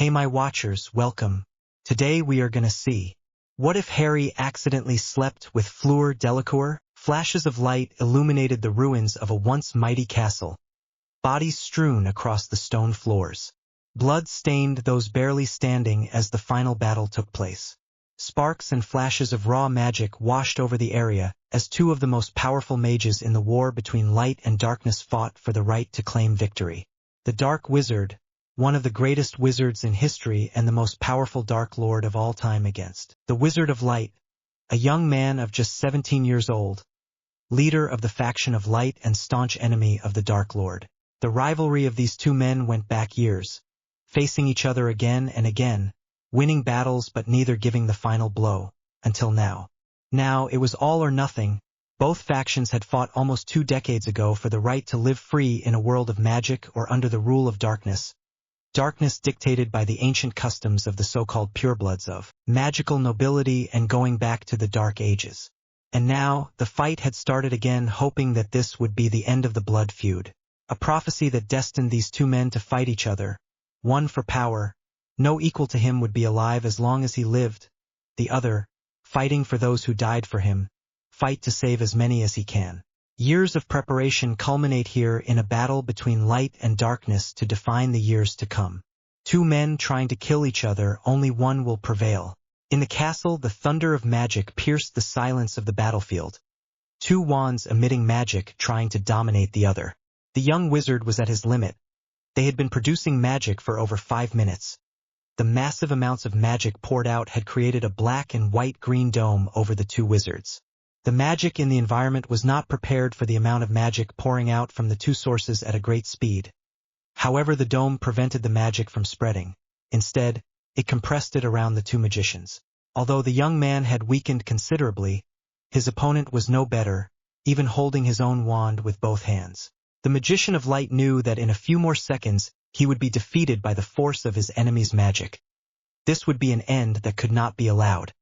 Hey my watchers, welcome. Today we are gonna see. What if Harry accidentally slept with FLUER DELACOUR? Flashes of light illuminated the ruins of a once mighty castle. Bodies strewn across the stone floors. Blood stained those barely standing as the final battle took place. Sparks and flashes of raw magic washed over the area as two of the most powerful mages in the war between light and darkness fought for the right to claim victory. The Dark Wizard, one of the greatest wizards in history and the most powerful Dark Lord of all time against the Wizard of Light, a young man of just 17 years old, leader of the faction of Light and staunch enemy of the Dark Lord. The rivalry of these two men went back years, facing each other again and again, winning battles but neither giving the final blow, until now. Now, it was all or nothing. Both factions had fought almost 2 decades ago for the right to live free in a world of magic or under the rule of darkness. Darkness dictated by the ancient customs of the so-called purebloods of magical nobility and going back to the Dark Ages. And now, the fight had started again, hoping that this would be the end of the blood feud. A prophecy that destined these two men to fight each other, one for power. No equal to him would be alive as long as he lived. The other, fighting for those who died for him, fight to save as many as he can. Years of preparation culminate here in a battle between light and darkness to define the years to come. Two men trying to kill each other, only one will prevail. In the castle, the thunder of magic pierced the silence of the battlefield. Two wands emitting magic trying to dominate the other. The young wizard was at his limit. They had been producing magic for over 5 minutes. The massive amounts of magic poured out had created a black and white-green dome over the two wizards. The magic in the environment was not prepared for the amount of magic pouring out from the two sources at a great speed. However, the dome prevented the magic from spreading. Instead, it compressed it around the two magicians. Although the young man had weakened considerably, his opponent was no better, even holding his own wand with both hands. The magician of light knew that in a few more seconds he would be defeated by the force of his enemy's magic. This would be an end that could not be allowed.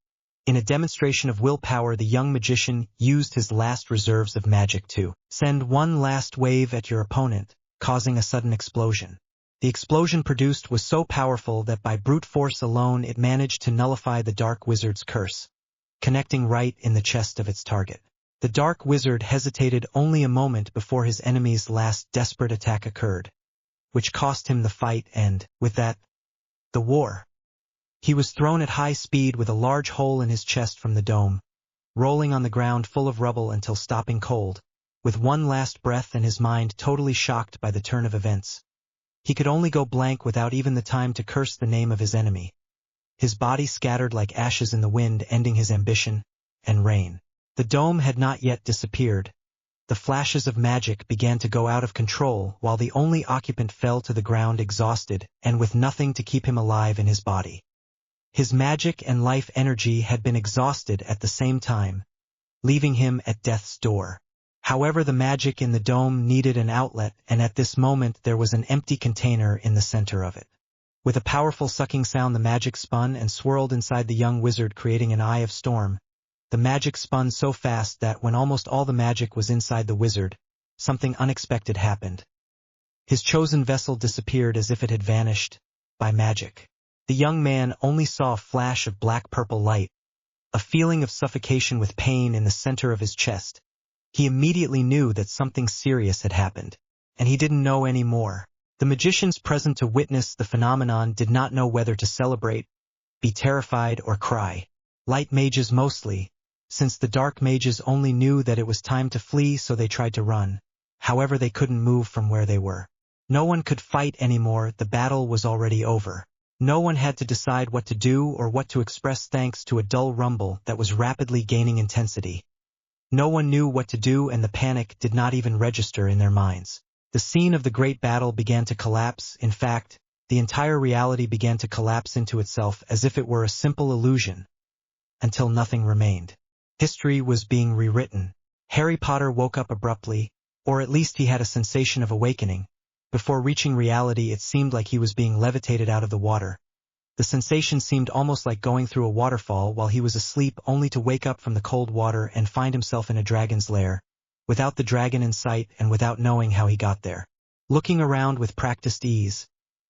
In a demonstration of willpower, the young magician used his last reserves of magic to send one last wave at your opponent, causing a sudden explosion. The explosion produced was so powerful that by brute force alone it managed to nullify the Dark Wizard's curse, connecting right in the chest of its target. The Dark Wizard hesitated only a moment before his enemy's last desperate attack occurred, which cost him the fight and, with that, the war. He was thrown at high speed with a large hole in his chest from the dome, rolling on the ground full of rubble until stopping cold, with one last breath and his mind totally shocked by the turn of events. He could only go blank without even the time to curse the name of his enemy. His body scattered like ashes in the wind, ending his ambition and reign. The dome had not yet disappeared. The flashes of magic began to go out of control while the only occupant fell to the ground exhausted and with nothing to keep him alive in his body. His magic and life energy had been exhausted at the same time, leaving him at death's door. However, the magic in the dome needed an outlet, and at this moment there was an empty container in the center of it. With a powerful sucking sound, the magic spun and swirled inside the young wizard, creating an eye of storm. The magic spun so fast that when almost all the magic was inside the wizard, something unexpected happened. His chosen vessel disappeared as if it had vanished by magic. The young man only saw a flash of black-purple light, a feeling of suffocation with pain in the center of his chest. He immediately knew that something serious had happened, and he didn't know any more. The magicians present to witness the phenomenon did not know whether to celebrate, be terrified, or cry. Light mages mostly, since the dark mages only knew that it was time to flee, so they tried to run. However, they couldn't move from where they were. No one could fight anymore, the battle was already over. No one had to decide what to do or what to express thanks to a dull rumble that was rapidly gaining intensity. No one knew what to do, and the panic did not even register in their minds. The scene of the great battle began to collapse. In fact, the entire reality began to collapse into itself as if it were a simple illusion, until nothing remained. History was being rewritten. Harry Potter woke up abruptly, or at least he had a sensation of awakening. Before reaching reality, it seemed like he was being levitated out of the water. The sensation seemed almost like going through a waterfall while he was asleep, only to wake up from the cold water and find himself in a dragon's lair, without the dragon in sight and without knowing how he got there. Looking around with practiced ease,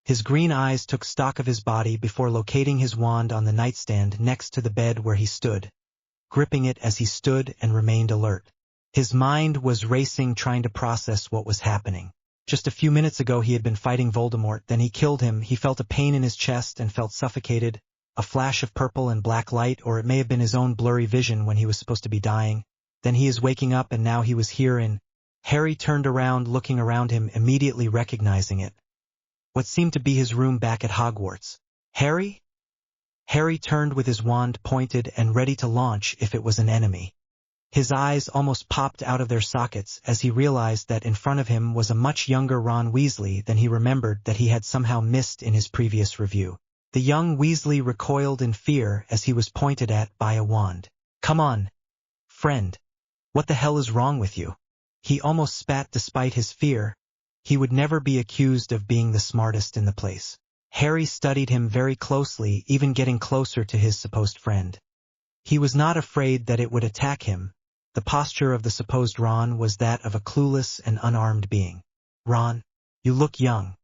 His green eyes took stock of his body before locating his wand on the nightstand next to the bed where he stood, gripping it as he stood and remained alert. His mind was racing, trying to process what was happening. Just a few minutes ago he had been fighting Voldemort, then he killed him. He felt a pain in his chest and felt suffocated, a flash of purple and black light, or it may have been his own blurry vision when he was supposed to be dying. Then he is waking up and now he was here in... Harry turned around, looking around him, immediately recognizing it. What seemed to be his room back at Hogwarts. Harry? Harry turned with his wand pointed and ready to launch if it was an enemy. His eyes almost popped out of their sockets as he realized that in front of him was a much younger Ron Weasley than he remembered that he had somehow missed in his previous review. The young Weasley recoiled in fear as he was pointed at by a wand. "Come on, friend. What the hell is wrong with you?" He almost spat despite his fear. He would never be accused of being the smartest in the place. Harry studied him very closely, even getting closer to his supposed friend. He was not afraid that it would attack him. The posture of the supposed Ron was that of a clueless and unarmed being. "Ron, you look young."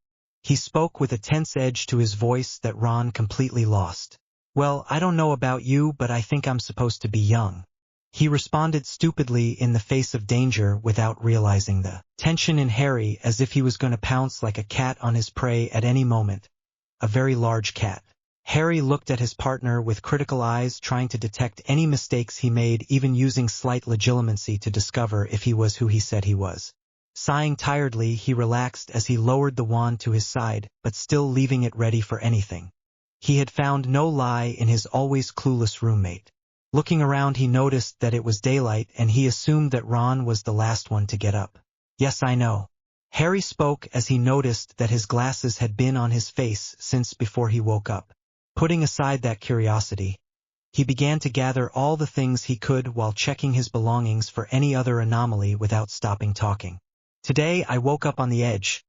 He spoke with a tense edge to his voice that Ron completely lost. "Well, I don't know about you, but I think I'm supposed to be young." He responded stupidly in the face of danger without realizing the tension in Harry, as if he was going to pounce like a cat on his prey at any moment. A very large cat. Harry looked at his partner with critical eyes, trying to detect any mistakes he made, even using slight legitimacy to discover if he was who he said he was. Sighing tiredly, he relaxed as he lowered the wand to his side, but still leaving it ready for anything. He had found no lie in his always clueless roommate. Looking around, he noticed that it was daylight, and he assumed that Ron was the last one to get up. "Yes, I know." Harry spoke as he noticed that his glasses had been on his face since before he woke up. Putting aside that curiosity, he began to gather all the things he could while checking his belongings for any other anomaly without stopping talking. "Today I woke up on the edge.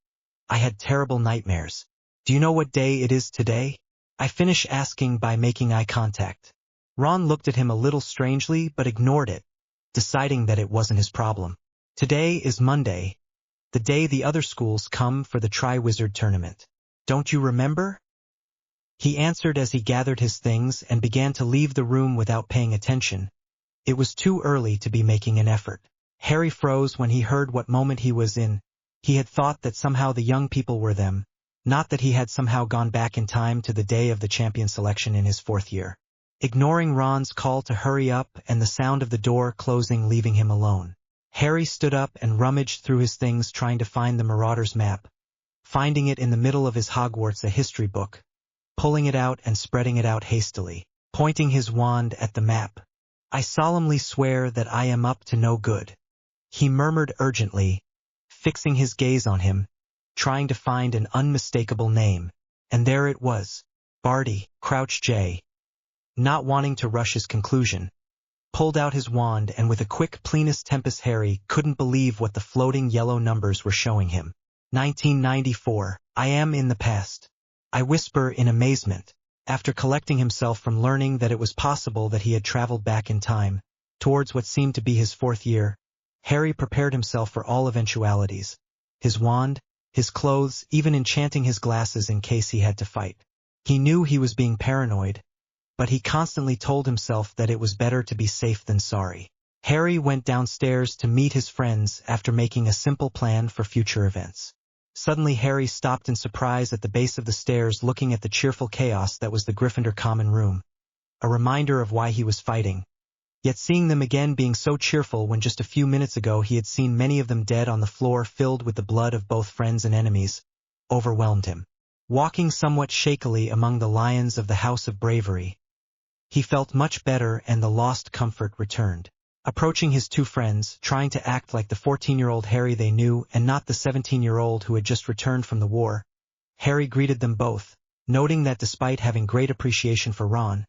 I had terrible nightmares. Do you know what day it is today?" I finished asking by making eye contact. Ron looked at him a little strangely but ignored it, deciding that it wasn't his problem. "Today is Monday, the day the other schools come for the Triwizard Tournament. Don't you remember?" He answered as he gathered his things and began to leave the room without paying attention. It was too early to be making an effort. Harry froze when he heard what moment he was in. He had thought that somehow the young people were them, not that he had somehow gone back in time to the day of the champion selection in his 4th year. Ignoring Ron's call to hurry up and the sound of the door closing leaving him alone, Harry stood up and rummaged through his things trying to find the Marauder's map, finding it in the middle of his Hogwarts a history book, pulling it out and spreading it out hastily, pointing his wand at the map. "I solemnly swear that I am up to no good," he murmured urgently, fixing his gaze on him, trying to find an unmistakable name. And there it was. Barty Crouch J. Not wanting to rush his conclusion, pulled out his wand, and with a quick plenus tempus Harry couldn't believe what the floating yellow numbers were showing him. 1994. I am in the past. I whisper in amazement. After collecting himself from learning that it was possible that he had traveled back in time, towards what seemed to be his 4th year, Harry prepared himself for all eventualities. His wand, his clothes, even enchanting his glasses in case he had to fight. He knew he was being paranoid, but he constantly told himself that it was better to be safe than sorry. Harry went downstairs to meet his friends after making a simple plan for future events. Suddenly Harry stopped in surprise at the base of the stairs, looking at the cheerful chaos that was the Gryffindor common room. A reminder of why he was fighting. Yet seeing them again being so cheerful when just a few minutes ago he had seen many of them dead on the floor filled with the blood of both friends and enemies, overwhelmed him. Walking somewhat shakily among the lions of the House of Bravery, he felt much better and the lost comfort returned. Approaching his 2 friends, trying to act like the 14-year-old Harry they knew and not the 17-year-old who had just returned from the war, Harry greeted them both, noting that despite having great appreciation for Ron,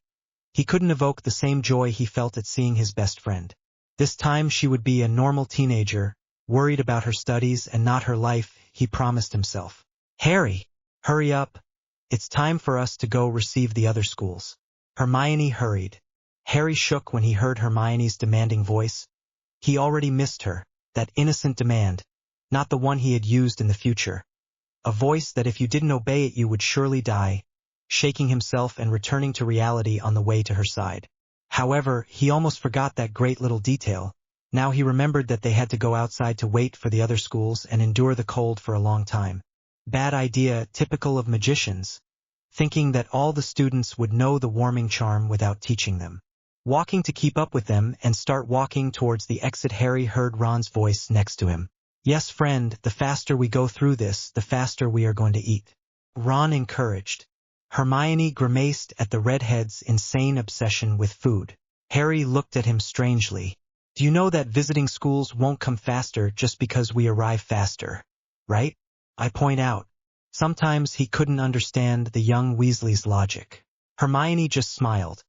he couldn't evoke the same joy he felt at seeing his best friend. This time she would be a normal teenager, worried about her studies and not her life, he promised himself. "Harry, hurry up. It's time for us to go receive the other schools." Hermione hurried. Harry shook when he heard Hermione's demanding voice. He already missed her, that innocent demand, not the one he had used in the future. A voice that if you didn't obey it you would surely die, shaking himself and returning to reality on the way to her side. However, he almost forgot that great little detail. Now he remembered that they had to go outside to wait for the other schools and endure the cold for a long time. Bad idea, typical of magicians, thinking that all the students would know the warming charm without teaching them. Walking to keep up with them and start walking towards the exit. Harry heard Ron's voice next to him. Yes, friend, the faster we go through this, the faster we are going to eat. Ron encouraged. Hermione grimaced at the redhead's insane obsession with food. Harry looked at him strangely. Do you know that visiting schools won't come faster just because we arrive faster, right? I point out. Sometimes he couldn't understand the young Weasley's logic. Hermione just smiled,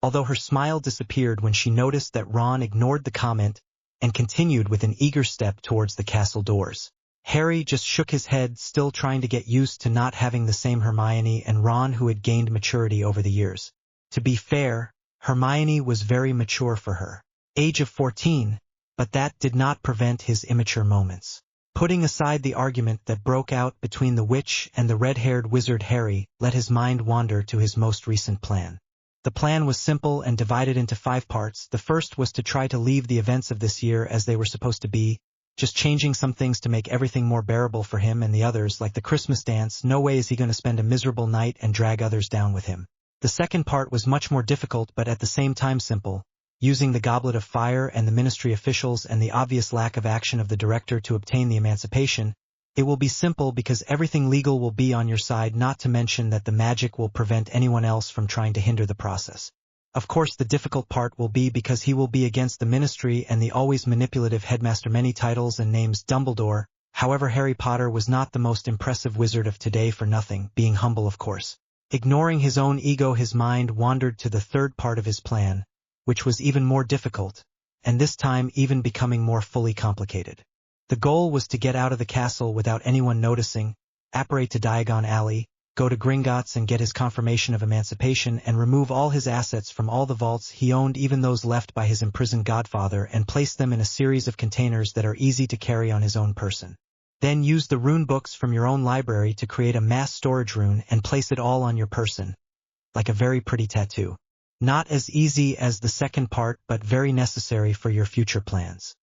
although her smile disappeared when she noticed that Ron ignored the comment and continued with an eager step towards the castle doors. Harry just shook his head, still trying to get used to not having the same Hermione and Ron who had gained maturity over the years. To be fair, Hermione was very mature for her age of 14, but that did not prevent his immature moments. Putting aside the argument that broke out between the witch and the red-haired wizard, Harry let his mind wander to his most recent plan. The plan was simple and divided into 5 parts. The first was to try to leave the events of this year as they were supposed to be, just changing some things to make everything more bearable for him and the others, like the Christmas dance. No way is he going to spend a miserable night and drag others down with him. The second part was much more difficult but at the same time simple. Using the Goblet of Fire and the ministry officials and the obvious lack of action of the director to obtain the emancipation, it will be simple because everything legal will be on your side, not to mention that the magic will prevent anyone else from trying to hinder the process. Of course the difficult part will be because he will be against the ministry and the always manipulative headmaster. Many titles and names Dumbledore. However, Harry Potter was not the most impressive wizard of today for nothing, being humble of course. Ignoring his own ego, his mind wandered to the third part of his plan, which was even more difficult, and this time even becoming more fully complicated. The goal was to get out of the castle without anyone noticing, apparate to Diagon Alley, go to Gringotts and get his confirmation of emancipation and remove all his assets from all the vaults he owned, even those left by his imprisoned godfather, and place them in a series of containers that are easy to carry on his own person. Then use the rune books from your own library to create a mass storage rune and place it all on your person, like a very pretty tattoo. Not as easy as the second part, but very necessary for your future plans.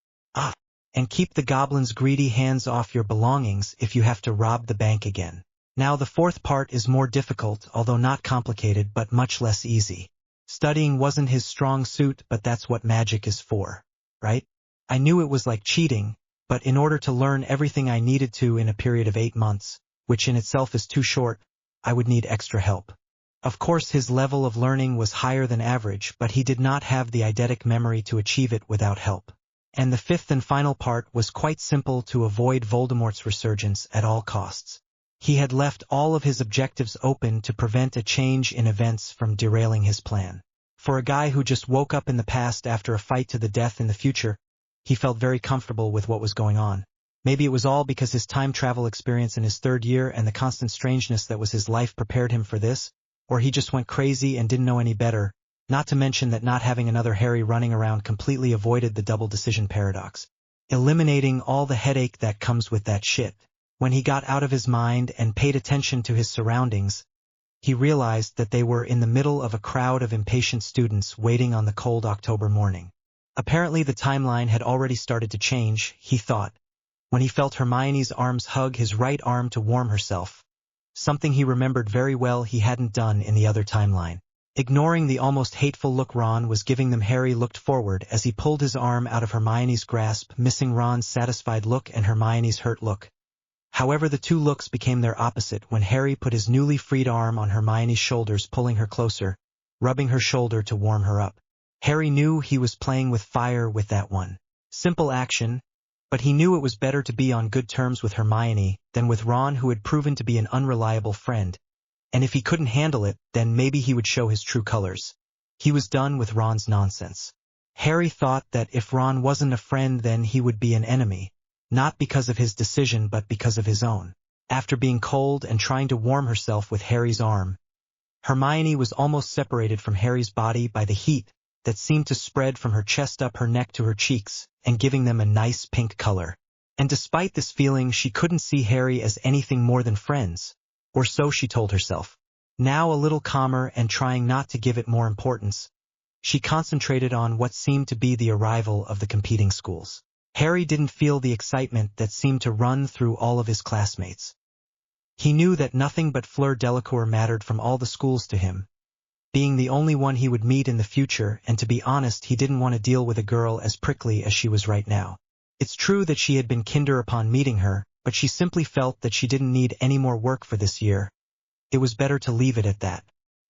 And keep the goblins' greedy hands off your belongings if you have to rob the bank again. Now the fourth part is more difficult, although not complicated, but much less easy. Studying wasn't his strong suit, but that's what magic is for, right? I knew it was like cheating, but in order to learn everything I needed to in a period of 8 months, which in itself is too short, I would need extra help. Of course his level of learning was higher than average, but he did not have the eidetic memory to achieve it without help. And the fifth and final part was quite simple: to avoid Voldemort's resurgence at all costs. He had left all of his objectives open to prevent a change in events from derailing his plan. For a guy who just woke up in the past after a fight to the death in the future, he felt very comfortable with what was going on. Maybe it was all because his time travel experience in his 3rd year and the constant strangeness that was his life prepared him for this, or he just went crazy and didn't know any better, not to mention that not having another Harry running around completely avoided the double decision paradox, eliminating all the headache that comes with that shit. When he got out of his mind and paid attention to his surroundings, he realized that they were in the middle of a crowd of impatient students waiting on the cold October morning. Apparently the timeline had already started to change, he thought, when he felt Hermione's arms hug his right arm to warm herself, something he remembered very well he hadn't done in the other timeline. Ignoring the almost hateful look Ron was giving them, Harry looked forward as he pulled his arm out of Hermione's grasp, missing Ron's satisfied look and Hermione's hurt look. However, the two looks became their opposite when Harry put his newly freed arm on Hermione's shoulders, pulling her closer, rubbing her shoulder to warm her up. Harry knew he was playing with fire with that one simple action, but he knew it was better to be on good terms with Hermione than with Ron, who had proven to be an unreliable friend. And if he couldn't handle it, then maybe he would show his true colors. He was done with Ron's nonsense. Harry thought that if Ron wasn't a friend, then he would be an enemy, not because of his decision but because of his own. After being cold and trying to warm herself with Harry's arm, Hermione was almost separated from Harry's body by the heat that seemed to spread from her chest up her neck to her cheeks and giving them a nice pink color. And despite this feeling, she couldn't see Harry as anything more than friends, or so she told herself. Now a little calmer and trying not to give it more importance, she concentrated on what seemed to be the arrival of the competing schools. Harry didn't feel the excitement that seemed to run through all of his classmates. He knew that nothing but FLUER DELACOUR mattered from all the schools to him, being the only one he would meet in the future, and to be honest, he didn't want to deal with a girl as prickly as she was right now. It's true that she had been kinder upon meeting her, but she simply felt that she didn't need any more work for this year. It was better to leave it at that.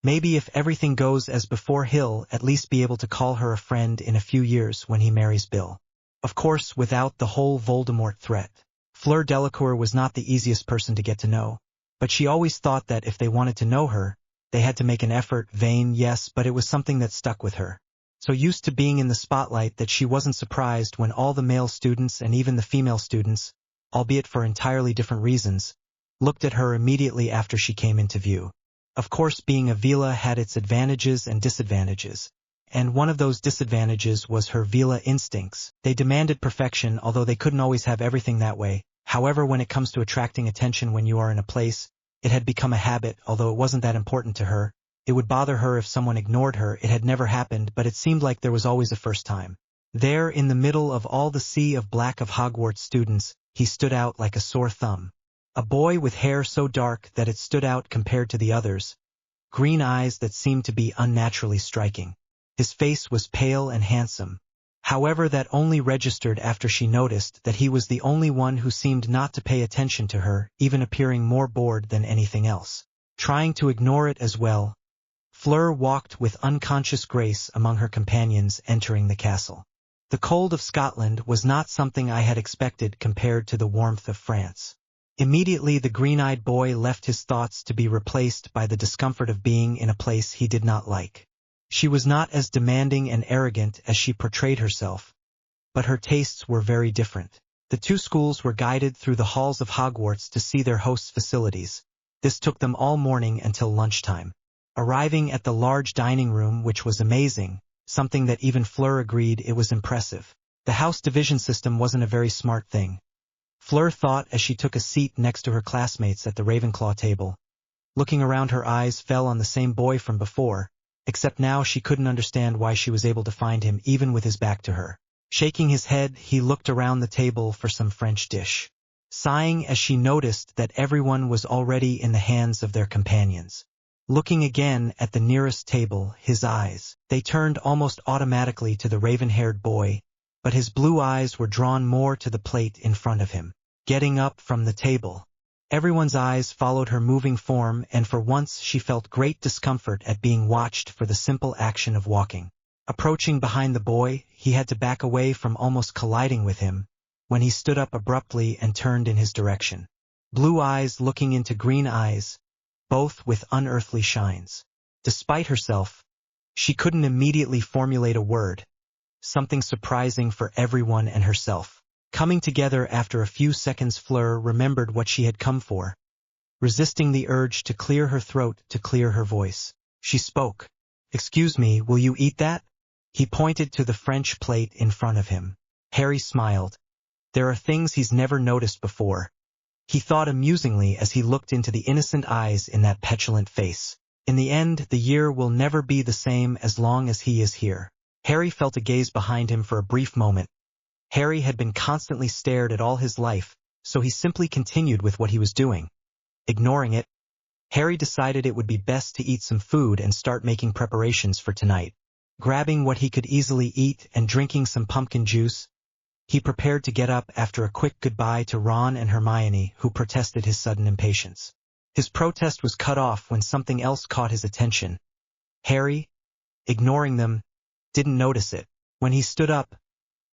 Maybe if everything goes as before, he'll at least be able to call her a friend in a few years when he marries Bill. Of course, without the whole Voldemort threat. FLUER DELACOUR was not the easiest person to get to know, but she always thought that if they wanted to know her, they had to make an effort. Vain, yes, but it was something that stuck with her. So used to being in the spotlight that she wasn't surprised when all the male students and even the female students, albeit for entirely different reasons, looked at her immediately after she came into view. Of course, being a Vila had its advantages and disadvantages, and one of those disadvantages was her Vila instincts. They demanded perfection, although they couldn't always have everything that way. However, when it comes to attracting attention when you are in a place, it had become a habit. Although it wasn't that important to her, it would bother her if someone ignored her. It had never happened, but it seemed like there was always a first time. There, in the middle of all the sea of black of Hogwarts students, he stood out like a sore thumb. A boy with hair so dark that it stood out compared to the others, green eyes that seemed to be unnaturally striking. His face was pale and handsome. However, that only registered after she noticed that he was the only one who seemed not to pay attention to her, even appearing more bored than anything else. Trying to ignore it as well, FLUER walked with unconscious grace among her companions entering the castle. The cold of Scotland was not something I had expected compared to the warmth of France. Immediately the green-eyed boy left his thoughts to be replaced by the discomfort of being in a place he did not like. She was not as demanding and arrogant as she portrayed herself, but her tastes were very different. The two schools were guided through the halls of Hogwarts to see their host's facilities. This took them all morning until lunchtime. Arriving at the large dining room, which was amazing, something that even FLUER agreed it was impressive. The house division system wasn't a very smart thing, FLUER thought as she took a seat next to her classmates at the Ravenclaw table. Looking around, her eyes fell on the same boy from before, except now she couldn't understand why she was able to find him even with his back to her. Shaking his head, he looked around the table for some French dish, sighing as she noticed that everyone was already in the hands of their companions. Looking again at the nearest table, his eyes, they turned almost automatically to the raven-haired boy, but his blue eyes were drawn more to the plate in front of him. Getting up from the table, everyone's eyes followed her moving form, and for once she felt great discomfort at being watched for the simple action of walking. Approaching behind the boy, he had to back away from almost colliding with him, when he stood up abruptly and turned in his direction. Blue eyes looking into green eyes, both with unearthly shines. Despite herself, she couldn't immediately formulate a word, something surprising for everyone and herself. Coming together after a few seconds, FLUER remembered what she had come for. Resisting the urge to clear her throat, to clear her voice, she spoke. "Excuse me, will you eat that?" He pointed to the French plate in front of him. Harry smiled. There are things he's never noticed before, he thought amusingly as he looked into the innocent eyes in that petulant face. In the end, the year will never be the same as long as he is here. Harry felt a gaze behind him for a brief moment. Harry had been constantly stared at all his life, so he simply continued with what he was doing. Ignoring it, Harry decided it would be best to eat some food and start making preparations for tonight. Grabbing what he could easily eat and drinking some pumpkin juice, he prepared to get up after a quick goodbye to Ron and Hermione, who protested his sudden impatience. His protest was cut off when something else caught his attention. Harry, ignoring them, didn't notice it. When he stood up,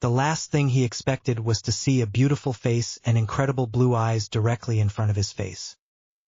the last thing he expected was to see a beautiful face and incredible blue eyes directly in front of his face.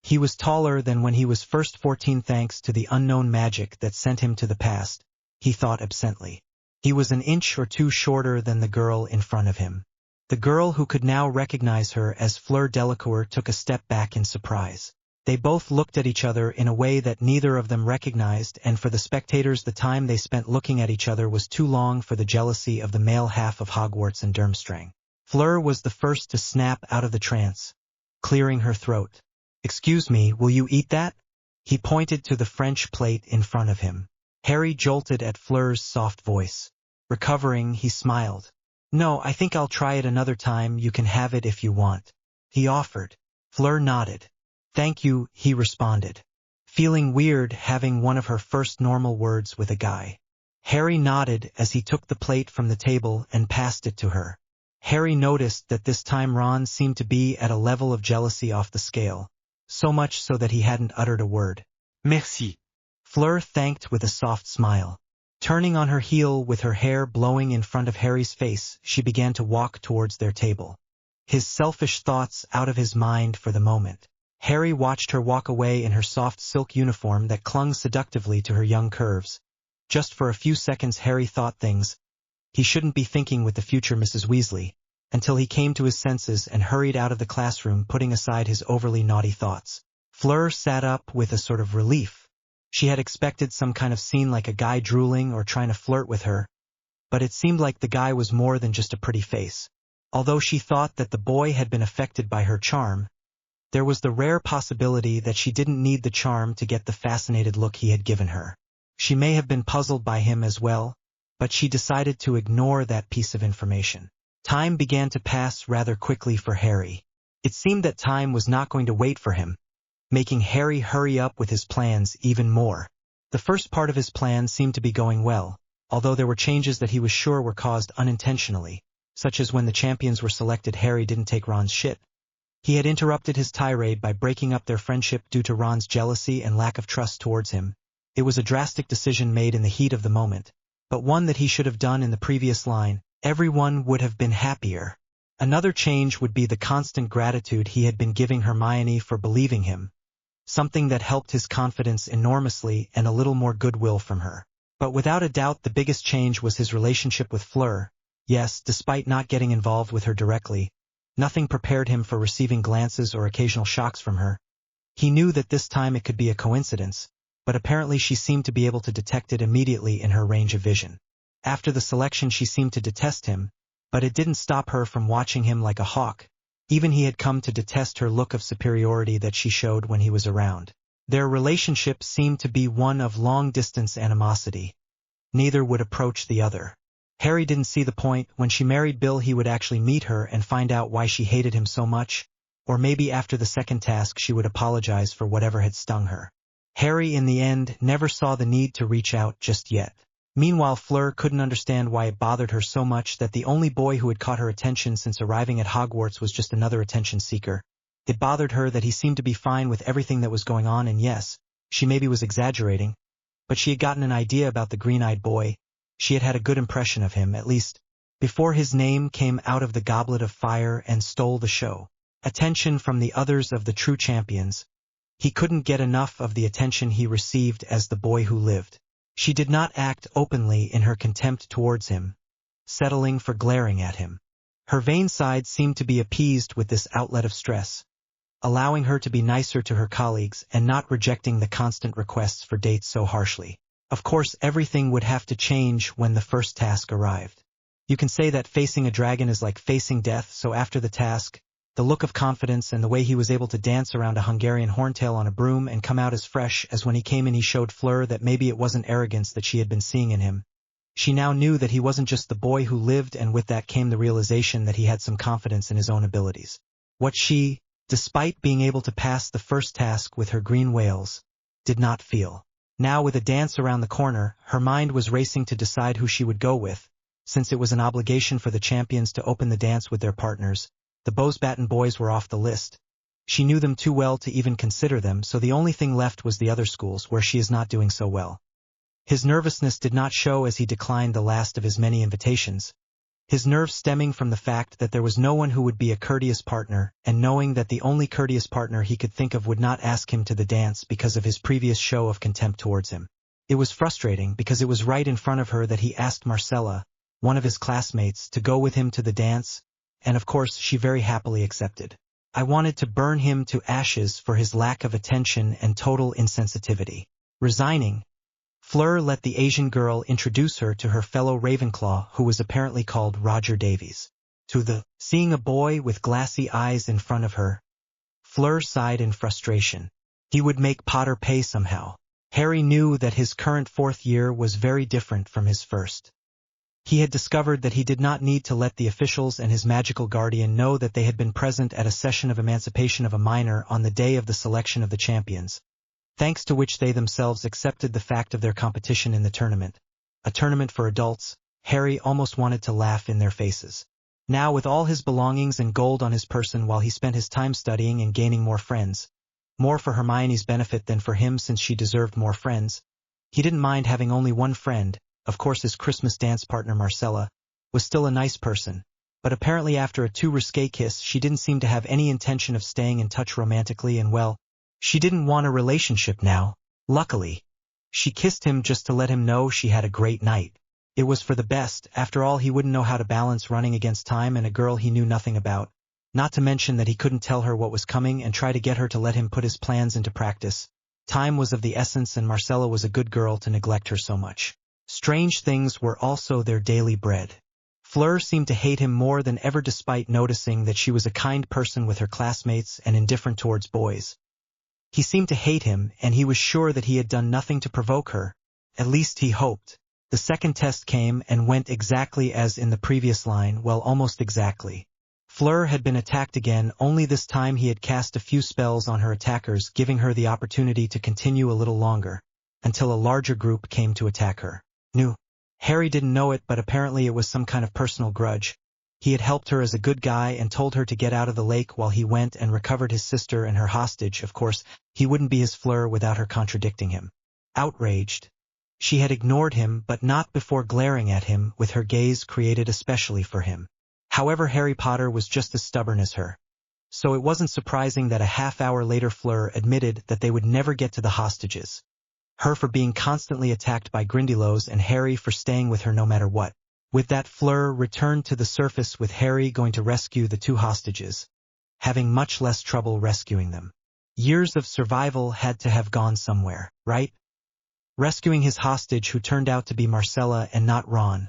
He was taller than when he was first 14 thanks to the unknown magic that sent him to the past, he thought absently. He was an inch or two shorter than the girl in front of him. The girl who could now recognize her as FLUER DELACOUR took a step back in surprise. They both looked at each other in a way that neither of them recognized, and for the spectators the time they spent looking at each other was too long for the jealousy of the male half of Hogwarts and Durmstrang. Fleur was the first to snap out of the trance, clearing her throat. "Excuse me, will you eat that?" He pointed to the French plate in front of him. Harry jolted at Fleur's soft voice. Recovering, he smiled. "No, I think I'll try it another time. You can have it if you want," he offered. Fleur nodded. "Thank you," he responded, feeling weird having one of her first normal words with a guy. Harry nodded as he took the plate from the table and passed it to her. Harry noticed that this time Ron seemed to be at a level of jealousy off the scale, so much so that he hadn't uttered a word. Merci. Fleur thanked with a soft smile. Turning on her heel with her hair blowing in front of Harry's face, she began to walk towards their table. His selfish thoughts out of his mind for the moment. Harry watched her walk away in her soft silk uniform that clung seductively to her young curves. Just for a few seconds Harry thought things he shouldn't be thinking with the future Mrs. Weasley, until he came to his senses and hurried out of the classroom, putting aside his overly naughty thoughts. Fleur sat up with a sort of relief. She had expected some kind of scene like a guy drooling or trying to flirt with her, but it seemed like the guy was more than just a pretty face. Although she thought that the boy had been affected by her charm, there was the rare possibility that she didn't need the charm to get the fascinated look he had given her. She may have been puzzled by him as well, but she decided to ignore that piece of information. Time began to pass rather quickly for Harry. It seemed that time was not going to wait for him, making Harry hurry up with his plans even more. The first part of his plan seemed to be going well, although there were changes that he was sure were caused unintentionally, such as when the champions were selected Harry didn't take Ron's shit. He had interrupted his tirade by breaking up their friendship due to Ron's jealousy and lack of trust towards him. It was a drastic decision made in the heat of the moment, but one that he should have done in the previous line. Everyone would have been happier. Another change would be the constant gratitude he had been giving Hermione for believing him, something that helped his confidence enormously, and a little more goodwill from her. But without a doubt the biggest change was his relationship with Fleur. Yes, despite not getting involved with her directly, nothing prepared him for receiving glances or occasional shocks from her. He knew that this time it could be a coincidence, but apparently she seemed to be able to detect it immediately in her range of vision. After the selection she seemed to detest him, but it didn't stop her from watching him like a hawk. Even he had come to detest her look of superiority that she showed when he was around. Their relationship seemed to be one of long-distance animosity. Neither would approach the other. Harry didn't see the point. When she married Bill he would actually meet her and find out why she hated him so much, or maybe after the second task she would apologize for whatever had stung her. Harry in the end never saw the need to reach out just yet. Meanwhile Fleur couldn't understand why it bothered her so much that the only boy who had caught her attention since arriving at Hogwarts was just another attention seeker. It bothered her that he seemed to be fine with everything that was going on, and yes, she maybe was exaggerating, but she had gotten an idea about the green-eyed boy. She had had a good impression of him, at least, before his name came out of the Goblet of Fire and stole the show. Attention from the others of the true champions. He couldn't get enough of the attention he received as the boy who lived. She did not act openly in her contempt towards him, settling for glaring at him. Her vain side seemed to be appeased with this outlet of stress, allowing her to be nicer to her colleagues and not rejecting the constant requests for dates so harshly. Of course, everything would have to change when the first task arrived. You can say that facing a dragon is like facing death, so after the task, the look of confidence and the way he was able to dance around a Hungarian horntail on a broom and come out as fresh as when he came in, he showed Fleur that maybe it wasn't arrogance that she had been seeing in him. She now knew that he wasn't just the boy who lived, and with that came the realization that he had some confidence in his own abilities. What she, despite being able to pass the first task with her green whales, did not feel. Now with a dance around the corner, her mind was racing to decide who she would go with, since it was an obligation for the champions to open the dance with their partners. The Bowsbatten boys were off the list. She knew them too well to even consider them, so the only thing left was the other schools where she is not doing so well. His nervousness did not show as he declined the last of his many invitations, his nerves stemming from the fact that there was no one who would be a courteous partner, and knowing that the only courteous partner he could think of would not ask him to the dance because of his previous show of contempt towards him. It was frustrating because it was right in front of her that he asked Marcella, one of his classmates, to go with him to the dance, and of course she very happily accepted. I wanted to burn him to ashes for his lack of attention and total insensitivity. Resigning, Fleur let the Asian girl introduce her to her fellow Ravenclaw, who was apparently called Roger Davies. Seeing a boy with glassy eyes in front of her, Fleur sighed in frustration. He would make Potter pay somehow. Harry knew that his current fourth year was very different from his first. He had discovered that he did not need to let the officials and his magical guardian know that they had been present at a session of emancipation of a minor on the day of the selection of the champions, thanks to which they themselves accepted the fact of their competition in the tournament. A tournament for adults. Harry almost wanted to laugh in their faces. Now, with all his belongings and gold on his person while he spent his time studying and gaining more friends, more for Hermione's benefit than for him since she deserved more friends, he didn't mind having only one friend. Of course his Christmas dance partner Marcella was still a nice person, but apparently after a too risque kiss she didn't seem to have any intention of staying in touch romantically, and well, she didn't want a relationship now. Luckily, she kissed him just to let him know she had a great night. It was for the best. After all, he wouldn't know how to balance running against time and a girl he knew nothing about, not to mention that he couldn't tell her what was coming and try to get her to let him put his plans into practice. Time was of the essence, and Marcella was a good girl to neglect her so much. Strange things were also their daily bread. Fleur seemed to hate him more than ever, despite noticing that she was a kind person with her classmates and indifferent towards boys. He seemed to hate him, and he was sure that he had done nothing to provoke her. At least he hoped. The second test came and went exactly as in the previous line, well, almost exactly. Fleur had been attacked again, only this time he had cast a few spells on her attackers, giving her the opportunity to continue a little longer, until a larger group came to attack her. Harry didn't know it, but apparently it was some kind of personal grudge. He had helped her as a good guy and told her to get out of the lake while he went and recovered his sister and her hostage. Of course, he wouldn't be his Fleur without her contradicting him. Outraged, she had ignored him, but not before glaring at him with her gaze created especially for him. However, Harry Potter was just as stubborn as her. So it wasn't surprising that a half-hour later Fleur admitted that they would never get to the hostages. Her for being constantly attacked by Grindylows and Harry for staying with her no matter what. With that, Fleur returned to the surface with Harry going to rescue the two hostages, having much less trouble rescuing them. Years of survival had to have gone somewhere, right? Rescuing his hostage, who turned out to be Marcella and not Ron.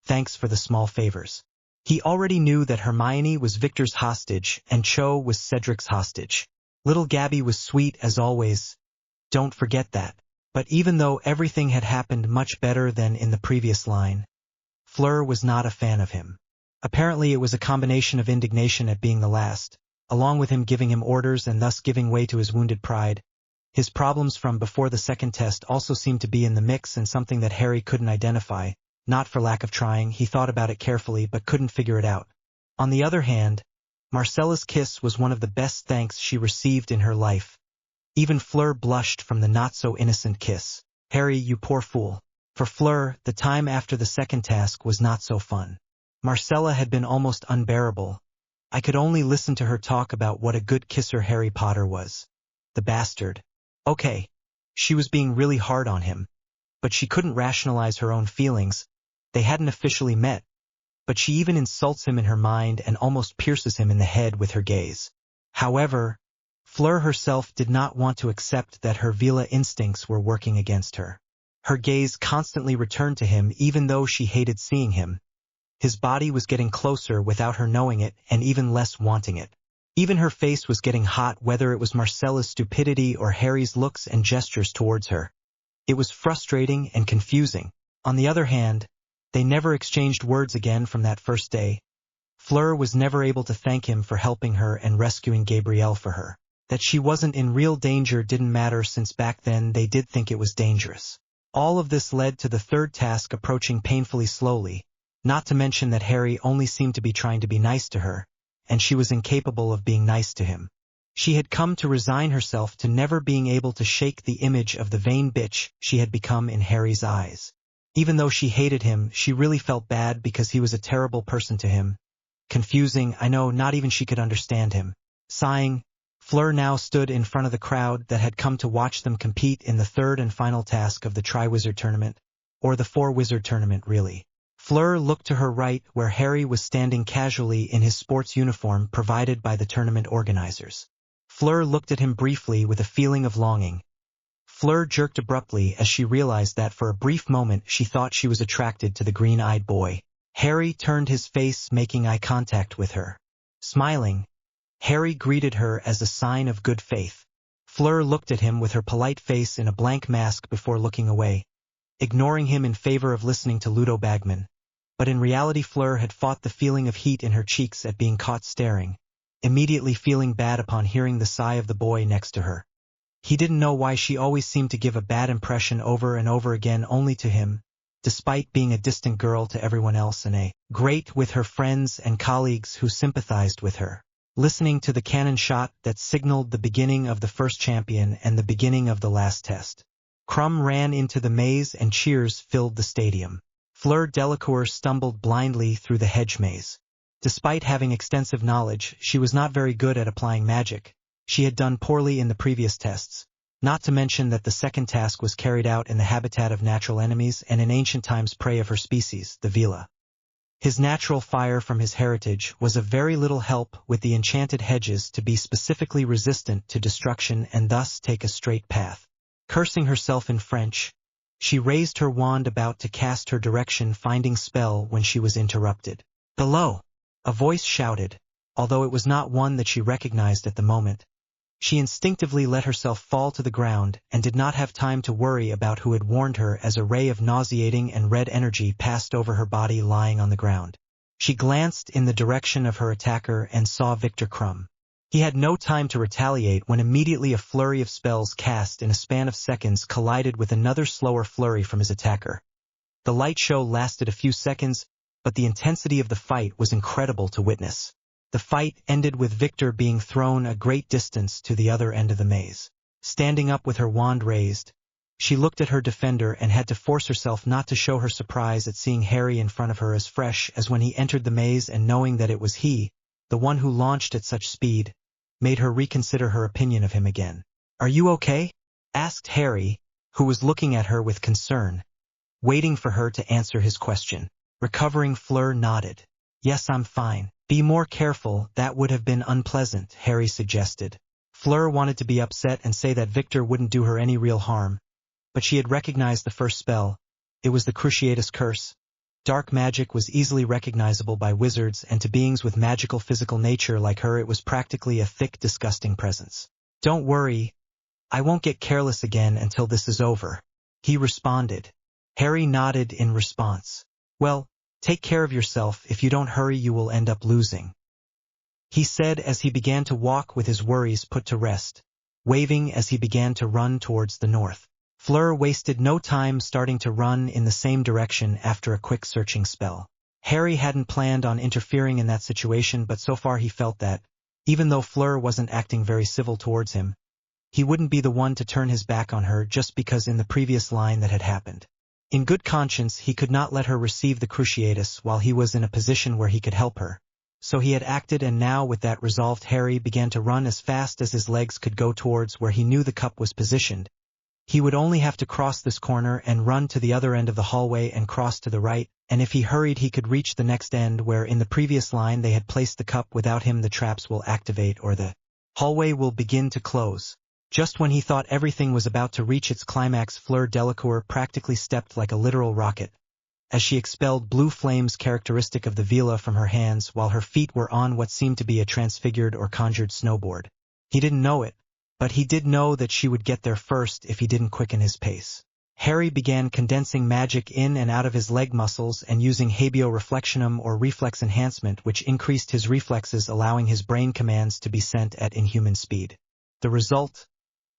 Thanks for the small favors. He already knew that Hermione was Victor's hostage and Cho was Cedric's hostage. Little Gabby was sweet as always. Don't forget that. But even though everything had happened much better than in the previous line, Fleur was not a fan of him. Apparently it was a combination of indignation at being the last, along with him giving him orders and thus giving way to his wounded pride. His problems from before the second test also seemed to be in the mix, and something that Harry couldn't identify, not for lack of trying. He thought about it carefully but couldn't figure it out. On the other hand, Marcella's kiss was one of the best thanks she received in her life. Even Fleur blushed from the not-so-innocent kiss. Harry, you poor fool. For Fleur, the time after the second task was not so fun. Marcella had been almost unbearable. I could only listen to her talk about what a good kisser Harry Potter was. The bastard. Okay, she was being really hard on him, but she couldn't rationalize her own feelings. They hadn't officially met, but she even insults him in her mind and almost pierces him in the head with her gaze. However, Fleur herself did not want to accept that her Vila instincts were working against her. Her gaze constantly returned to him even though she hated seeing him. His body was getting closer without her knowing it and even less wanting it. Even her face was getting hot, whether it was Marcella's stupidity or Harry's looks and gestures towards her. It was frustrating and confusing. On the other hand, they never exchanged words again from that first day. Fleur was never able to thank him for helping her and rescuing Gabrielle for her. That she wasn't in real danger didn't matter, since back then they did think it was dangerous. All of this led to the third task approaching painfully slowly, not to mention that Harry only seemed to be trying to be nice to her, and she was incapable of being nice to him. She had come to resign herself to never being able to shake the image of the vain bitch she had become in Harry's eyes. Even though she hated him, she really felt bad because he was a terrible person to him. Confusing, I know, not even she could understand him. Sighing, Fleur now stood in front of the crowd that had come to watch them compete in the third and final task of the Triwizard Tournament, or the Four-Wizard Tournament really. Fleur looked to her right where Harry was standing casually in his sports uniform provided by the tournament organizers. Fleur looked at him briefly with a feeling of longing. Fleur jerked abruptly as she realized that for a brief moment she thought she was attracted to the green-eyed boy. Harry turned his face, making eye contact with her. Smiling, Harry greeted her as a sign of good faith. Fleur looked at him with her polite face in a blank mask before looking away, ignoring him in favor of listening to Ludo Bagman. But in reality Fleur had fought the feeling of heat in her cheeks at being caught staring, immediately feeling bad upon hearing the sigh of the boy next to her. He didn't know why she always seemed to give a bad impression over and over again only to him, despite being a distant girl to everyone else and a great with her friends and colleagues who sympathized with her. Listening to the cannon shot that signaled the beginning of the first champion and the beginning of the last test. Crumb ran into the maze and cheers filled the stadium. Fleur Delacour stumbled blindly through the hedge maze. Despite having extensive knowledge, she was not very good at applying magic. She had done poorly in the previous tests, not to mention that the second task was carried out in the habitat of natural enemies and in ancient times prey of her species, the Vila. His natural fire from his heritage was of very little help with the enchanted hedges to be specifically resistant to destruction and thus take a straight path. Cursing herself in French, she raised her wand about to cast her direction-finding spell when she was interrupted. "Below!" a voice shouted, although it was not one that she recognized at the moment. She instinctively let herself fall to the ground and did not have time to worry about who had warned her as a ray of nauseating and red energy passed over her body lying on the ground. She glanced in the direction of her attacker and saw Victor Crumb. He had no time to retaliate when immediately a flurry of spells cast in a span of seconds collided with another slower flurry from his attacker. The light show lasted a few seconds, but the intensity of the fight was incredible to witness. The fight ended with Victor being thrown a great distance to the other end of the maze. Standing up with her wand raised, she looked at her defender and had to force herself not to show her surprise at seeing Harry in front of her as fresh as when he entered the maze, and knowing that it was he, the one who launched at such speed, made her reconsider her opinion of him again. "Are you okay?" asked Harry, who was looking at her with concern, waiting for her to answer his question. Recovering, Fleur nodded. "Yes, I'm fine." "Be more careful, that would have been unpleasant," Harry suggested. Fleur wanted to be upset and say that Victor wouldn't do her any real harm, but she had recognized the first spell. It was the Cruciatus Curse. Dark magic was easily recognizable by wizards, and to beings with magical physical nature like her it was practically a thick, disgusting presence. "Don't worry, I won't get careless again until this is over," he responded. Harry nodded in response. "Well, take care of yourself. If you don't hurry you will end up losing," he said as he began to walk with his worries put to rest, waving as he began to run towards the north. Fleur wasted no time starting to run in the same direction after a quick searching spell. Harry hadn't planned on interfering in that situation, but so far he felt that, even though Fleur wasn't acting very civil towards him, he wouldn't be the one to turn his back on her just because in the previous line that had happened. In good conscience he could not let her receive the Cruciatus while he was in a position where he could help her. So he had acted, and now with that resolved Harry began to run as fast as his legs could go towards where he knew the cup was positioned. He would only have to cross this corner and run to the other end of the hallway and cross to the right, and if he hurried he could reach the next end where in the previous line they had placed the cup. Without him the traps will activate or the hallway will begin to close. Just when he thought everything was about to reach its climax, Fleur Delacour practically stepped like a literal rocket, as she expelled blue flames characteristic of the Vila from her hands while her feet were on what seemed to be a transfigured or conjured snowboard. He didn't know it, but he did know that she would get there first if he didn't quicken his pace. Harry began condensing magic in and out of his leg muscles and using habeo reflexionum or reflex enhancement, which increased his reflexes, allowing his brain commands to be sent at inhuman speed. The result?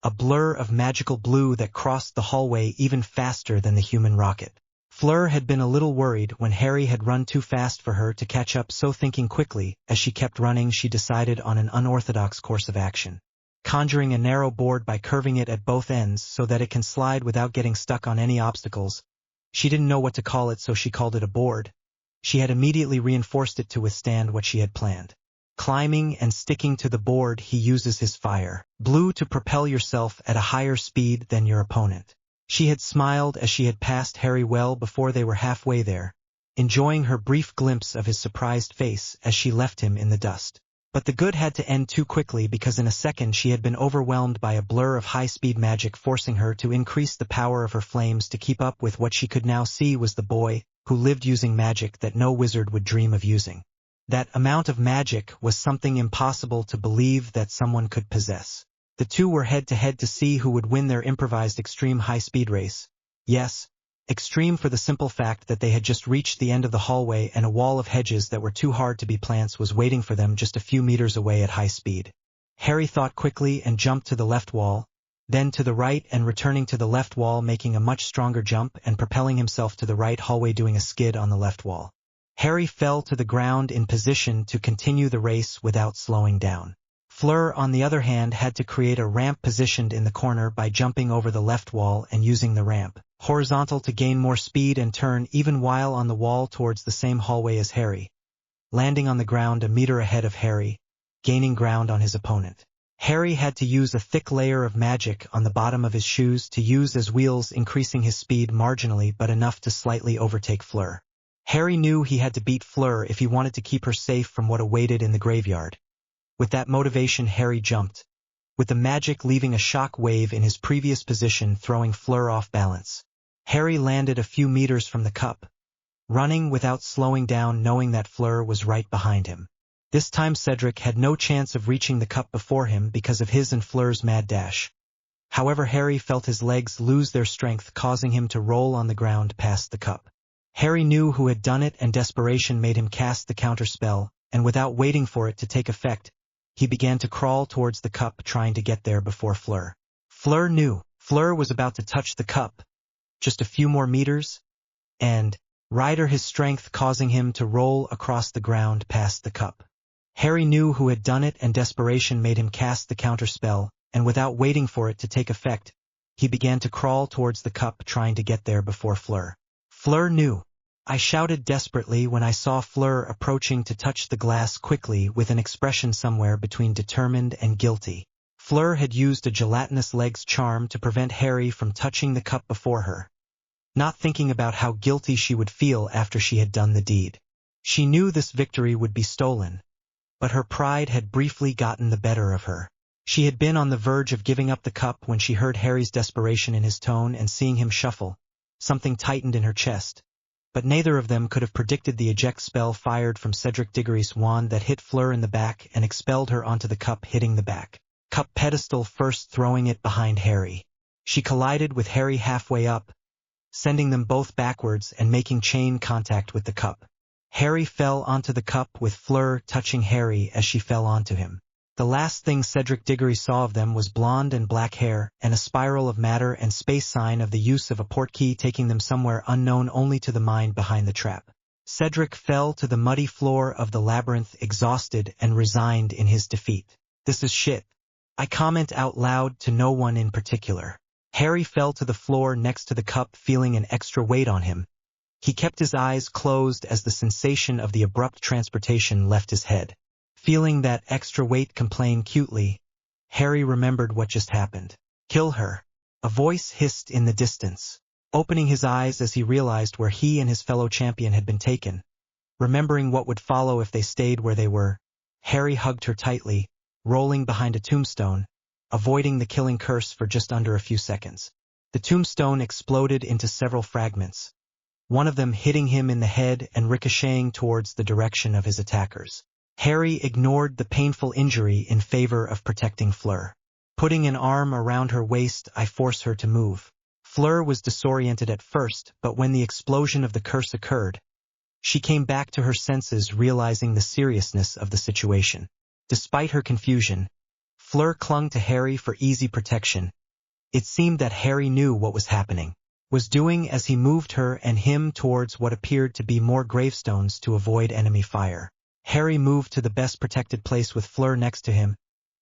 A blur of magical blue that crossed the hallway even faster than the human rocket. Fleur had been a little worried when Harry had run too fast for her to catch up, so thinking quickly, as she kept running she decided on an unorthodox course of action. Conjuring a narrow board by curving it at both ends so that it can slide without getting stuck on any obstacles. She didn't know what to call it, so she called it a board. She had immediately reinforced it to withstand what she had planned. Climbing and sticking to the board, he uses his fire blue to propel yourself at a higher speed than your opponent. She had smiled as she had passed Harry well before they were halfway there, enjoying her brief glimpse of his surprised face as she left him in the dust. But the good had to end too quickly, because in a second she had been overwhelmed by a blur of high-speed magic, forcing her to increase the power of her flames to keep up with what she could now see was the boy, who lived using magic that no wizard would dream of using. That amount of magic was something impossible to believe that someone could possess. The two were head-to-head to see who would win their improvised extreme high-speed race. Yes, extreme for the simple fact that they had just reached the end of the hallway and a wall of hedges that were too hard to be plants was waiting for them just a few meters away at high speed. Harry thought quickly and jumped to the left wall, then to the right and returning to the left wall, making a much stronger jump and propelling himself to the right hallway, doing a skid on the left wall. Harry fell to the ground in position to continue the race without slowing down. FLUER, on the other hand, had to create a ramp positioned in the corner by jumping over the left wall and using the ramp horizontal to gain more speed and turn even while on the wall towards the same hallway as Harry, landing on the ground a meter ahead of Harry, gaining ground on his opponent. Harry had to use a thick layer of magic on the bottom of his shoes to use as wheels, increasing his speed marginally but enough to slightly overtake FLUER. Harry knew he had to beat FLUER if he wanted to keep her safe from what awaited in the graveyard. With that motivation, Harry jumped, with the magic leaving a shock wave in his previous position, throwing FLUER off balance. Harry landed a few meters from the cup, running without slowing down, knowing that FLUER was right behind him. This time Cedric had no chance of reaching the cup before him because of his and FLEUR's mad dash. However, Harry felt his legs lose their strength, causing him to roll on the ground past the cup. Harry knew who had done it, and desperation made him cast the counter spell, and without waiting for it to take effect, he began to crawl towards the cup, trying to get there before FLUER. FLUER knew FLUER was about to touch the cup. Just a few more meters, and rider his strength, causing him to roll across the ground past the cup. Harry knew who had done it, and desperation made him cast the counter spell, and without waiting for it to take effect, he began to crawl towards the cup, trying to get there before FLUER. FLUER knew. I shouted desperately when I saw FLUER approaching to touch the glass quickly, with an expression somewhere between determined and guilty. FLUER had used a gelatinous legs charm to prevent Harry from touching the cup before her, not thinking about how guilty she would feel after she had done the deed. She knew this victory would be stolen, but her pride had briefly gotten the better of her. She had been on the verge of giving up the cup when she heard Harry's desperation in his tone, and seeing him shuffle, something tightened in her chest. But neither of them could have predicted the eject spell fired from Cedric Diggory's wand that hit FLUER in the back and expelled her onto the cup, hitting the back cup pedestal first, throwing it behind Harry. She collided with Harry halfway up, sending them both backwards and making chain contact with the cup. Harry fell onto the cup, with FLUER touching Harry as she fell onto him. The last thing Cedric Diggory saw of them was blonde and black hair, and a spiral of matter and space, sign of the use of a portkey taking them somewhere unknown only to the mind behind the trap. Cedric fell to the muddy floor of the labyrinth, exhausted and resigned in his defeat. "This is shit," I comment out loud to no one in particular. Harry fell to the floor next to the cup, feeling an extra weight on him. He kept his eyes closed as the sensation of the abrupt transportation left his head. Feeling that extra weight, complain cutely, Harry remembered what just happened. "Kill her," a voice hissed in the distance. Opening his eyes as he realized where he and his fellow champion had been taken, remembering what would follow if they stayed where they were, Harry hugged her tightly, rolling behind a tombstone, avoiding the killing curse for just under a few seconds. The tombstone exploded into several fragments, one of them hitting him in the head and ricocheting towards the direction of his attackers. Harry ignored the painful injury in favor of protecting FLUER. Putting an arm around her waist, I forced her to move. FLUER was disoriented at first, but when the explosion of the curse occurred, she came back to her senses, realizing the seriousness of the situation. Despite her confusion, FLUER clung to Harry for easy protection. It seemed that Harry knew what was happening, was doing as he moved her and him towards what appeared to be more gravestones to avoid enemy fire. Harry moved to the best protected place with FLUER next to him.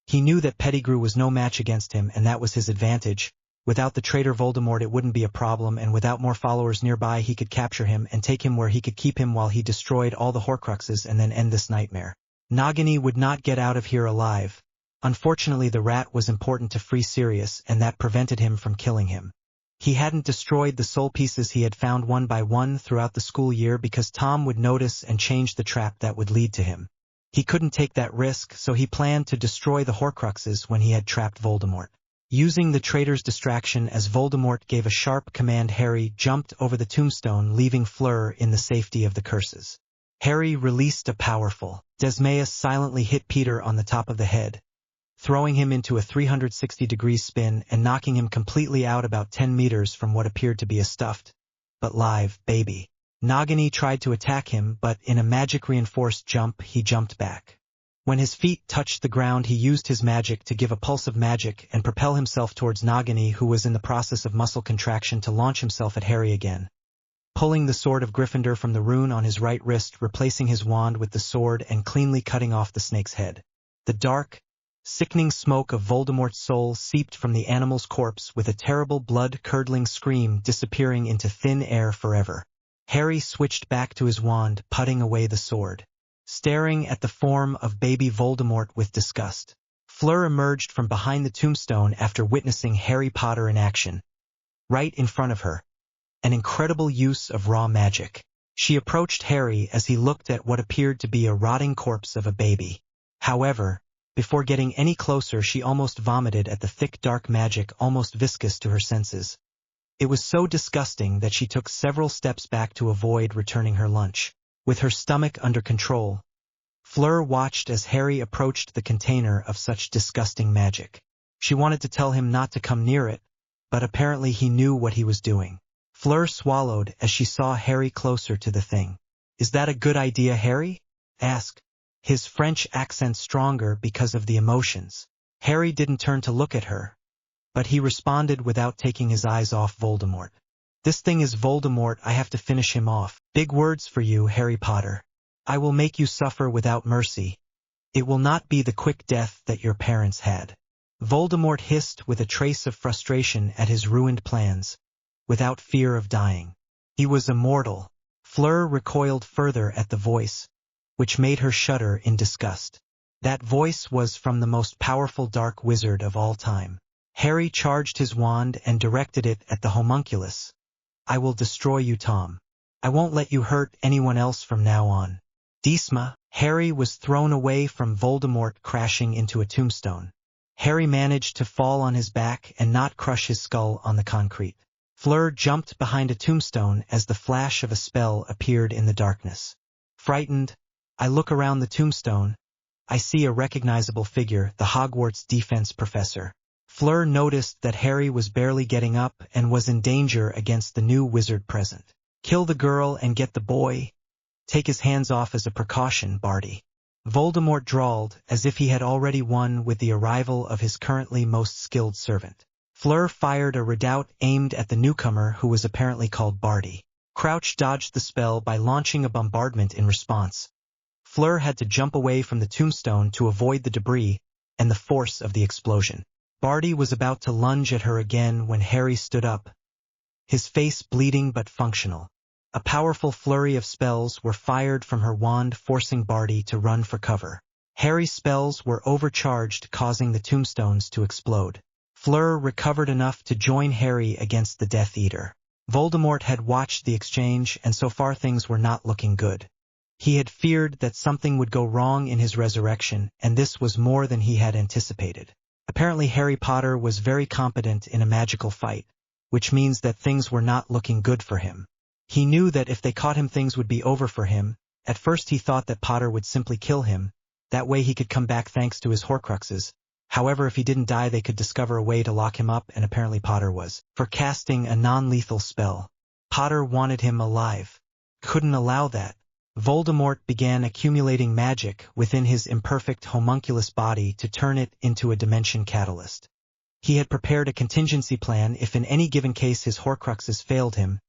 He knew that Pettigrew was no match against him, and that was his advantage. Without the traitor Voldemort it wouldn't be a problem, and without more followers nearby he could capture him and take him where he could keep him while he destroyed all the Horcruxes and then end this nightmare. Nagini would not get out of here alive. Unfortunately, the rat was important to free Sirius, and that prevented him from killing him. He hadn't destroyed the soul pieces he had found one by one throughout the school year because Tom would notice and change the trap that would lead to him. He couldn't take that risk, so he planned to destroy the Horcruxes when he had trapped Voldemort. Using the traitor's distraction as Voldemort gave a sharp command, Harry jumped over the tombstone, leaving FLUER in the safety of the curses. Harry released a powerful Desmaeus silently hit Peter on the top of the head, throwing him into a 360-degree spin and knocking him completely out about 10 meters from what appeared to be a stuffed, but live, baby. Nagini tried to attack him, but in a magic-reinforced jump, he jumped back. When his feet touched the ground, he used his magic to give a pulse of magic and propel himself towards Nagini, who was in the process of muscle contraction to launch himself at Harry again. Pulling the sword of Gryffindor from the rune on his right wrist, replacing his wand with the sword and cleanly cutting off the snake's head. The dark, sickening smoke of Voldemort's soul seeped from the animal's corpse with a terrible blood-curdling scream, disappearing into thin air forever. Harry switched back to his wand, putting away the sword, staring at the form of baby Voldemort with disgust. FLUER emerged from behind the tombstone after witnessing Harry Potter in action. Right in front of her, an incredible use of raw magic. She approached Harry as he looked at what appeared to be a rotting corpse of a baby. However, before getting any closer, she almost vomited at the thick dark magic, almost viscous to her senses. It was so disgusting that she took several steps back to avoid returning her lunch. With her stomach under control, FLUER watched as Harry approached the container of such disgusting magic. She wanted to tell him not to come near it, but apparently he knew what he was doing. FLUER swallowed as she saw Harry closer to the thing. "Is that a good idea, Harry?" asked, his French accent stronger because of the emotions. Harry didn't turn to look at her, but he responded without taking his eyes off Voldemort. "This thing is Voldemort. I have to finish him off. Big words for you, Harry Potter. I will make you suffer without mercy. It will not be the quick death that your parents had." Voldemort hissed with a trace of frustration at his ruined plans, without fear of dying. He was immortal. FLUER recoiled further at the voice, which made her shudder in disgust. That voice was from the most powerful dark wizard of all time. Harry charged his wand and directed it at the homunculus. "I will destroy you, Tom. I won't let you hurt anyone else from now on." Disma. Harry was thrown away from Voldemort, crashing into a tombstone. Harry managed to fall on his back and not crush his skull on the concrete. FLUER jumped behind a tombstone as the flash of a spell appeared in the darkness. Frightened, I look around the tombstone. I see a recognizable figure, the Hogwarts defense professor. FLUER noticed that Harry was barely getting up and was in danger against the new wizard present. "Kill the girl and get the boy. Take his hands off as a precaution, Barty." Voldemort drawled, as if he had already won with the arrival of his currently most skilled servant. FLUER fired a redoubt aimed at the newcomer, who was apparently called Barty. Crouch dodged the spell by launching a bombardment in response. FLUER had to jump away from the tombstone to avoid the debris and the force of the explosion. Barty was about to lunge at her again when Harry stood up, his face bleeding but functional. A powerful flurry of spells were fired from her wand, forcing Barty to run for cover. Harry's spells were overcharged, causing the tombstones to explode. FLUER recovered enough to join Harry against the Death Eater. Voldemort had watched the exchange, and so far things were not looking good. He had feared that something would go wrong in his resurrection, and this was more than he had anticipated. Apparently Harry Potter was very competent in a magical fight, which means that things were not looking good for him. He knew that if they caught him, things would be over for him. At first he thought that Potter would simply kill him. That way he could come back thanks to his Horcruxes. However, if he didn't die, they could discover a way to lock him up, and apparently Potter was for casting a non-lethal spell. Potter wanted him alive. Couldn't allow that. Voldemort began accumulating magic within his imperfect homunculus body to turn it into a dimension catalyst. He had prepared a contingency plan if in any given case his Horcruxes failed him.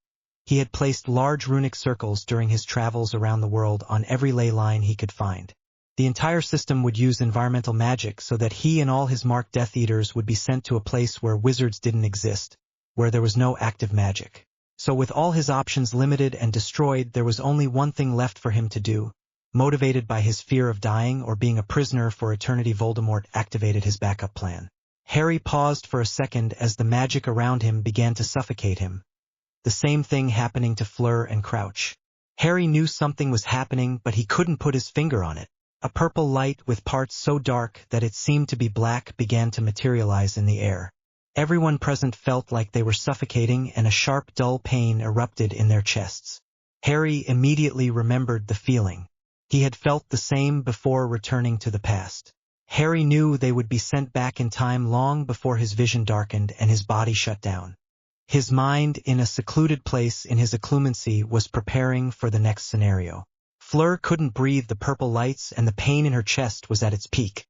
He had placed large runic circles during his travels around the world on every ley line he could find. The entire system would use environmental magic so that he and all his marked Death Eaters would be sent to a place where wizards didn't exist, where there was no active magic. So with all his options limited and destroyed, there was only one thing left for him to do. Motivated by his fear of dying or being a prisoner for eternity, Voldemort activated his backup plan. Harry paused for a second as the magic around him began to suffocate him. The same thing happening to FLUER and Crouch. Harry knew something was happening, but he couldn't put his finger on it. A purple light with parts so dark that it seemed to be black began to materialize in the air. Everyone present felt like they were suffocating, and a sharp, dull pain erupted in their chests. Harry immediately remembered the feeling. He had felt the same before returning to the past. Harry knew they would be sent back in time long before his vision darkened and his body shut down. His mind, in a secluded place in his occlumency, was preparing for the next scenario. Fleur couldn't breathe the purple lights, and the pain in her chest was at its peak.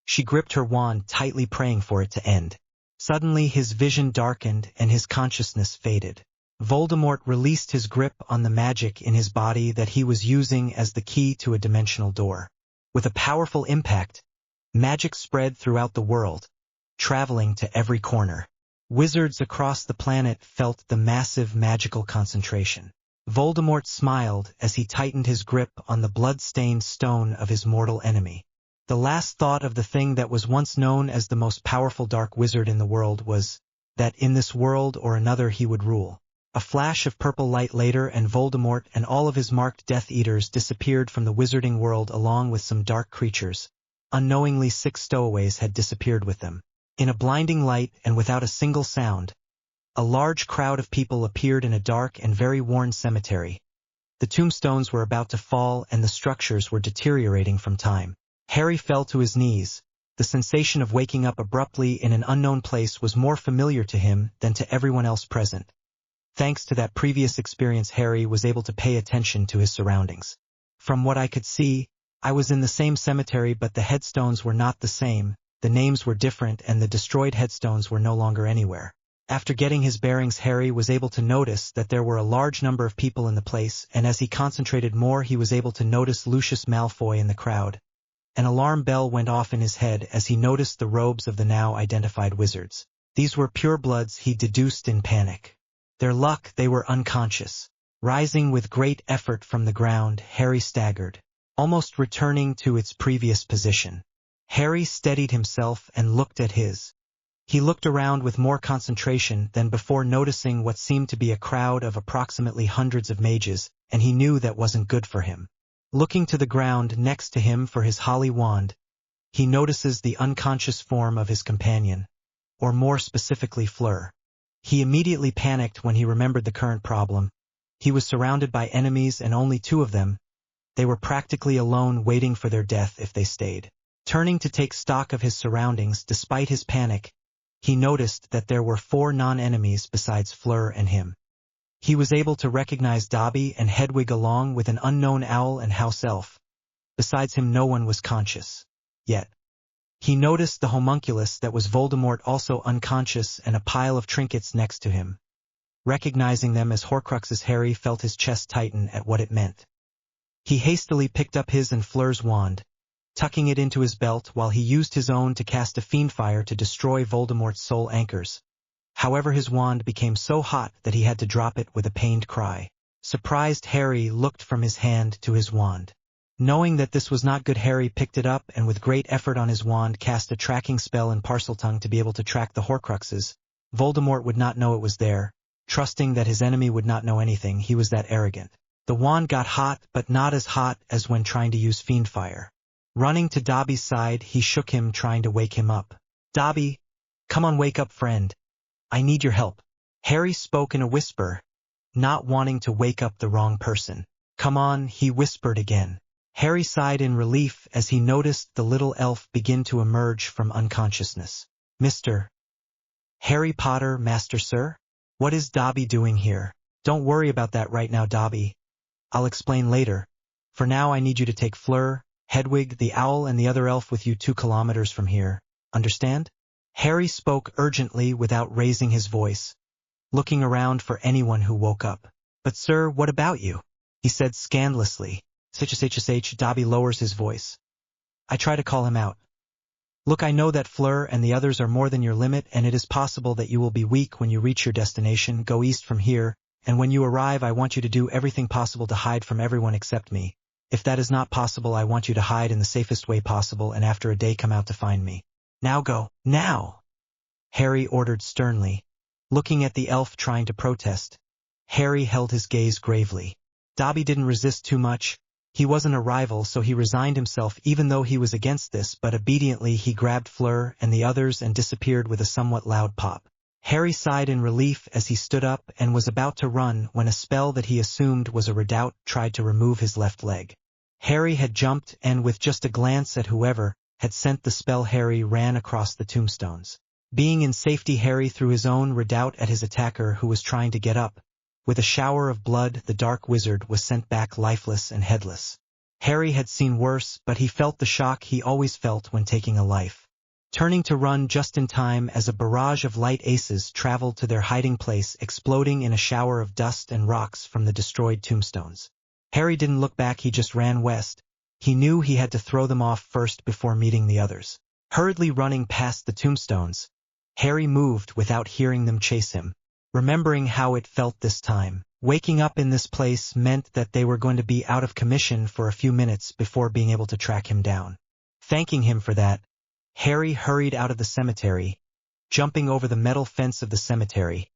She gripped her wand tightly, praying for it to end. Suddenly his vision darkened and his consciousness faded. Voldemort released his grip on the magic in his body that he was using as the key to a dimensional door. With a powerful impact, magic spread throughout the world, traveling to every corner. Wizards across the planet felt the massive magical concentration. Voldemort smiled as he tightened his grip on the blood-stained stone of his mortal enemy. The last thought of the thing that was once known as the most powerful dark wizard in the world was that in this world or another he would rule. A flash of purple light later, and Voldemort and all of his marked Death Eaters disappeared from the wizarding world along with some dark creatures. Unknowingly, 6 stowaways had disappeared with them. In a blinding light and without a single sound, a large crowd of people appeared in a dark and very worn cemetery. The tombstones were about to fall and the structures were deteriorating from time. Harry fell to his knees. The sensation of waking up abruptly in an unknown place was more familiar to him than to everyone else present. Thanks to that previous experience, Harry was able to pay attention to his surroundings. From what I could see, I was in the same cemetery, but the headstones were not the same, the names were different, and the destroyed headstones were no longer anywhere. After getting his bearings, Harry was able to notice that there were a large number of people in the place, and as he concentrated more, he was able to notice Lucius Malfoy in the crowd. An alarm bell went off in his head as he noticed the robes of the now identified wizards. These were purebloods, he deduced in panic. Their luck, they were unconscious. Rising with great effort from the ground, Harry staggered, almost returning to its previous position. Harry steadied himself and looked at his. He looked around with more concentration than before, noticing what seemed to be a crowd of approximately hundreds of mages, and he knew that wasn't good for him. Looking to the ground next to him for his holly wand, he notices the unconscious form of his companion, or more specifically Fleur. He immediately panicked when he remembered the current problem. He was surrounded by enemies and only 2 of them. They were practically alone, waiting for their death if they stayed. Turning to take stock of his surroundings, despite his panic, he noticed that there were 4 non-enemies besides Fleur and him. He was able to recognize Dobby and Hedwig along with an unknown owl and house elf. Besides him, no one was conscious. Yet, he noticed the homunculus that was Voldemort also unconscious, and a pile of trinkets next to him. Recognizing them as Horcruxes, Harry felt his chest tighten at what it meant. He hastily picked up his and Fleur's wand, tucking it into his belt while he used his own to cast a fiendfire to destroy Voldemort's soul anchors. However, his wand became so hot that he had to drop it with a pained cry. Surprised, Harry looked from his hand to his wand. Knowing that this was not good, Harry picked it up and with great effort on his wand cast a tracking spell in Parseltongue to be able to track the Horcruxes. Voldemort would not know it was there. Trusting that his enemy would not know anything, he was that arrogant. The wand got hot, but not as hot as when trying to use fiendfire. Running to Dobby's side, he shook him, trying to wake him up. "Dobby, come on, wake up, friend. I need your help." Harry spoke in a whisper, not wanting to wake up the wrong person. "Come on," he whispered again. Harry sighed in relief as he noticed the little elf begin to emerge from unconsciousness. "Mr. Harry Potter, Master Sir? What is Dobby doing here?" "Don't worry about that right now, Dobby. I'll explain later. For now, I need you to take Fleur, Hedwig, the owl, and the other elf with you 2 kilometers from here. Understand?" Harry spoke urgently without raising his voice, looking around for anyone who woke up. "But sir, what about you?" he said scandalously. "Shh, Dobby lowers his voice. I try to call him out. "Look, I know that Fleur and the others are more than your limit, and it is possible that you will be weak when you reach your destination. Go east from here, and when you arrive, I want you to do everything possible to hide from everyone except me. If that is not possible, I want you to hide in the safest way possible, and after a day come out to find me. Now go, now!" Harry ordered sternly. Looking at the elf trying to protest, Harry held his gaze gravely. Dobby didn't resist too much. He wasn't a rival, so he resigned himself even though he was against this, but obediently he grabbed FLUER and the others and disappeared with a somewhat loud pop. Harry sighed in relief as he stood up and was about to run when a spell that he assumed was a redoubt tried to remove his left leg. Harry had jumped and with just a glance at whoever had sent the spell, Harry ran across the tombstones. Being in safety, Harry threw his own redoubt at his attacker who was trying to get up. With a shower of blood, the dark wizard was sent back lifeless and headless. Harry had seen worse, but he felt the shock he always felt when taking a life. Turning to run just in time as a barrage of light aces traveled to their hiding place, exploding in a shower of dust and rocks from the destroyed tombstones. Harry didn't look back, he just ran west. He knew he had to throw them off first before meeting the others. Hurriedly running past the tombstones, Harry moved without hearing them chase him. Remembering how it felt this time, waking up in this place meant that they were going to be out of commission for a few minutes before being able to track him down. Thanking him for that, Harry hurried out of the cemetery, jumping over the metal fence of the cemetery,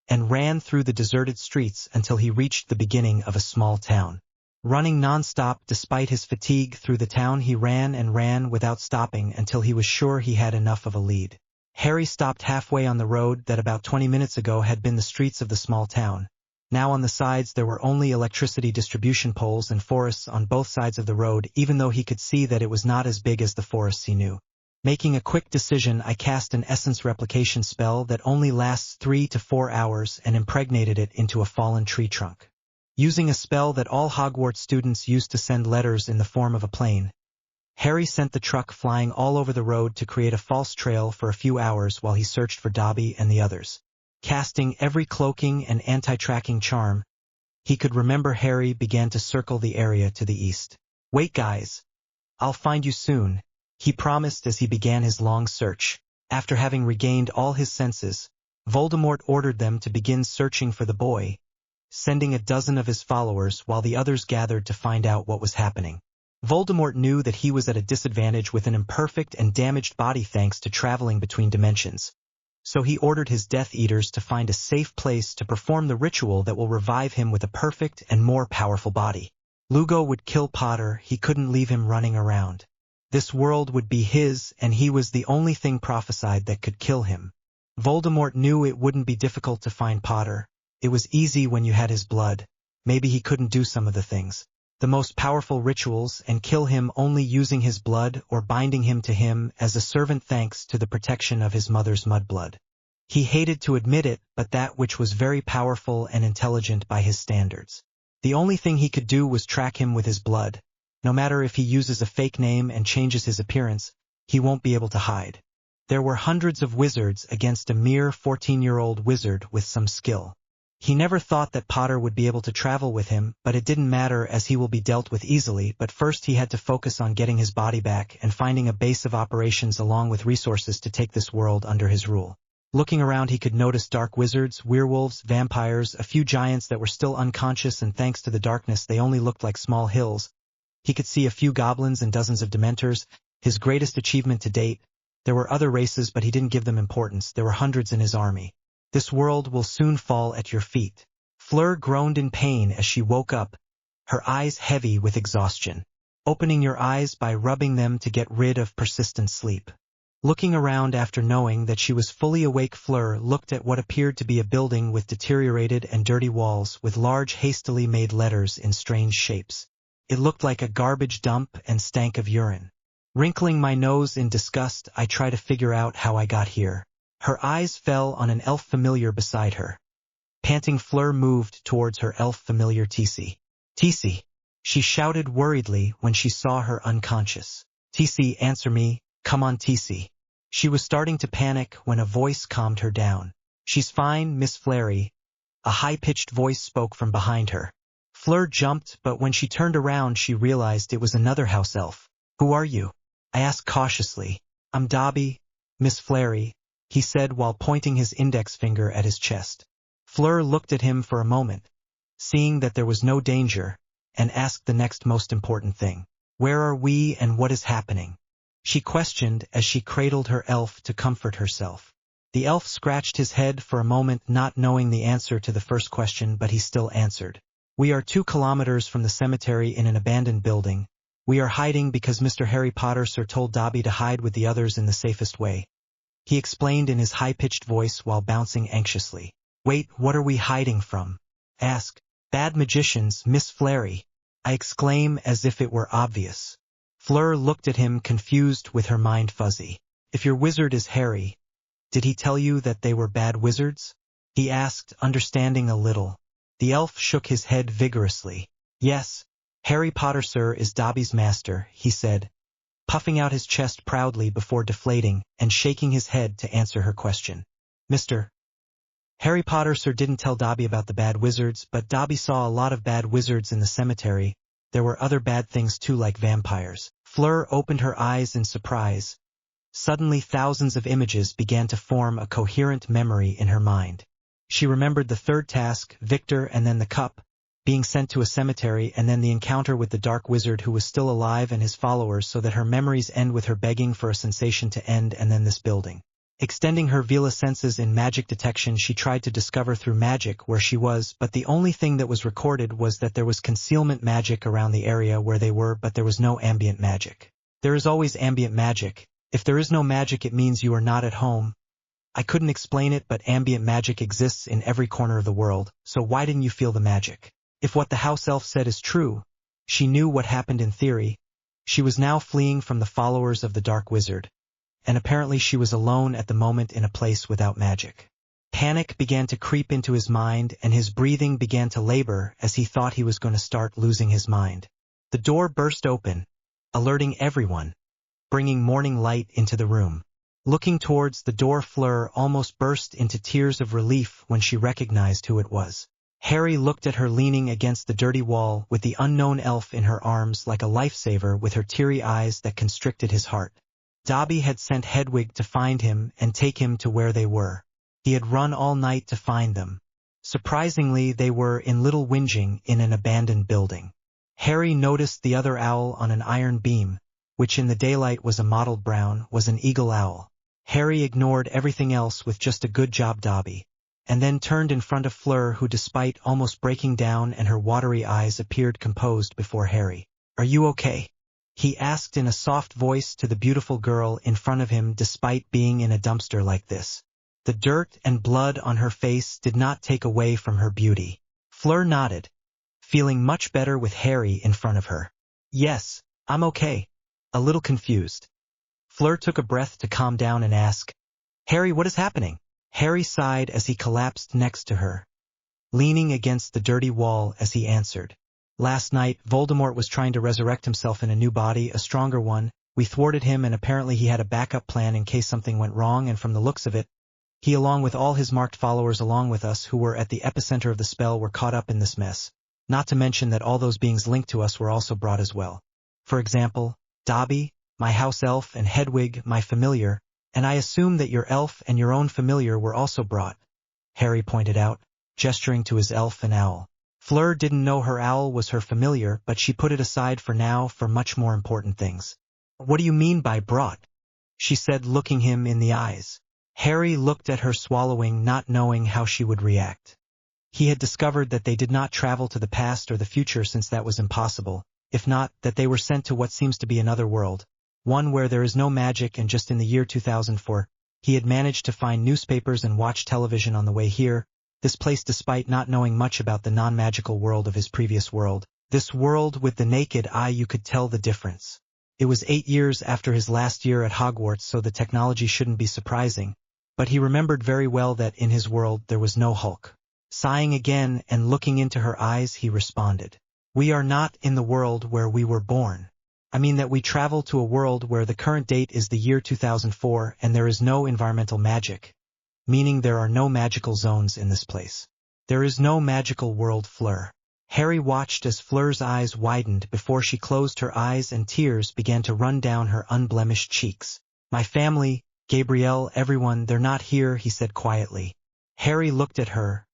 and ran through the deserted streets until he reached the beginning of a small town. Running non-stop despite his fatigue through the town, he ran and ran without stopping until he was sure he had enough of a lead. Harry stopped halfway on the road that about 20 minutes ago had been the streets of the small town. Now on the sides there were only electricity distribution poles and forests on both sides of the road, even though he could see that it was not as big as the forests he knew. Making a quick decision, I cast an essence replication spell that only lasts 3 to 4 hours and impregnated it into a fallen tree trunk. Using a spell that all Hogwarts students used to send letters in the form of a plane, Harry sent the truck flying all over the road to create a false trail for a few hours while he searched for Dobby and the others. Casting every cloaking and anti-tracking charm he could remember, Harry began to circle the area to the east. "Wait, guys. I'll find you soon," he promised as he began his long search. After having regained all his senses, Voldemort ordered them to begin searching for the boy, sending a dozen of his followers while the others gathered to find out what was happening. Voldemort knew that he was at a disadvantage with an imperfect and damaged body thanks to traveling between dimensions. So he ordered his Death Eaters to find a safe place to perform the ritual that will revive him with a perfect and more powerful body. Lugo would kill Potter, he couldn't leave him running around. This world would be his, and he was the only thing prophesied that could kill him. Voldemort knew it wouldn't be difficult to find Potter. It was easy when you had his blood. Maybe he couldn't do some of the things, the most powerful rituals, and kill him only using his blood or binding him to him as a servant thanks to the protection of his mother's mudblood. He hated to admit it, but that which was very powerful and intelligent by his standards. The only thing he could do was track him with his blood. No matter if he uses a fake name and changes his appearance, he won't be able to hide. There were hundreds of wizards against a mere 14-year-old wizard with some skill. He never thought that Potter would be able to travel with him, but it didn't matter as he will be dealt with easily. But first he had to focus on getting his body back and finding a base of operations along with resources to take this world under his rule. Looking around, he could notice dark wizards, werewolves, vampires, a few giants that were still unconscious, and thanks to the darkness they only looked like small hills. He could see a few goblins and dozens of dementors, his greatest achievement to date. There were other races, but he didn't give them importance. There were hundreds in his army. This world will soon fall at your feet. FLUER groaned in pain as she woke up, her eyes heavy with exhaustion. Opening your eyes by rubbing them to get rid of persistent sleep. Looking around after knowing that she was fully awake, FLUER looked at what appeared to be a building with deteriorated and dirty walls with large hastily made letters in strange shapes. It looked like a garbage dump and stank of urine. Wrinkling my nose in disgust, I try to figure out how I got here. Her eyes fell on an elf familiar beside her. Panting, FLUER moved towards her elf familiar Tissy. "Tissy," she shouted worriedly when she saw her unconscious. "Tissy, answer me, come on Tissy." She was starting to panic when a voice calmed her down. "She's fine, Miss Flary." A high-pitched voice spoke from behind her. FLUER jumped, but when she turned around she realized it was another house elf. "Who are you?" I asked cautiously. "I'm Dobby, Miss Flary," he said while pointing his index finger at his chest. FLUER looked at him for a moment, seeing that there was no danger, and asked the next most important thing. "Where are we and what is happening?" she questioned as she cradled her elf to comfort herself. The elf scratched his head for a moment, not knowing the answer to the first question, but he still answered. We are 2 kilometers from the cemetery in an abandoned building. We are hiding because Mr. Harry Potter sir told Dobby to hide with the others in the safest way. He explained in his high-pitched voice while bouncing anxiously. Wait, what are we hiding from? Ask. Bad magicians, Miss Fleury. I exclaim as if it were obvious. Fleur looked at him confused with her mind fuzzy. If your wizard is Harry, did he tell you that they were bad wizards? He asked, understanding a little. The elf shook his head vigorously. Yes, Harry Potter sir is Dobby's master, he said, puffing out his chest proudly before deflating and shaking his head to answer her question. Mr. Harry Potter sir didn't tell Dobby about the bad wizards, but Dobby saw a lot of bad wizards in the cemetery. There were other bad things too, like vampires. Fleur opened her eyes in surprise. Suddenly thousands of images began to form a coherent memory in her mind. She remembered the 3rd task, Victor, and then the cup, being sent to a cemetery, and then the encounter with the dark wizard who was still alive and his followers, so that her memories end with her begging for a sensation to end, and then this building. Extending her Vila senses in magic detection, she tried to discover through magic where she was, but the only thing that was recorded was that there was concealment magic around the area where they were, but there was no ambient magic. There is always ambient magic. If there is no magic, it means you are not at home. I couldn't explain it, but ambient magic exists in every corner of the world, so why didn't you feel the magic? If what the house elf said is true, she knew what happened in theory. She was now fleeing from the followers of the dark wizard, and apparently she was alone at the moment in a place without magic. Panic began to creep into his mind, and his breathing began to labor as he thought he was going to start losing his mind. The door burst open, alerting everyone, bringing morning light into the room. Looking towards the door, Fleur almost burst into tears of relief when she recognized who it was. Harry looked at her leaning against the dirty wall with the unknown elf in her arms like a lifesaver, with her teary eyes that constricted his heart. Dobby had sent Hedwig to find him and take him to where they were. He had run all night to find them. Surprisingly, they were in Little Whinging in an abandoned building. Harry noticed the other owl on an iron beam, which in the daylight was a mottled brown, was an eagle owl. Harry ignored everything else with just a good job, Dobby, and then turned in front of Fleur, who despite almost breaking down and her watery eyes appeared composed before Harry. Are you okay? He asked in a soft voice to the beautiful girl in front of him, despite being in a dumpster like this. The dirt and blood on her face did not take away from her beauty. Fleur nodded, feeling much better with Harry in front of her. Yes, I'm okay. A little confused. Fleur took a breath to calm down and ask, Harry, what is happening? Harry sighed as he collapsed next to her, leaning against the dirty wall as he answered. Last night, Voldemort was trying to resurrect himself in a new body, a stronger one. We thwarted him, and apparently he had a backup plan in case something went wrong, and from the looks of it, he, along with all his marked followers along with us who were at the epicenter of the spell, were caught up in this mess. Not to mention that all those beings linked to us were also brought as well. For example, Dobby, my house elf, and Hedwig, my familiar, and I assume that your elf and your own familiar were also brought, Harry pointed out, gesturing to his elf and owl. Fleur didn't know her owl was her familiar, but she put it aside for now for much more important things. What do you mean by brought? She said, looking him in the eyes. Harry looked at her, swallowing, not knowing how she would react. He had discovered that they did not travel to the past or the future, since that was impossible, if not, that they were sent to what seems to be another world, one where there is no magic, and just in the year 2004, he had managed to find newspapers and watch television on the way here. This place, despite not knowing much about the non-magical world of his previous world, this world with the naked eye, you could tell the difference. It was 8 years after his last year at Hogwarts, so the technology shouldn't be surprising, but he remembered very well that in his world there was no Hulk. Sighing again and looking into her eyes, he responded, We are not in the world where we were born. I mean that we travel to a world where the current date is the year 2004 and there is no environmental magic, meaning there are no magical zones in this place. There is no magical world, Fleur. Harry watched as Fleur's eyes widened before she closed her eyes and tears began to run down her unblemished cheeks. My family, Gabrielle, everyone, they're not here, he said quietly. Harry looked at her.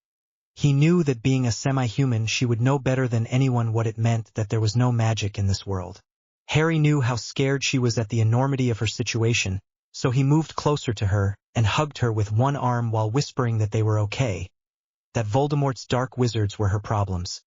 He knew that being a semi-human, she would know better than anyone what it meant that there was no magic in this world. Harry knew how scared she was at the enormity of her situation, so he moved closer to her and hugged her with one arm while whispering that they were okay, that Voldemort's dark wizards were her problems,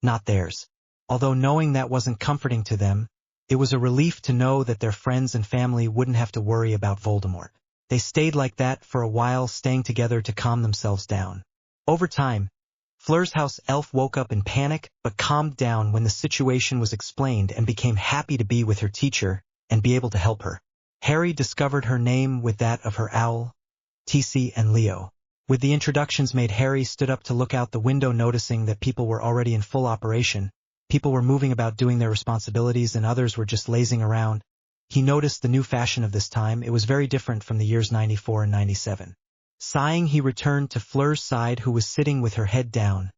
not theirs. Although knowing that wasn't comforting to them, it was a relief to know that their friends and family wouldn't have to worry about Voldemort. They stayed like that for a while, staying together to calm themselves down. Over time, Fleur's house elf woke up in panic but calmed down when the situation was explained and became happy to be with her teacher and be able to help her. Harry discovered her name with that of her owl, TC and Leo. With the introductions made, Harry stood up to look out the window, noticing that people were already in full operation. People were moving about doing their responsibilities and others were just lazing around. He noticed the new fashion of this time. It was very different from the years 94 and 97. Sighing, he returned to Fleur's side, who was sitting with her head down,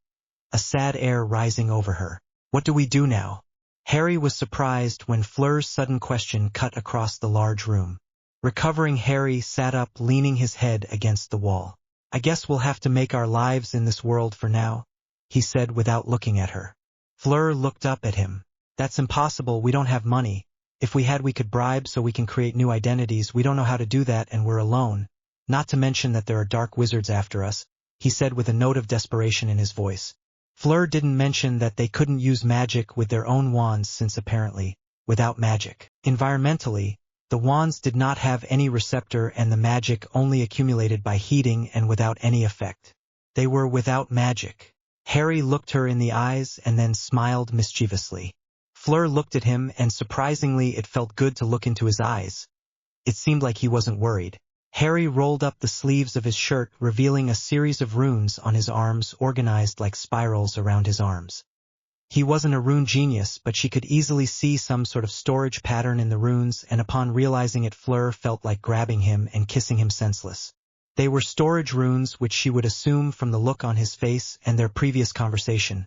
a sad air rising over her. What do we do now? Harry was surprised when Fleur's sudden question cut across the large room. Recovering, Harry sat up, leaning his head against the wall. I guess we'll have to make our lives in this world for now, he said without looking at her. Fleur looked up at him. That's impossible, we don't have money. If we had, we could bribe so we can create new identities. We don't know how to do that and we're alone. Not to mention that there are dark wizards after us, he said with a note of desperation in his voice. Fleur didn't mention that they couldn't use magic with their own wands, since apparently, without magic, environmentally, the wands did not have any receptor and the magic only accumulated by heating and without any effect. They were without magic. Harry looked her in the eyes and then smiled mischievously. Fleur looked at him, and surprisingly it felt good to look into his eyes. It seemed like he wasn't worried. Harry rolled up the sleeves of his shirt, revealing a series of runes on his arms, organized like spirals around his arms. He wasn't a rune genius, but she could easily see some sort of storage pattern in the runes, and upon realizing it, Fleur felt like grabbing him and kissing him senseless. They were storage runes, which she would assume from the look on his face and their previous conversation.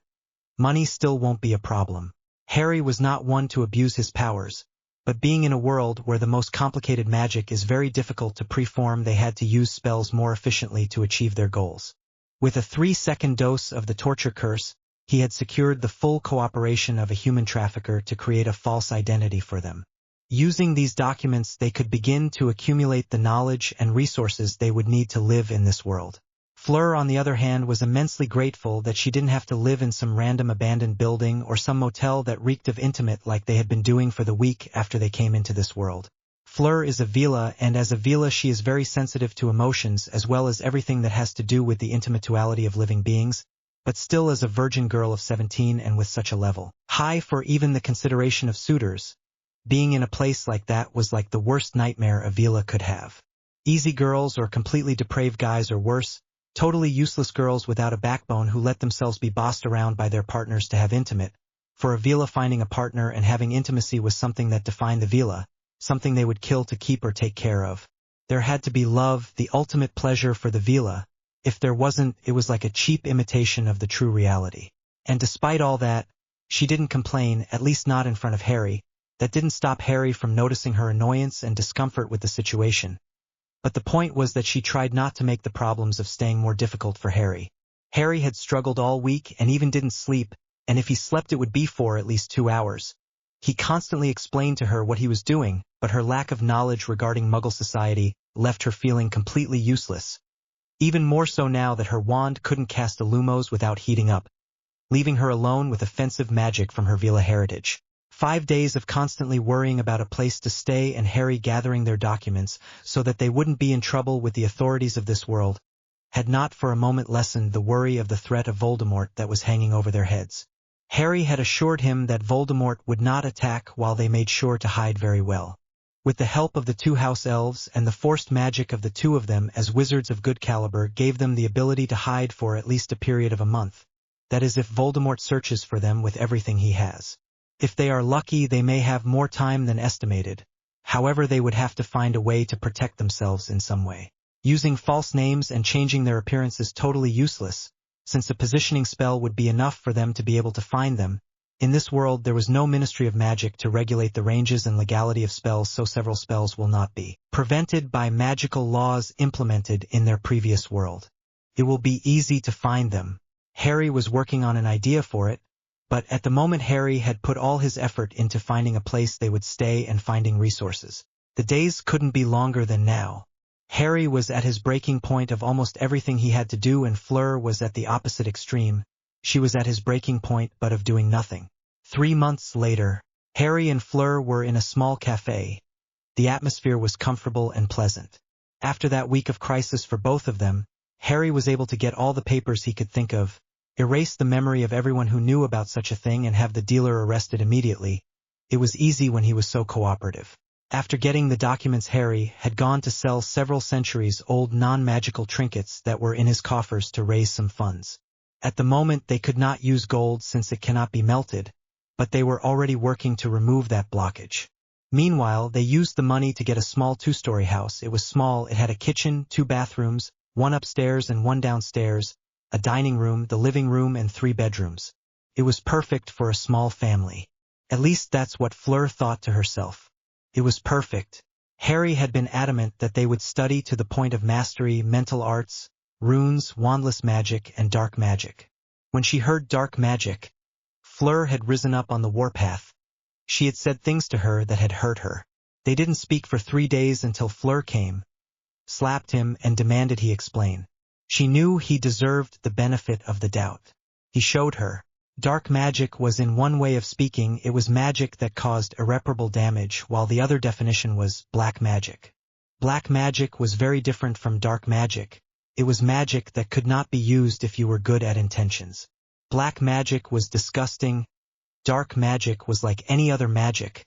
Money still won't be a problem. Harry was not one to abuse his powers, but being in a world where the most complicated magic is very difficult to preform, they had to use spells more efficiently to achieve their goals. With a 3-second dose of the torture curse, he had secured the full cooperation of a human trafficker to create a false identity for them. Using these documents, they could begin to accumulate the knowledge and resources they would need to live in this world. Fleur, on the other hand, was immensely grateful that she didn't have to live in some random abandoned building or some motel that reeked of intimate like they had been doing for the week after they came into this world. Fleur is a Vila, and as a Vila she is very sensitive to emotions as well as everything that has to do with the intimateality of living beings, but still as a virgin girl of 17 and with such a level high for even the consideration of suitors, being in a place like that was like the worst nightmare a Vila could have. Easy girls or completely depraved guys, or worse, totally useless girls without a backbone who let themselves be bossed around by their partners to have intimate. For a Vila, finding a partner and having intimacy was something that defined the Vila, something they would kill to keep or take care of. There had to be love, the ultimate pleasure for the Vila. If there wasn't, it was like a cheap imitation of the true reality. And despite all that, she didn't complain, at least not in front of Harry. That didn't stop Harry from noticing her annoyance and discomfort with the situation. But the point was that she tried not to make the problems of staying more difficult for Harry. Harry had struggled all week and even didn't sleep, and if he slept it would be for at least 2 hours. He constantly explained to her what he was doing, but her lack of knowledge regarding Muggle society left her feeling completely useless. Even more so now that her wand couldn't cast Illumos without heating up, leaving her alone with offensive magic from her Vila heritage. 5 days of constantly worrying about a place to stay and Harry gathering their documents so that they wouldn't be in trouble with the authorities of this world had not for a moment lessened the worry of the threat of Voldemort that was hanging over their heads. Harry had assured him that Voldemort would not attack, while they made sure to hide very well. With the help of the 2 house elves and the forced magic of the 2 of them as wizards of good caliber gave them the ability to hide for at least a period of a month. That is, if Voldemort searches for them with everything he has. If they are lucky, they may have more time than estimated. However, they would have to find a way to protect themselves in some way. Using false names and changing their appearance is totally useless, since a positioning spell would be enough for them to be able to find them. In this world there was no Ministry of Magic to regulate the ranges and legality of spells, so several spells will not be prevented by magical laws implemented in their previous world. It will be easy to find them. Harry was working on an idea for it, but at the moment Harry had put all his effort into finding a place they would stay and finding resources. The days couldn't be longer than now. Harry was at his breaking point of almost everything he had to do, and Fleur was at the opposite extreme. She was at his breaking point but of doing nothing. 3 months later, Harry and Fleur were in a small cafe. The atmosphere was comfortable and pleasant. After that week of crisis for both of them, Harry was able to get all the papers he could think of, erase the memory of everyone who knew about such a thing and have the dealer arrested immediately. It was easy when he was so cooperative. After getting the documents, Harry had gone to sell several centuries-old non-magical trinkets that were in his coffers to raise some funds. At the moment they could not use gold since it cannot be melted, but they were already working to remove that blockage. Meanwhile, they used the money to get a small 2-story house. It was small, it had a kitchen, 2 bathrooms, 1 upstairs and 1 downstairs, a dining room, the living room and 3 bedrooms. It was perfect for a small family. At least that's what Fleur thought to herself. It was perfect. Harry had been adamant that they would study to the point of mastery mental arts, runes, wandless magic, and dark magic. When she heard dark magic, Fleur had risen up on the warpath. She had said things to her that had hurt her. They didn't speak for 3 days until Fleur came, slapped him, and demanded he explain. She knew he deserved the benefit of the doubt. He showed her. Dark magic was, in one way of speaking, it was magic that caused irreparable damage, while the other definition was black magic. Black magic was very different from dark magic. It was magic that could not be used if you were good at intentions. Black magic was disgusting. Dark magic was like any other magic,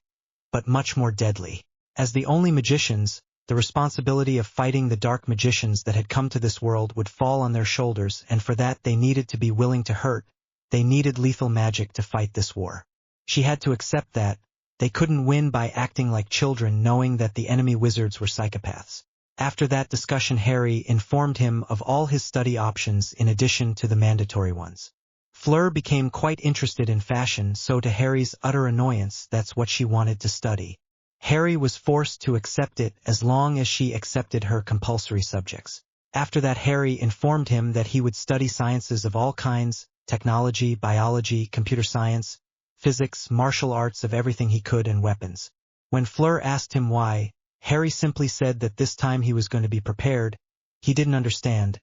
but much more deadly. As the only magicians, the responsibility of fighting the dark magicians that had come to this world would fall on their shoulders, and for that they needed to be willing to hurt. They needed lethal magic to fight this war. She had to accept that. They couldn't win by acting like children, knowing that the enemy wizards were psychopaths. After that discussion, Harry informed him of all his study options in addition to the mandatory ones. Fleur became quite interested in fashion, so to Harry's utter annoyance, that's what she wanted to study. Harry was forced to accept it as long as she accepted her compulsory subjects. After that, Harry informed him that he would study sciences of all kinds, technology, biology, computer science, physics, martial arts, of everything he could, and weapons. When Fleur asked him why, Harry simply said that this time he was going to be prepared. He didn't understand,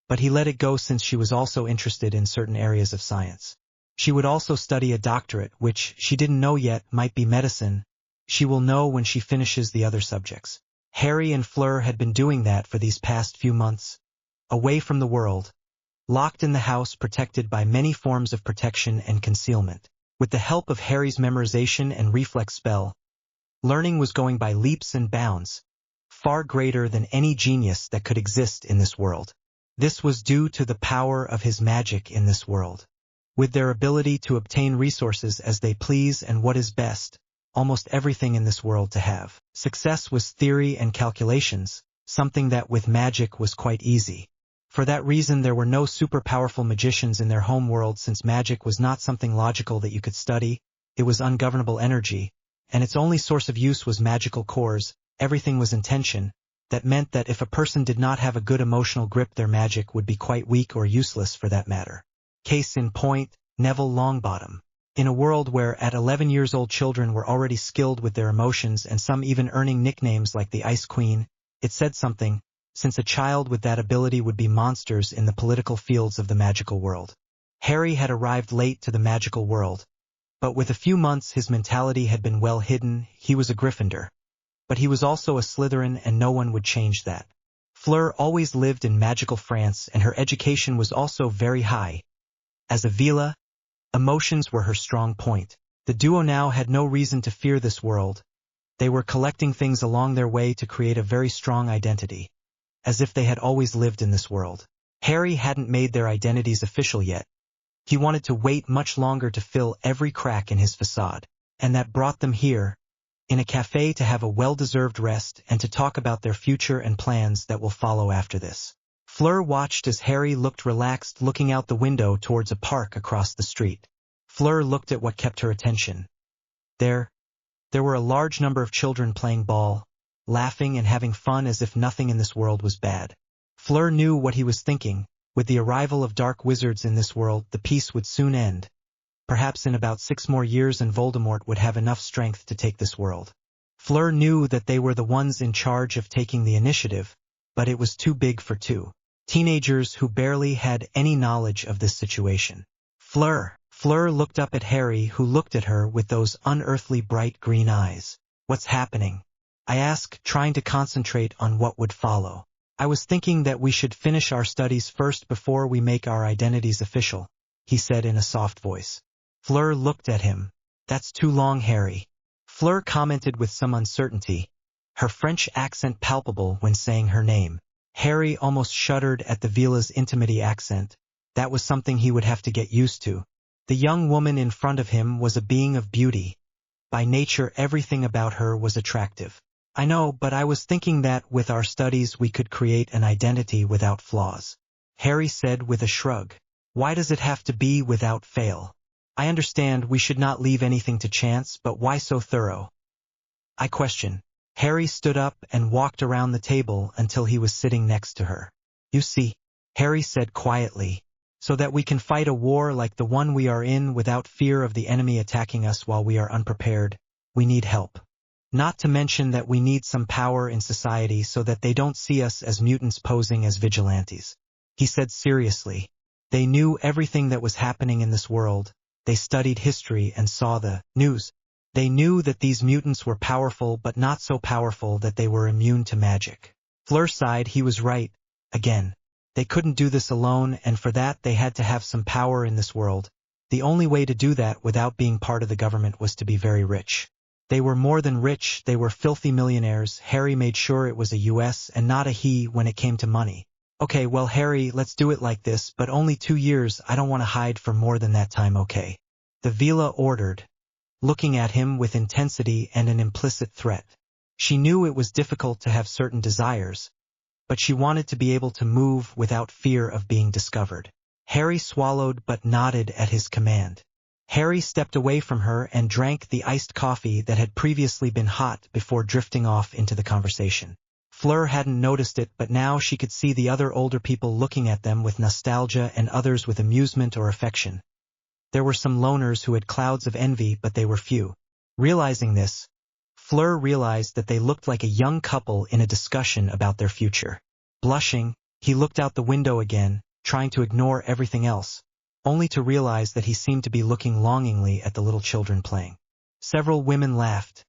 but he let it go since she was also interested in certain areas of science. She would also study a doctorate, which she didn't know yet, might be medicine. She will know when she finishes the other subjects. Harry and Fleur had been doing that for these past few months. Away from the world. Locked in the house, protected by many forms of protection and concealment. With the help of Harry's memorization and reflex spell, learning was going by leaps and bounds, far greater than any genius that could exist in this world. This was due to the power of his magic in this world. With their ability to obtain resources as they please and what is best, almost everything in this world to have. Success was theory and calculations, something that with magic was quite easy. For that reason there were no super powerful magicians in their home world, since magic was not something logical that you could study. It was ungovernable energy, and its only source of use was magical cores. Everything was intention. That meant that if a person did not have a good emotional grip, their magic would be quite weak or useless for that matter. Case in point, Neville Longbottom. In a world where at 11 years old children were already skilled with their emotions and some even earning nicknames like the Ice Queen, it said something, since a child with that ability would be monsters in the political fields of the magical world. Harry had arrived late to the magical world, but with a few months his mentality had been well hidden. He was a Gryffindor. But he was also a Slytherin, and no one would change that. Fleur always lived in magical France, and her education was also very high. As a Vila, emotions were her strong point. The duo now had no reason to fear this world. They were collecting things along their way to create a very strong identity, as if they had always lived in this world. Harry hadn't made their identities official yet. He wanted to wait much longer to fill every crack in his facade, and that brought them here, in a cafe, to have a well-deserved rest and to talk about their future and plans that will follow after this. Fleur watched as Harry looked relaxed, looking out the window towards a park across the street. Fleur looked at what kept her attention. There were a large number of children playing ball, laughing and having fun as if nothing in this world was bad. Fleur knew what he was thinking. With the arrival of dark wizards in this world, the peace would soon end. Perhaps in about 6 more years, and Voldemort would have enough strength to take this world. Fleur knew that they were the ones in charge of taking the initiative, but it was too big for 2 teenagers who barely had any knowledge of this situation. Fleur looked up at Harry, who looked at her with those unearthly bright green eyes. What's happening? I asked, trying to concentrate on what would follow. I was thinking that we should finish our studies first before we make our identities official, he said in a soft voice. Fleur looked at him. That's too long, Harry. Fleur commented with some uncertainty, her French accent palpable when saying her name. Harry almost shuddered at the Vila's intimate accent. That was something he would have to get used to. The young woman in front of him was a being of beauty. By nature, everything about her was attractive. I know, but I was thinking that with our studies we could create an identity without flaws. Harry said with a shrug. Why does it have to be without fail? I understand we should not leave anything to chance, but why so thorough? I question. Harry stood up and walked around the table until he was sitting next to her. You see, Harry said quietly, so that we can fight a war like the one we are in without fear of the enemy attacking us while we are unprepared, we need help. Not to mention that we need some power in society so that they don't see us as mutants posing as vigilantes. He said seriously. They knew everything that was happening in this world. They studied history and saw the news. They knew that these mutants were powerful, but not so powerful that they were immune to magic. Fleur sighed. He was right. Again. They couldn't do this alone, and for that they had to have some power in this world. The only way to do that without being part of the government was to be very rich. They were more than rich, they were filthy millionaires. Harry made sure it was a US and not a he when it came to money. Okay, well Harry, let's do it like this, but only 2 years. I don't want to hide for more than that time, okay? The Vila ordered, looking at him with intensity and an implicit threat. She knew it was difficult to have certain desires, but she wanted to be able to move without fear of being discovered. Harry swallowed but nodded at his command. Harry stepped away from her and drank the iced coffee that had previously been hot before drifting off into the conversation. Fleur hadn't noticed it, but now she could see the other older people looking at them with nostalgia and others with amusement or affection. There were some loners who had clouds of envy, but they were few. Realizing this, Fleur realized that they looked like a young couple in a discussion about their future. Blushing, he looked out the window again, trying to ignore everything else, only to realize that he seemed to be looking longingly at the little children playing. Several women laughed,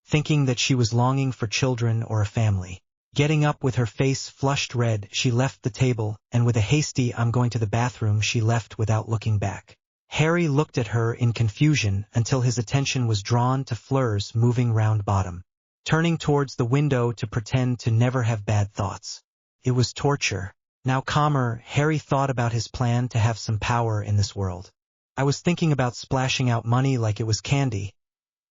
thinking that she was longing for children or a family. Getting up with her face flushed red, she left the table, and with a hasty "I'm going to the bathroom," she left without looking back. Harry looked at her in confusion until his attention was drawn to Fleur's moving round bottom, turning towards the window to pretend to never have bad thoughts. It was torture. Now calmer, Harry thought about his plan to have some power in this world. I was thinking about splashing out money like it was candy,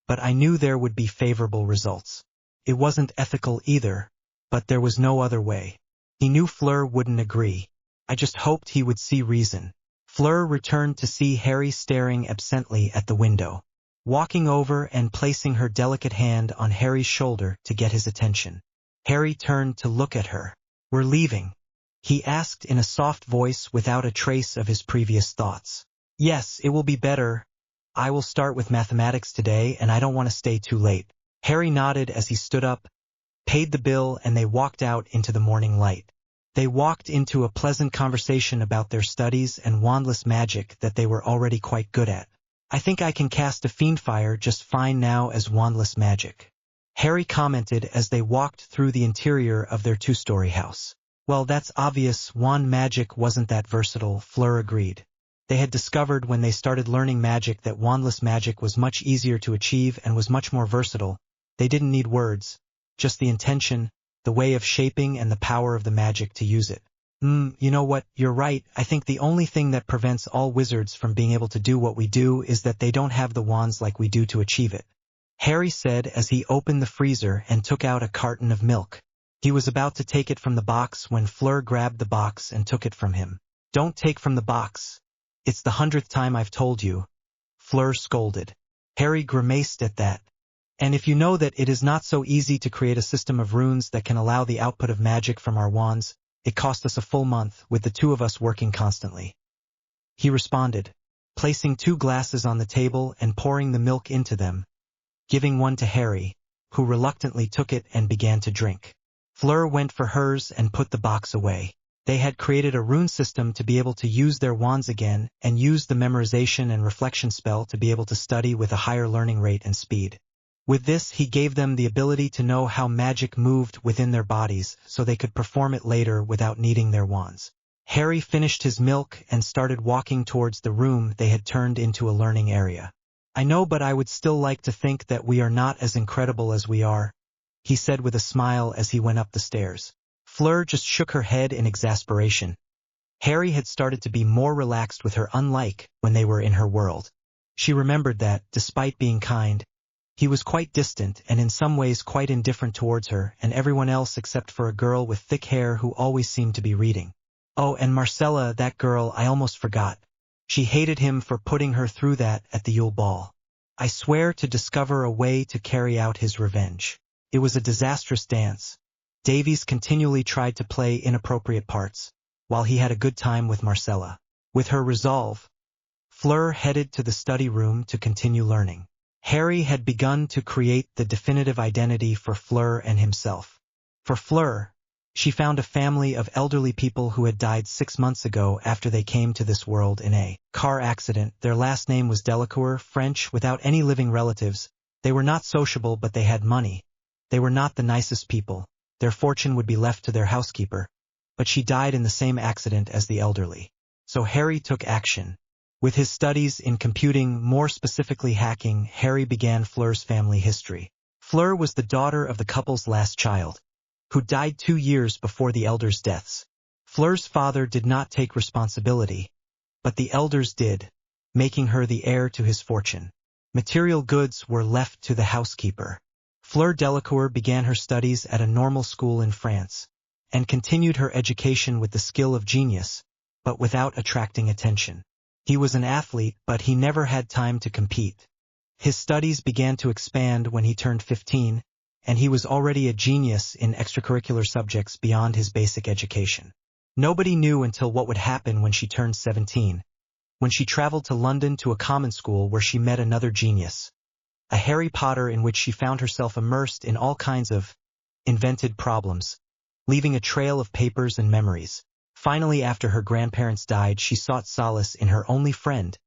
but I knew there would be favorable results. It wasn't ethical either, but there was no other way. He knew Fleur wouldn't agree. I just hoped he would see reason. Fleur returned to see Harry staring absently at the window, walking over and placing her delicate hand on Harry's shoulder to get his attention. Harry turned to look at her. We're leaving, he asked in a soft voice without a trace of his previous thoughts. Yes, it will be better. I will start with mathematics today and I don't want to stay too late. Harry nodded as he stood up, paid the bill, and they walked out into the morning light. They walked into a pleasant conversation about their studies and wandless magic that they were already quite good at. I think I can cast a fiendfire just fine now as wandless magic, Harry commented as they walked through the interior of their 2-story house. Well, that's obvious, wand magic wasn't that versatile, Fleur agreed. They had discovered when they started learning magic that wandless magic was much easier to achieve and was much more versatile. They didn't need words, just the intention, the way of shaping, and the power of the magic to use it. You know what, you're right. I think the only thing that prevents all wizards from being able to do what we do is that they don't have the wands like we do to achieve it, Harry said as he opened the freezer and took out a carton of milk. He was about to take it from the box when Fleur grabbed the box and took it from him. Don't take from the box. It's the 100th time I've told you, Fleur scolded. Harry grimaced at that. And if you know that it is not so easy to create a system of runes that can allow the output of magic from our wands, it cost us a full month with the 2 of us working constantly, he responded, placing 2 glasses on the table and pouring the milk into them, giving one to Harry, who reluctantly took it and began to drink. Fleur went for hers and put the box away. They had created a rune system to be able to use their wands again and used the memorization and reflection spell to be able to study with a higher learning rate and speed. With this, he gave them the ability to know how magic moved within their bodies so they could perform it later without needing their wands. Harry finished his milk and started walking towards the room they had turned into a learning area. I know, but I would still like to think that we are not as incredible as we are, he said with a smile as he went up the stairs. Fleur just shook her head in exasperation. Harry had started to be more relaxed with her, unlike when they were in her world. She remembered that, despite being kind, he was quite distant and in some ways quite indifferent towards her and everyone else except for a girl with thick hair who always seemed to be reading. Oh, and Marcella, that girl, I almost forgot. She hated him for putting her through that at the Yule Ball. I swear to discover a way to carry out his revenge. It was a disastrous dance. Davies continually tried to play inappropriate parts, while he had a good time with Marcella. With her resolve, Fleur headed to the study room to continue learning. Harry had begun to create the definitive identity for Fleur and himself. For Fleur, she found a family of elderly people who had died 6 months ago after they came to this world in a car accident. Their last name was DELACOUR, French, without any living relatives. They were not sociable, but they had money. They were not the nicest people. Their fortune would be left to their housekeeper. But she died in the same accident as the elderly. So Harry took action. With his studies in computing, more specifically hacking, Harry began Fleur's family history. Fleur was the daughter of the couple's last child, who died 2 years before the elders' deaths. Fleur's father did not take responsibility, but the elders did, making her the heir to his fortune. Material goods were left to the housekeeper. Fleur Delacour began her studies at a normal school in France, and continued her education with the skill of genius, but without attracting attention. He was an athlete, but he never had time to compete. His studies began to expand when he turned 15, and he was already a genius in extracurricular subjects beyond his basic education. Nobody knew until what would happen when she turned 17, when she traveled to London to a common school where she met another genius, a Harry Potter, in which she found herself immersed in all kinds of invented problems, leaving a trail of papers and memories. Finally, after her grandparents died, she sought solace in her only friend,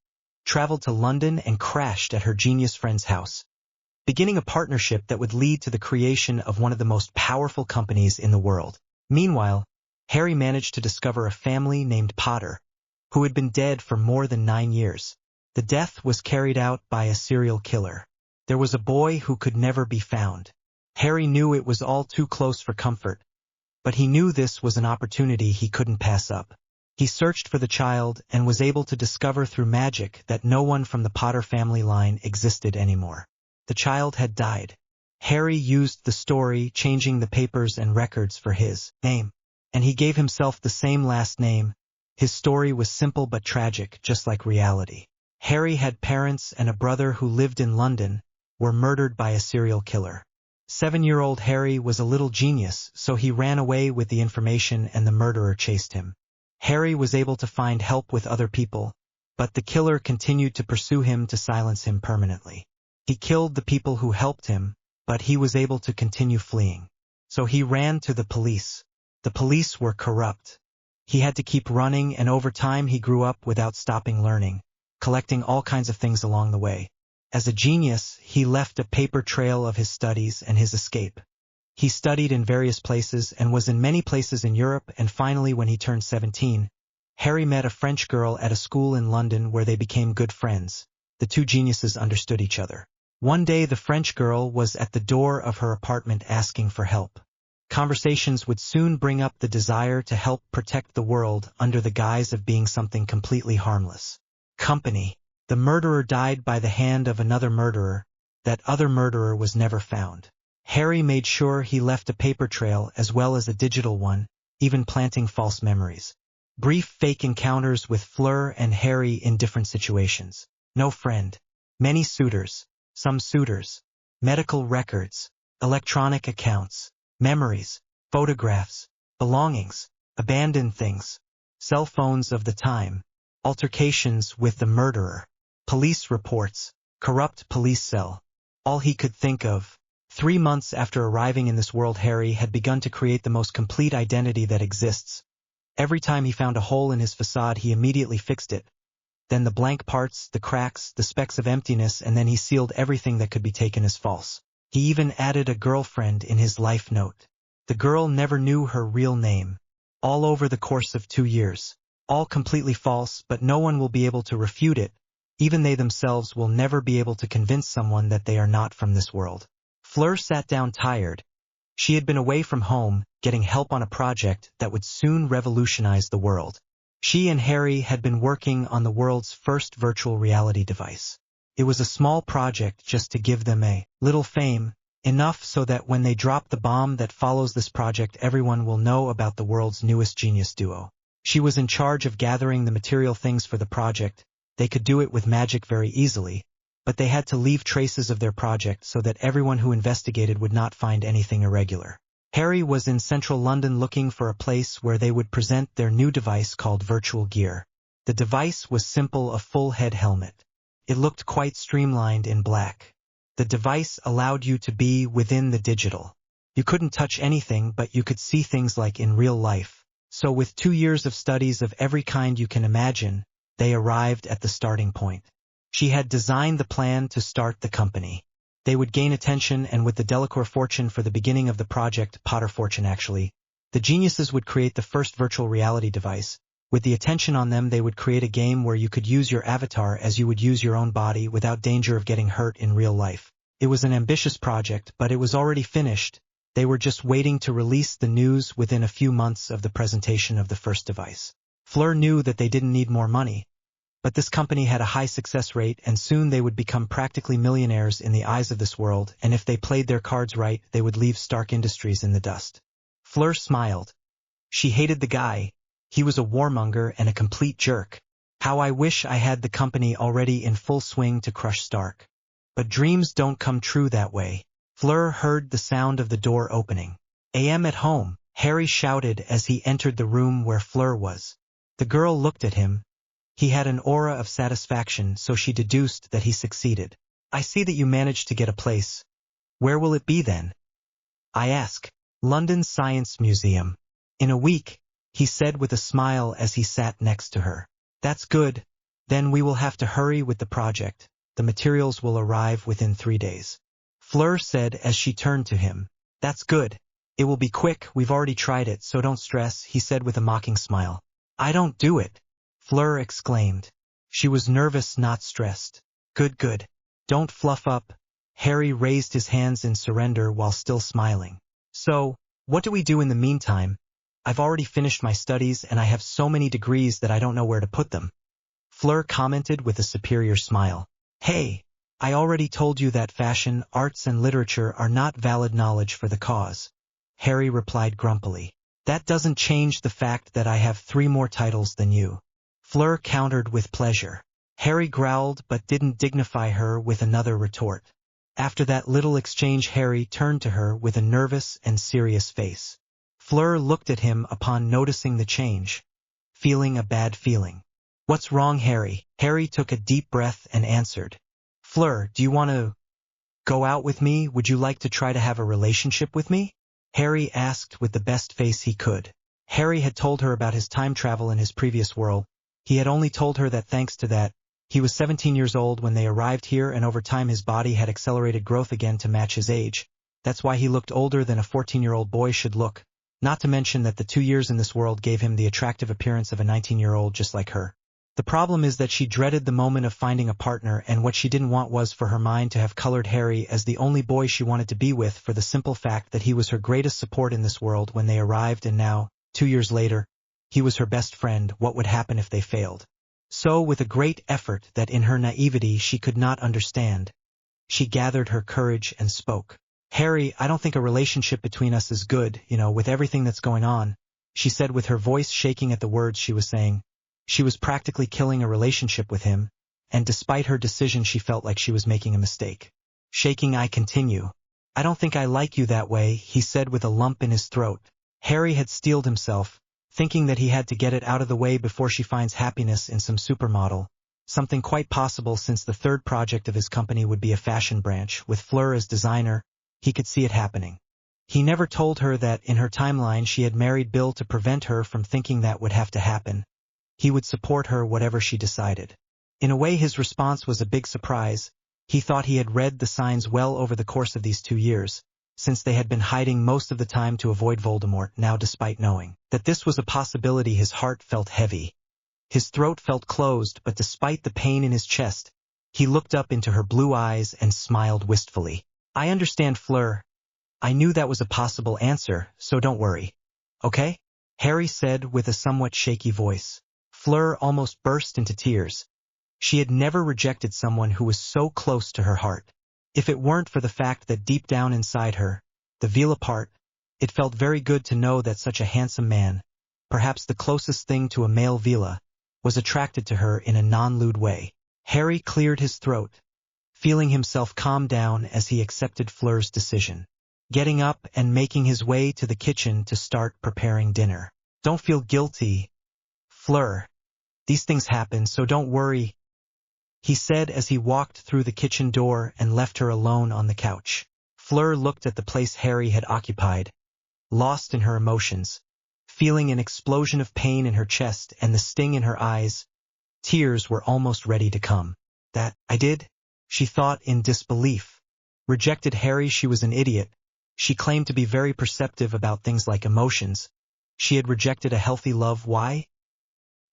traveled to London and crashed at her genius friend's house, beginning a partnership that would lead to the creation of one of the most powerful companies in the world. Meanwhile, Harry managed to discover a family named Potter, who had been dead for more than 9 years. The death was carried out by a serial killer. There was a boy who could never be found. Harry knew it was all too close for comfort, but he knew this was an opportunity he couldn't pass up. He searched for the child and was able to discover through magic that no one from the Potter family line existed anymore. The child had died. Harry used the story, changing the papers and records for his name, and he gave himself the same last name. His story was simple but tragic, just like reality. Harry had parents and a brother who lived in London, were murdered by a serial killer. 7-year-old Harry was a little genius, so he ran away with the information and the murderer chased him. Harry was able to find help with other people, but the killer continued to pursue him to silence him permanently. He killed the people who helped him, but he was able to continue fleeing. So he ran to the police. The police were corrupt. He had to keep running, and over time he grew up without stopping learning, collecting all kinds of things along the way. As a genius, he left a paper trail of his studies and his escape. He studied in various places and was in many places in Europe, and finally when he turned 17, Harry met a French girl at a school in London where they became good friends. The two geniuses understood each other. One day the French girl was at the door of her apartment asking for help. Conversations would soon bring up the desire to help protect the world under the guise of being something completely harmless. Company. The murderer died by the hand of another murderer. That other murderer was never found. Harry made sure he left a paper trail as well as a digital one, even planting false memories. Brief fake encounters with Fleur and Harry in different situations. No friend. Many suitors. Some suitors. Medical records. Electronic accounts. Memories. Photographs. Belongings. Abandoned things. Cell phones of the time. Altercations with the murderer. Police reports. Corrupt police cell. All he could think of. 3 months after arriving in this world, Harry had begun to create the most complete identity that exists. Every time he found a hole in his facade, he immediately fixed it. Then the blank parts, the cracks, the specks of emptiness, and then he sealed everything that could be taken as false. He even added a girlfriend in his life note. The girl never knew her real name. All over the course of 2 years. All completely false, but no one will be able to refute it. Even they themselves will never be able to convince someone that they are not from this world. Fleur sat down tired. She had been away from home, getting help on a project that would soon revolutionize the world. She and Harry had been working on the world's first virtual reality device. It was a small project just to give them a little fame, enough so that when they drop the bomb that follows this project, everyone will know about the world's newest genius duo. She was in charge of gathering the material things for the project. They could do it with magic very easily, but they had to leave traces of their project so that everyone who investigated would not find anything irregular. Harry was in central London looking for a place where they would present their new device called Virtual Gear. The device was simple, a full-head helmet. It looked quite streamlined in black. The device allowed you to be within the digital. You couldn't touch anything, but you could see things like in real life. So with 2 years of studies of every kind you can imagine, they arrived at the starting point. She had designed the plan to start the company. They would gain attention, and with the DELACOUR fortune for the beginning of the project, Potter fortune actually, the geniuses would create the first virtual reality device. With the attention on them, they would create a game where you could use your avatar as you would use your own body without danger of getting hurt in real life. It was an ambitious project, but it was already finished. They were just waiting to release the news within a few months of the presentation of the first device. Fleur knew that they didn't need more money. But this company had a high success rate, and soon they would become practically millionaires in the eyes of this world, and if they played their cards right, they would leave Stark Industries in the dust. Fleur smiled. She hated the guy. He was a warmonger and a complete jerk. How I wish I had the company already in full swing to crush Stark. But dreams don't come true that way. Fleur heard the sound of the door opening. "AM at home," Harry shouted as he entered the room where Fleur was. The girl looked at him. He had an aura of satisfaction, so she deduced that he succeeded. "I see that you managed to get a place. Where will it be then?" I asked. "London Science Museum. In a week," he said with a smile as he sat next to her. "That's good. Then we will have to hurry with the project. The materials will arrive within 3 days." Fleur said as she turned to him. "That's good. It will be quick, we've already tried it, so don't stress," he said with a mocking smile. "I don't do it," Fleur exclaimed. She was nervous, not stressed. Good. Don't fluff up." Harry raised his hands in surrender while still smiling. "So, what do we do in the meantime? I've already finished my studies and I have so many degrees that I don't know where to put them." Fleur commented with a superior smile. "Hey, I already told you that fashion, arts and literature are not valid knowledge for the cause," Harry replied grumpily. "That doesn't change the fact that I have 3 more titles than you." Fleur countered with pleasure. Harry growled but didn't dignify her with another retort. After that little exchange, Harry turned to her with a nervous and serious face. Fleur looked at him upon noticing the change, feeling a bad feeling. "What's wrong, Harry?" Harry took a deep breath and answered. "Fleur, do you want to go out with me? Would you like to try to have a relationship with me?" Harry asked with the best face he could. Harry had told her about his time travel in his previous world. He had only told her that thanks to that, he was 17 years old when they arrived here, and over time his body had accelerated growth again to match his age. That's why he looked older than a 14-year-old boy should look. Not to mention that the 2 years in this world gave him the attractive appearance of a 19-year-old just like her. The problem is that she dreaded the moment of finding a partner, and what she didn't want was for her mind to have colored Harry as the only boy she wanted to be with, for the simple fact that he was her greatest support in this world when they arrived, and now, 2 years later, he was her best friend. What would happen if they failed? So, with a great effort that in her naivety she could not understand, she gathered her courage and spoke. "Harry, I don't think a relationship between us is good, with everything that's going on," she said with her voice shaking at the words she was saying. She was practically killing a relationship with him, and despite her decision she felt like she was making a mistake. Shaking, "I continue. I don't think I like you that way," he said with a lump in his throat. Harry had steeled himself, thinking that he had to get it out of the way before she finds happiness in some supermodel, something quite possible since the third project of his company would be a fashion branch. With Fleur as designer, he could see it happening. He never told her that in her timeline she had married Bill to prevent her from thinking that would have to happen. He would support her whatever she decided. In a way, his response was a big surprise. He thought he had read the signs well over the course of these 2 years, since they had been hiding most of the time to avoid Voldemort. Now, despite knowing that this was a possibility, his heart felt heavy. His throat felt closed, but despite the pain in his chest, he looked up into her blue eyes and smiled wistfully. I understand, Fleur. I knew that was a possible answer, so don't worry. Okay? Harry said with a somewhat shaky voice. Fleur almost burst into tears. She had never rejected someone who was so close to her heart. If it weren't for the fact that deep down inside her, the Vila part, it felt very good to know that such a handsome man, perhaps the closest thing to a male Vila, was attracted to her in a non-lewd way. Harry cleared his throat, feeling himself calm down as he accepted Fleur's decision, getting up and making his way to the kitchen to start preparing dinner. Don't feel guilty, Fleur. These things happen, so don't worry, he said as he walked through the kitchen door and left her alone on the couch. Fleur looked at the place Harry had occupied, lost in her emotions, feeling an explosion of pain in her chest and the sting in her eyes. Tears were almost ready to come. That, I did? She thought in disbelief. Rejected Harry? She was an idiot. She claimed to be very perceptive about things like emotions. She had rejected a healthy love. Why?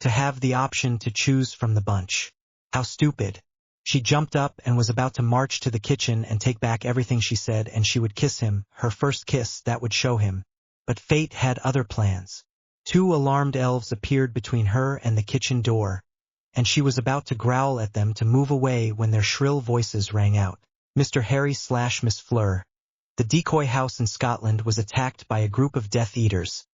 To have the option to choose from the bunch. How stupid. She jumped up and was about to march to the kitchen and take back everything she said, and she would kiss him, her first kiss that would show him. But fate had other plans. 2 alarmed elves appeared between her and the kitchen door, and she was about to growl at them to move away when their shrill voices rang out. Mr. Harry/Miss Fleur. The decoy house in Scotland was attacked by a group of Death Eaters.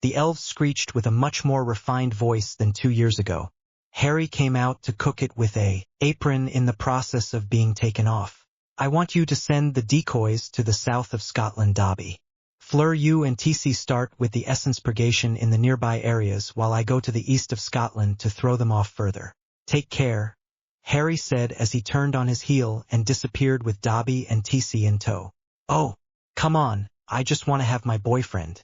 The elves screeched with a much more refined voice than 2 years ago. Harry came out to cook it with a apron in the process of being taken off. I want you to send the decoys to the south of Scotland, Dobby. Fleur, you and TC start with the essence purgation in the nearby areas while I go to the east of Scotland to throw them off further. Take care, Harry said as he turned on his heel and disappeared with Dobby and TC in tow. Oh, come on, I just want to have my boyfriend,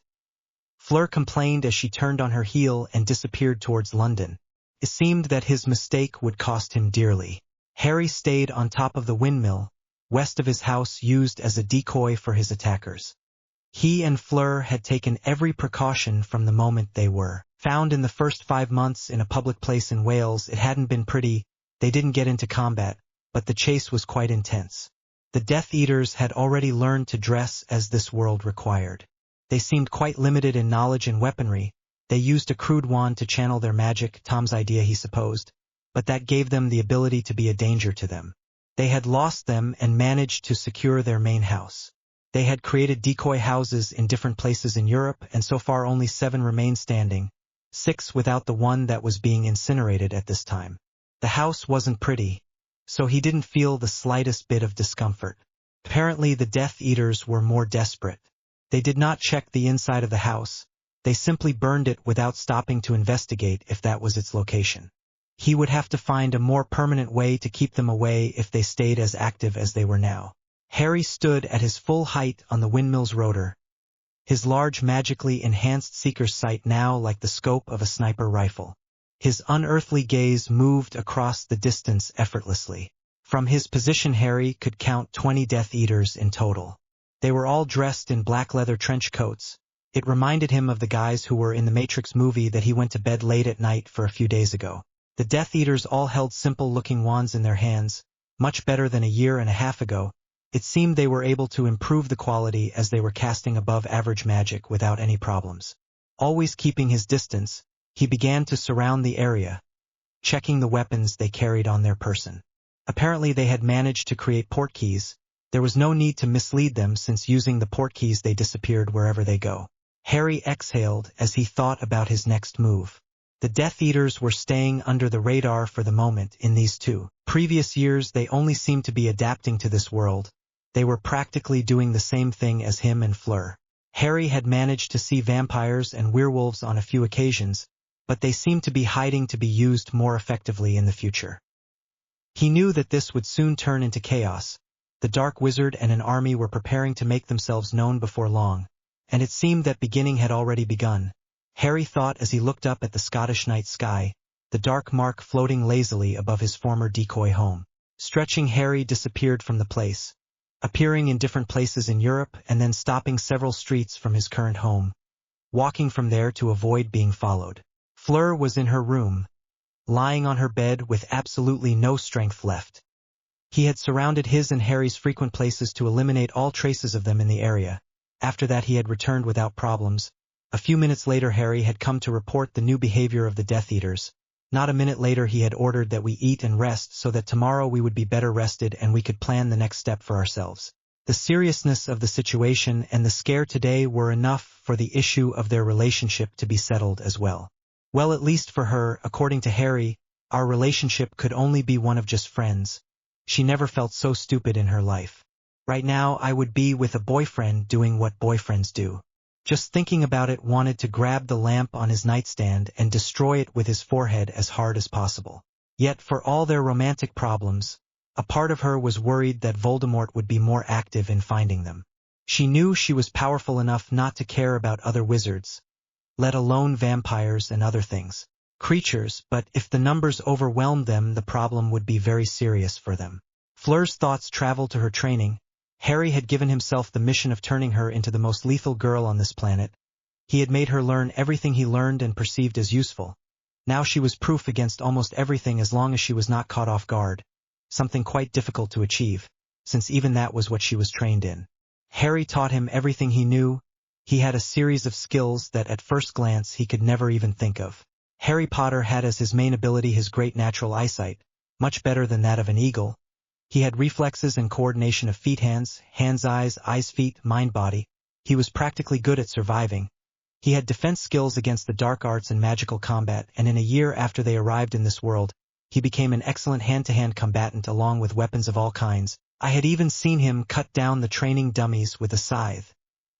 Fleur complained as she turned on her heel and disappeared towards London. It seemed that his mistake would cost him dearly. Harry stayed on top of the windmill, west of his house, used as a decoy for his attackers. He and Fleur had taken every precaution from the moment they were found in the first 5 months in a public place in Wales. It hadn't been pretty. They didn't get into combat, but the chase was quite intense. The Death Eaters had already learned to dress as this world required. They seemed quite limited in knowledge and weaponry. They used a crude wand to channel their magic, Tom's idea he supposed, but that gave them the ability to be a danger to them. They had lost them and managed to secure their main house. They had created decoy houses in different places in Europe, and so far only 7 remained standing, 6 without the one that was being incinerated at this time. The house wasn't pretty, so he didn't feel the slightest bit of discomfort. Apparently the Death Eaters were more desperate. They did not check the inside of the house. They simply burned it without stopping to investigate if that was its location. He would have to find a more permanent way to keep them away if they stayed as active as they were now. Harry stood at his full height on the windmill's rotor, his large magically enhanced seeker's sight now like the scope of a sniper rifle. His unearthly gaze moved across the distance effortlessly. From his position Harry could count 20 Death Eaters in total. They were all dressed in black leather trench coats. It reminded him of the guys who were in the Matrix movie that he went to bed late at night for a few days ago. The Death Eaters all held simple-looking wands in their hands, much better than a year and a half ago. It seemed they were able to improve the quality as they were casting above-average magic without any problems. Always keeping his distance, he began to surround the area, checking the weapons they carried on their person. Apparently they had managed to create portkeys. There was no need to mislead them since using the portkeys they disappeared wherever they go. Harry exhaled as he thought about his next move. The Death Eaters were staying under the radar for the moment in these 2 previous years. They only seemed to be adapting to this world. They were practically doing the same thing as him and Fleur. Harry had managed to see vampires and werewolves on a few occasions, but they seemed to be hiding to be used more effectively in the future. He knew that this would soon turn into chaos. The the Dark Wizard and an army were preparing to make themselves known before long, and it seemed that beginning had already begun. Harry thought as he looked up at the Scottish night sky, the dark mark floating lazily above his former decoy home. Stretching, Harry disappeared from the place, appearing in different places in Europe and then stopping several streets from his current home, walking from there to avoid being followed. Fleur was in her room, lying on her bed with absolutely no strength left. He had surrounded his and Harry's frequent places to eliminate all traces of them in the area. After that he had returned without problems. A few minutes later Harry had come to report the new behavior of the Death Eaters. Not a minute later he had ordered that we eat and rest so that tomorrow we would be better rested and we could plan the next step for ourselves. The seriousness of the situation and the scare today were enough for the issue of their relationship to be settled as well. Well, at least for her, according to Harry, our relationship could only be one of just friends. She never felt so stupid in her life. Right now I would be with a boyfriend doing what boyfriends do. Just thinking about it, wanted to grab the lamp on his nightstand and destroy it with his forehead as hard as possible. Yet for all their romantic problems, a part of her was worried that Voldemort would be more active in finding them. She knew she was powerful enough not to care about other wizards, let alone vampires and other creatures, but if the numbers overwhelmed them, the problem would be very serious for them. Fleur's thoughts traveled to her training. Harry had given himself the mission of turning her into the most lethal girl on this planet. He had made her learn everything he learned and perceived as useful. Now she was proof against almost everything as long as she was not caught off guard, something quite difficult to achieve, since even that was what she was trained in. Harry taught him everything he knew. He had a series of skills that at first glance he could never even think of. Harry Potter had as his main ability his great natural eyesight, much better than that of an eagle. He had reflexes and coordination of feet, hands, eyes, feet, mind, body. He was practically good at surviving. He had defense skills against the dark arts and magical combat, and in a year after they arrived in this world, he became an excellent hand-to-hand combatant along with weapons of all kinds. I had even seen him cut down the training dummies with a scythe.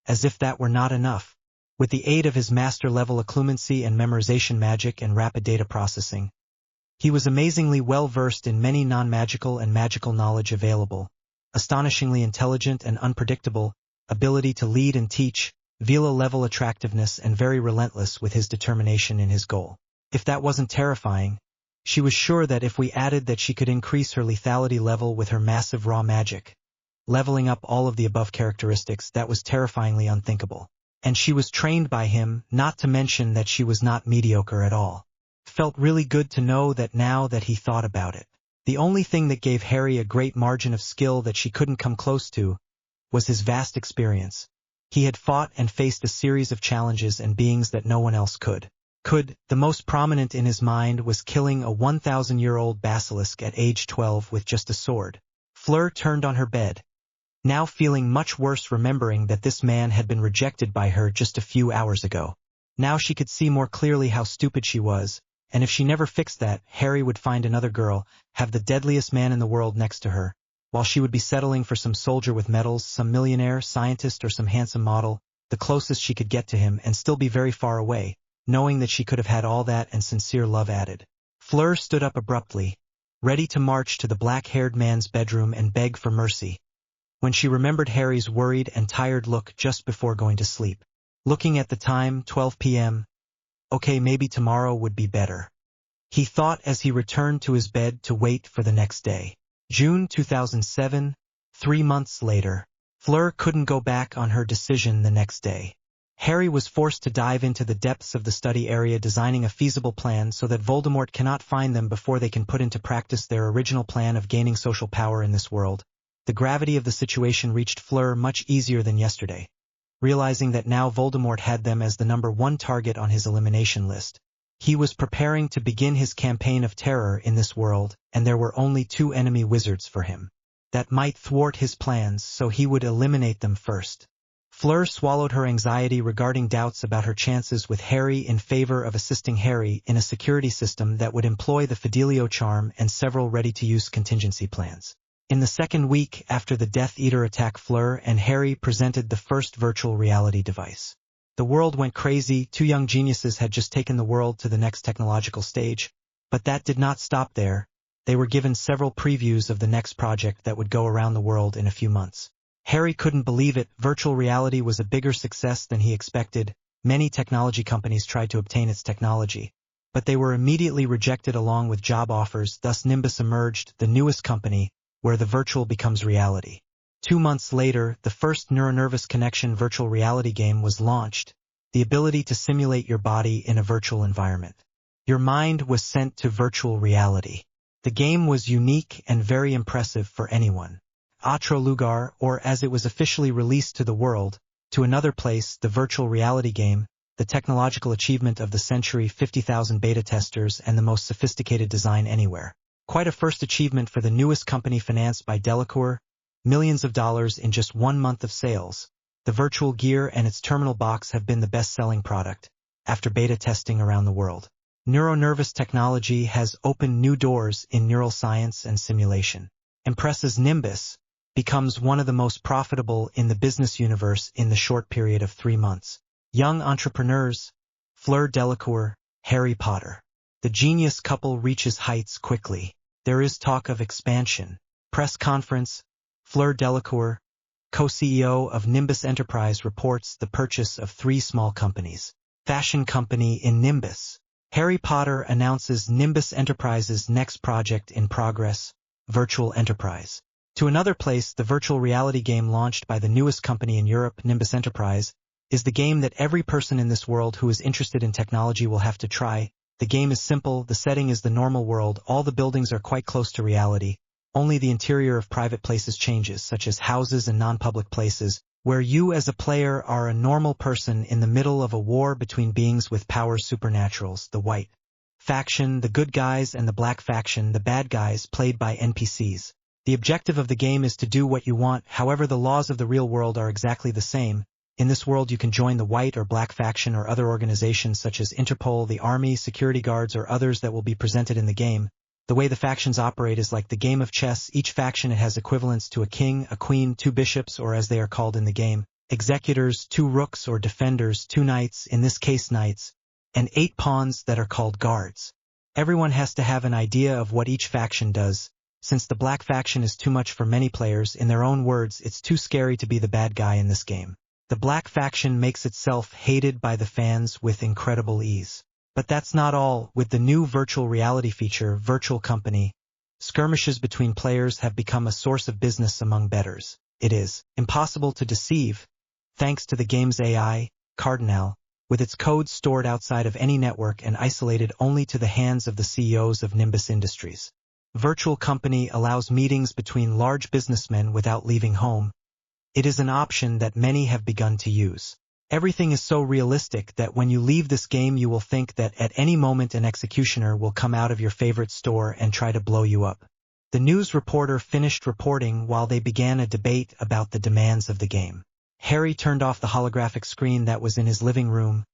As if that were not enough, with the aid of his master-level occlumency and memorization magic and rapid data processing, he was amazingly well-versed in many non-magical and magical knowledge available, astonishingly intelligent and unpredictable, ability to lead and teach, Vila-level attractiveness, and very relentless with his determination in his goal. If that wasn't terrifying, she was sure that if we added that she could increase her lethality level with her massive raw magic, leveling up all of the above characteristics, that was terrifyingly unthinkable. And she was trained by him, not to mention that she was not mediocre at all. Felt really good to know that now that he thought about it. The only thing that gave Harry a great margin of skill that she couldn't come close to was his vast experience. He had fought and faced a series of challenges and beings that no one else could. The most prominent in his mind was killing a 1,000-year-old basilisk at age 12 with just a sword. Fleur turned on her bed, now feeling much worse, remembering that this man had been rejected by her just a few hours ago. Now she could see more clearly how stupid she was, and if she never fixed that, Harry would find another girl, have the deadliest man in the world next to her, while she would be settling for some soldier with medals, some millionaire, scientist, or some handsome model, the closest she could get to him, and still be very far away, knowing that she could have had all that and sincere love added. Fleur stood up abruptly, ready to march to the black-haired man's bedroom and beg for mercy, when she remembered Harry's worried and tired look just before going to sleep. Looking at the time, 12 p.m., okay, maybe tomorrow would be better, he thought as he returned to his bed to wait for the next day. June 2007, 3 months later. Fleur couldn't go back on her decision the next day. Harry was forced to dive into the depths of the study area, designing a feasible plan so that Voldemort cannot find them before they can put into practice their original plan of gaining social power in this world. The gravity of the situation reached Fleur much easier than yesterday. Realizing that now Voldemort had them as the #1 target on his elimination list, he was preparing to begin his campaign of terror in this world, and there were only 2 enemy wizards for him that might thwart his plans, so he would eliminate them first. Fleur swallowed her anxiety regarding doubts about her chances with Harry in favor of assisting Harry in a security system that would employ the Fidelio charm and several ready-to-use contingency plans. In the second week after the Death Eater attack, Fleur and Harry presented the first virtual reality device. The world went crazy. 2 young geniuses had just taken the world to the next technological stage, but that did not stop there. they were given several previews of the next project that would go around the world in a few months. Harry couldn't believe it. Virtual reality was a bigger success than he expected. Many technology companies tried to obtain its technology, but they were immediately rejected along with job offers. Thus Nimbus emerged, the newest company, where the virtual becomes reality. 2 months later, the first neuronervous connection virtual reality game was launched, the ability to simulate your body in a virtual environment. Your mind was sent to virtual reality. The game was unique and very impressive for anyone. Otro lugar, or as it was officially released to the world, to another place, the virtual reality game, the technological achievement of the century, 50,000 beta testers and the most sophisticated design anywhere. Quite a first achievement for the newest company financed by DELACOUR, millions of dollars in just 1 month of sales. The virtual gear and its terminal box have been the best-selling product, after beta testing around the world. Neuronervous technology has opened new doors in neural science and simulation. Impress's Nimbus becomes one of the most profitable in the business universe in the short period of 3 months. Young entrepreneurs, FLUER DELACOUR, Harry Potter. The genius couple reaches heights quickly. There is talk of expansion. Press conference, FLUER DELACOUR, co-CEO of Nimbus Enterprise, reports the purchase of 3 small companies. Fashion company in Nimbus. Harry Potter announces Nimbus Enterprise's next project in progress, Virtual Enterprise. To another place, the virtual reality game launched by the newest company in Europe, Nimbus Enterprise, is the game that every person in this world who is interested in technology will have to try. The game is simple, the setting is the normal world, all the buildings are quite close to reality, only the interior of private places changes, such as houses and non-public places, where you as a player are a normal person in the middle of a war between beings with powers supernaturals, the white faction, the good guys, and the black faction, the bad guys, played by NPCs. The objective of the game is to do what you want, however the laws of the real world are exactly the same. In this world you can join the white or black faction or other organizations such as Interpol, the army, security guards, or others that will be presented in the game. The way the factions operate is like the game of chess. Each faction has equivalents to a king, a queen, 2 bishops, or as they are called in the game, executors, 2 rooks or defenders, 2 knights, in this case knights, and 8 pawns that are called guards. Everyone has to have an idea of what each faction does. Since the black faction is too much for many players, in their own words, it's too scary to be the bad guy in this game. The black faction makes itself hated by the fans with incredible ease. But that's not all. With the new virtual reality feature, Virtual Company, skirmishes between players have become a source of business among bettors. It is impossible to deceive, thanks to the game's AI, Cardinal, with its codes stored outside of any network and isolated only to the hands of the CEOs of Nimbus Industries. Virtual Company allows meetings between large businessmen without leaving home. It is an option that many have begun to use. Everything is so realistic that when you leave this game you will think that at any moment an executioner will come out of your favorite store and try to blow you up. The news reporter finished reporting while they began a debate about the demands of the game. Harry turned off the holographic screen that was in his living room.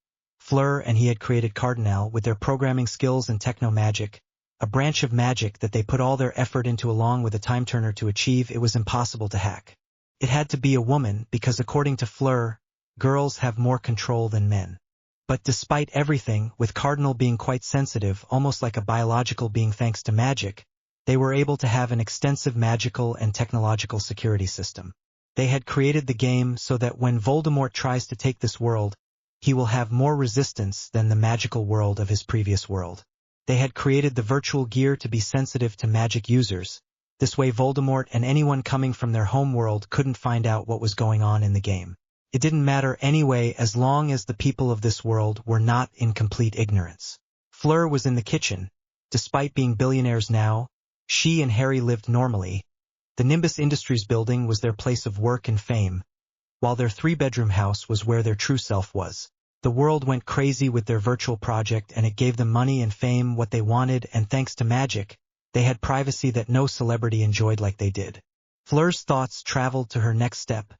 FLUER and he had created Cardinal with their programming skills and techno-magic, a branch of magic that they put all their effort into along with a time turner to achieve. It was impossible to hack. It had to be a woman because according to FLUER, girls have more control than men. But despite everything, with Cardinal being quite sensitive, almost like a biological being thanks to magic, they were able to have an extensive magical and technological security system. They had created the game so that when Voldemort tries to take this world, he will have more resistance than the magical world of his previous world. They had created the virtual gear to be sensitive to magic users. This way Voldemort and anyone coming from their home world couldn't find out what was going on in the game. It didn't matter anyway as long as the people of this world were not in complete ignorance. FLUER was in the kitchen. Despite being billionaires now, she and Harry lived normally. The Nimbus Industries building was their place of work and fame, while their 3-bedroom house was where their true self was. The world went crazy with their virtual project and it gave them money and fame, what they wanted, and thanks to magic, they had privacy that no celebrity enjoyed like they did. FLUER's thoughts traveled to her next step.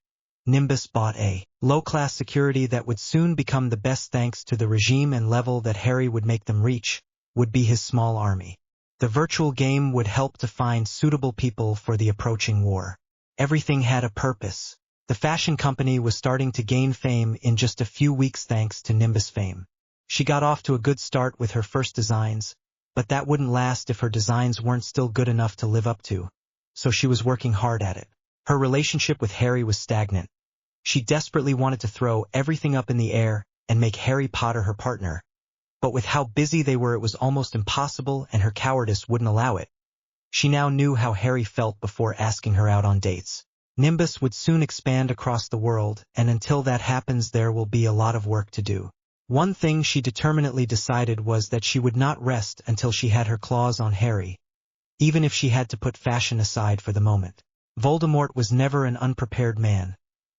Nimbus bought a low-class security that would soon become the best thanks to the regime, and level that Harry would make them reach would be his small army. The virtual game would help to find suitable people for the approaching war. Everything had a purpose. The fashion company was starting to gain fame in just a few weeks thanks to Nimbus fame. She got off to a good start with her first designs. But that wouldn't last if her designs weren't still good enough to live up to. So she was working hard at it. Her relationship with Harry was stagnant. She desperately wanted to throw everything up in the air and make Harry Potter her partner. But with how busy they were, it was almost impossible, and her cowardice wouldn't allow it. She now knew how Harry felt before asking her out on dates. Nimbus would soon expand across the world, and until that happens there will be a lot of work to do. One thing she determinedly decided was that she would not rest until she had her claws on Harry, even if she had to put fashion aside for the moment. Voldemort was never an unprepared man.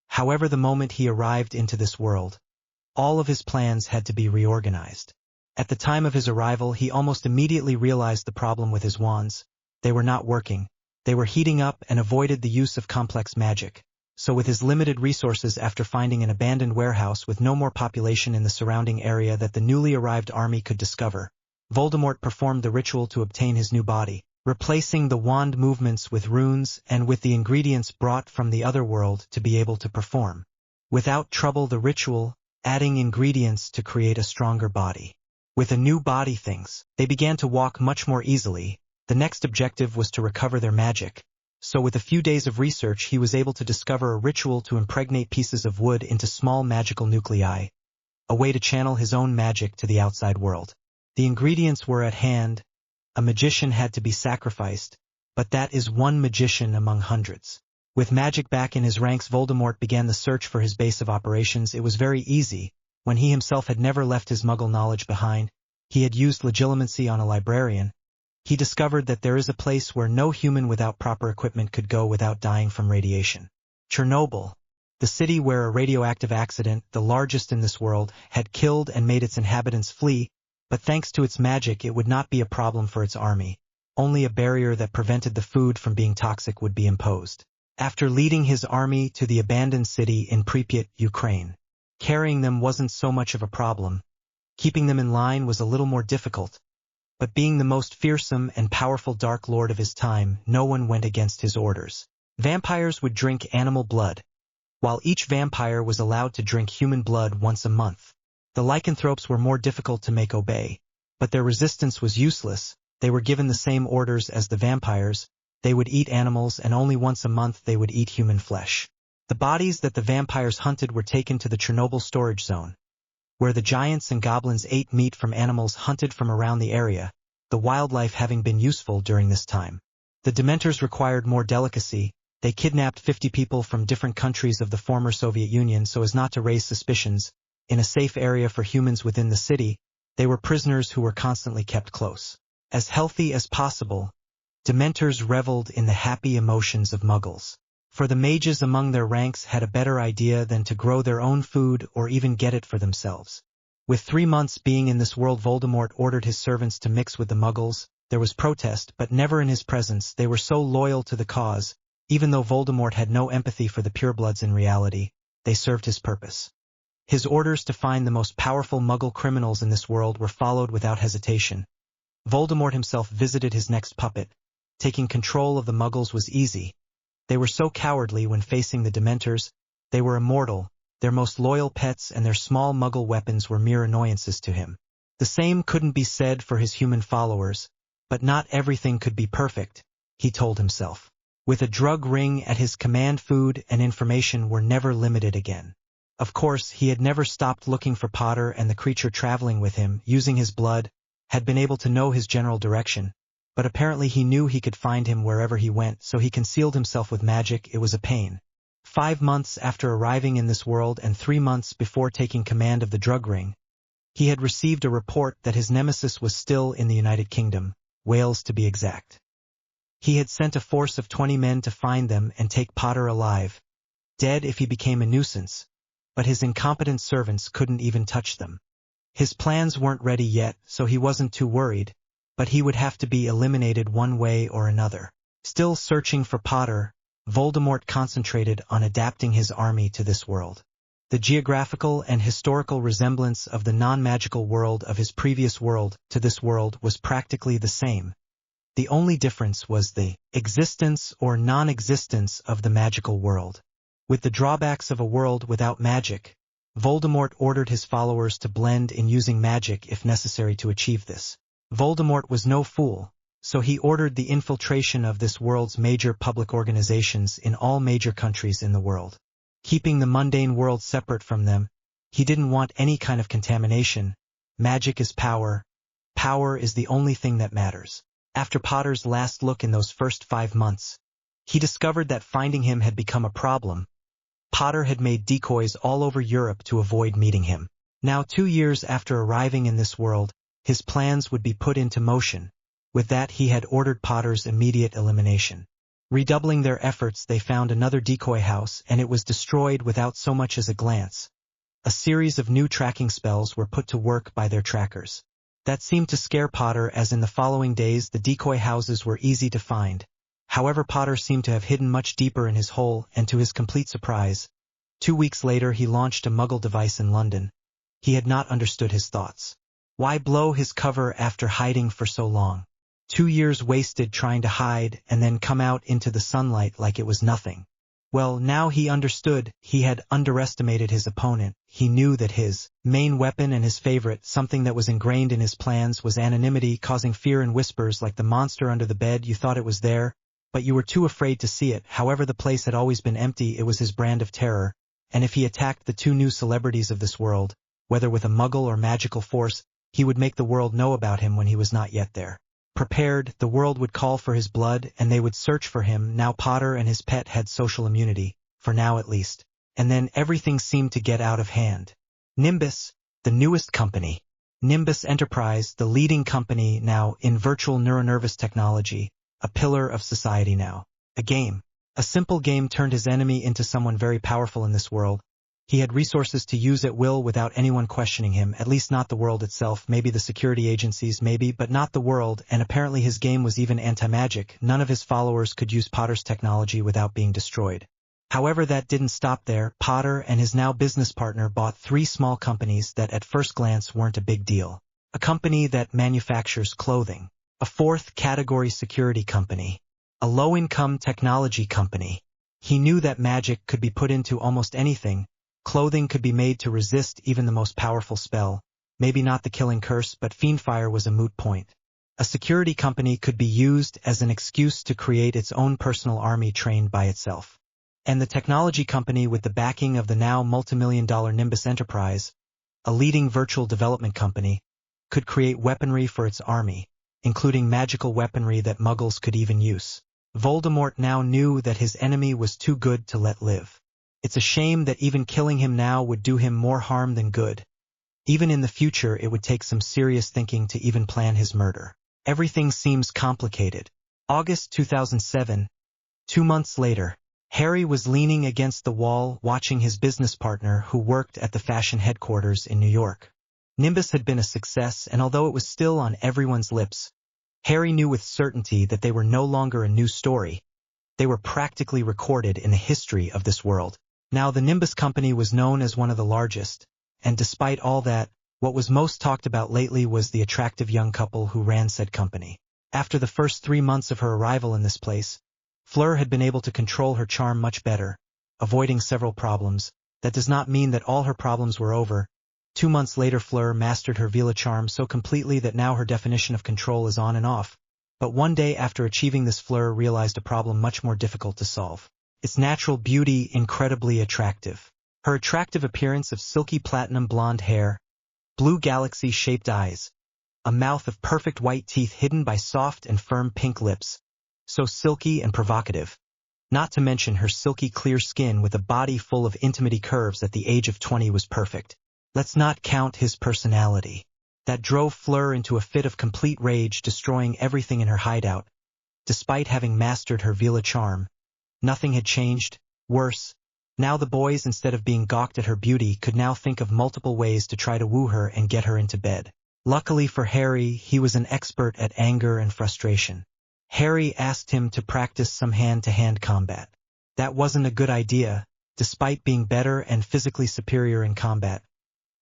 However, the moment he arrived into this world, all of his plans had to be reorganized. At the time of his arrival, he almost immediately realized the problem with his wands. They were not working. They were heating up and avoided the use of complex magic. So with his limited resources, after finding an abandoned warehouse with no more population in the surrounding area that the newly arrived army could discover, Voldemort performed the ritual to obtain his new body, replacing the wand movements with runes and with the ingredients brought from the other world to be able to perform, without trouble, the ritual, adding ingredients to create a stronger body. With a new body, they began to walk much more easily. The next objective was to recover their magic. So with a few days of research, he was able to discover a ritual to impregnate pieces of wood into small magical nuclei, a way to channel his own magic to the outside world. The ingredients were at hand. A magician had to be sacrificed, but that is one magician among hundreds. With magic back in his ranks, Voldemort began the search for his base of operations. It was very easy. When he himself had never left his Muggle knowledge behind, he had used legilimency on a librarian. He discovered that there is a place where no human without proper equipment could go without dying from radiation. Chernobyl, the city where a radioactive accident, the largest in this world, had killed and made its inhabitants flee, but thanks to its magic it would not be a problem for its army. Only a barrier that prevented the food from being toxic would be imposed. After leading his army to the abandoned city in Pripyat, Ukraine, carrying them wasn't so much of a problem. Keeping them in line was a little more difficult. But being the most fearsome and powerful Dark Lord of his time, no one went against his orders. Vampires would drink animal blood, while each vampire was allowed to drink human blood once a month. The lycanthropes were more difficult to make obey, but their resistance was useless. They were given the same orders as the vampires. They would eat animals, and only once a month they would eat human flesh. The bodies that the vampires hunted were taken to the Chernobyl storage zone, where the giants and goblins ate meat from animals hunted from around the area, the wildlife having been useful during this time. The Dementors required more delicacy. They kidnapped 50 people from different countries of the former Soviet Union so as not to raise suspicions. In a safe area for humans within the city, they were prisoners who were constantly kept close. As healthy as possible, Dementors reveled in the happy emotions of Muggles. For the mages among their ranks had a better idea than to grow their own food or even get it for themselves. With 3 months being in this world, Voldemort ordered his servants to mix with the Muggles. There was protest, but never in his presence. They were so loyal to the cause. Even though Voldemort had no empathy for the purebloods in reality, they served his purpose. His orders to find the most powerful Muggle criminals in this world were followed without hesitation. Voldemort himself visited his next puppet. Taking control of the Muggles was easy. They were so cowardly when facing the Dementors. They were immortal. Their most loyal pets and their small Muggle weapons were mere annoyances to him. The same couldn't be said for his human followers, but not everything could be perfect, he told himself. With a drug ring at his command, food and information were never limited again. Of course, he had never stopped looking for Potter, and the creature traveling with him, using his blood, had been able to know his general direction. But apparently he knew he could find him wherever he went, so he concealed himself with magic. It was a pain. 5 months after arriving in this world and 3 months before taking command of the drug ring, he had received a report that his nemesis was still in the United Kingdom, Wales to be exact. He had sent a force of 20 men to find them and take Potter alive, dead if he became a nuisance, but his incompetent servants couldn't even touch them. His plans weren't ready yet, so he wasn't too worried. But he would have to be eliminated one way or another. Still searching for Potter, Voldemort concentrated on adapting his army to this world. The geographical and historical resemblance of the non-magical world of his previous world to this world was practically the same. The only difference was the existence or non-existence of the magical world. With the drawbacks of a world without magic, Voldemort ordered his followers to blend in using magic if necessary to achieve this. Voldemort was no fool, so he ordered the infiltration of this world's major public organizations in all major countries in the world. Keeping the mundane world separate from them, he didn't want any kind of contamination. Magic is power. Power is the only thing that matters. After Potter's last look in those first 5 months, he discovered that finding him had become a problem. Potter had made decoys all over Europe to avoid meeting him. Now 2 years after arriving in this world, his plans would be put into motion. With that, he had ordered Potter's immediate elimination. Redoubling their efforts, they found another decoy house, and it was destroyed without so much as a glance. A series of new tracking spells were put to work by their trackers. That seemed to scare Potter, as in the following days the decoy houses were easy to find. However, Potter seemed to have hidden much deeper in his hole, and to his complete surprise, 2 weeks later he launched a Muggle device in London. He had not understood his thoughts. Why blow his cover after hiding for so long? 2 years wasted trying to hide and then come out into the sunlight like it was nothing. Well, now he understood. He had underestimated his opponent. He knew that his main weapon and his favorite, something that was ingrained in his plans, was anonymity, causing fear and whispers like the monster under the bed. You thought it was there, but you were too afraid to see it. However, the place had always been empty. It was his brand of terror, and if he attacked the 2 new celebrities of this world, whether with a Muggle or magical force, he would make the world know about him when he was not yet there. Prepared, the world would call for his blood, and they would search for him. Now Potter and his pet had social immunity, for now at least. And then everything seemed to get out of hand. Nimbus, the newest company. Nimbus Enterprise, the leading company now in virtual neuronervous technology, a pillar of society now. A game. A simple game turned his enemy into someone very powerful in this world. He had resources to use at will without anyone questioning him, at least not the world itself, maybe the security agencies, maybe, but not the world, and apparently his game was even anti-magic. None of his followers could use Potter's technology without being destroyed. However, that didn't stop there. Potter and his now business partner bought 3 small companies that at first glance weren't a big deal. A company that manufactures clothing. A 4th category security company. A low-income technology company. He knew that magic could be put into almost anything. Clothing could be made to resist even the most powerful spell. Maybe not the killing curse, but fiendfire was a moot point. A security company could be used as an excuse to create its own personal army trained by itself. And the technology company, with the backing of the now multimillion-dollar Nimbus Enterprise, a leading virtual development company, could create weaponry for its army, including magical weaponry that Muggles could even use. Voldemort now knew that his enemy was too good to let live. It's a shame that even killing him now would do him more harm than good. Even in the future, it would take some serious thinking to even plan his murder. Everything seems complicated. August 2007. 2 months later, Harry was leaning against the wall watching his business partner, who worked at the fashion headquarters in New York. Nimbus had been a success, and although it was still on everyone's lips, Harry knew with certainty that they were no longer a new story. They were practically recorded in the history of this world. Now the Nimbus company was known as one of the largest, and despite all that, what was most talked about lately was the attractive young couple who ran said company. After the first 3 months of her arrival in this place, FLUER had been able to control her charm much better, avoiding several problems. That does not mean that all her problems were over. 2 months later, FLUER mastered her Vila charm so completely that now her definition of control is on and off. But one day after achieving this, FLUER realized a problem much more difficult to solve. Its natural beauty incredibly attractive. Her attractive appearance of silky platinum blonde hair, blue galaxy-shaped eyes, a mouth of perfect white teeth hidden by soft and firm pink lips, so silky and provocative. Not to mention her silky clear skin with a body full of intimate curves at the age of 20 was perfect. Let's not count his personality. That drove FLUER into a fit of complete rage, destroying everything in her hideout. Despite having mastered her Vila charm, nothing had changed. Worse, now the boys, instead of being gawked at her beauty, could now think of multiple ways to try to woo her and get her into bed. Luckily for Harry, he was an expert at anger and frustration. Harry asked him to practice some hand-to-hand combat. That wasn't a good idea. Despite being better and physically superior in combat,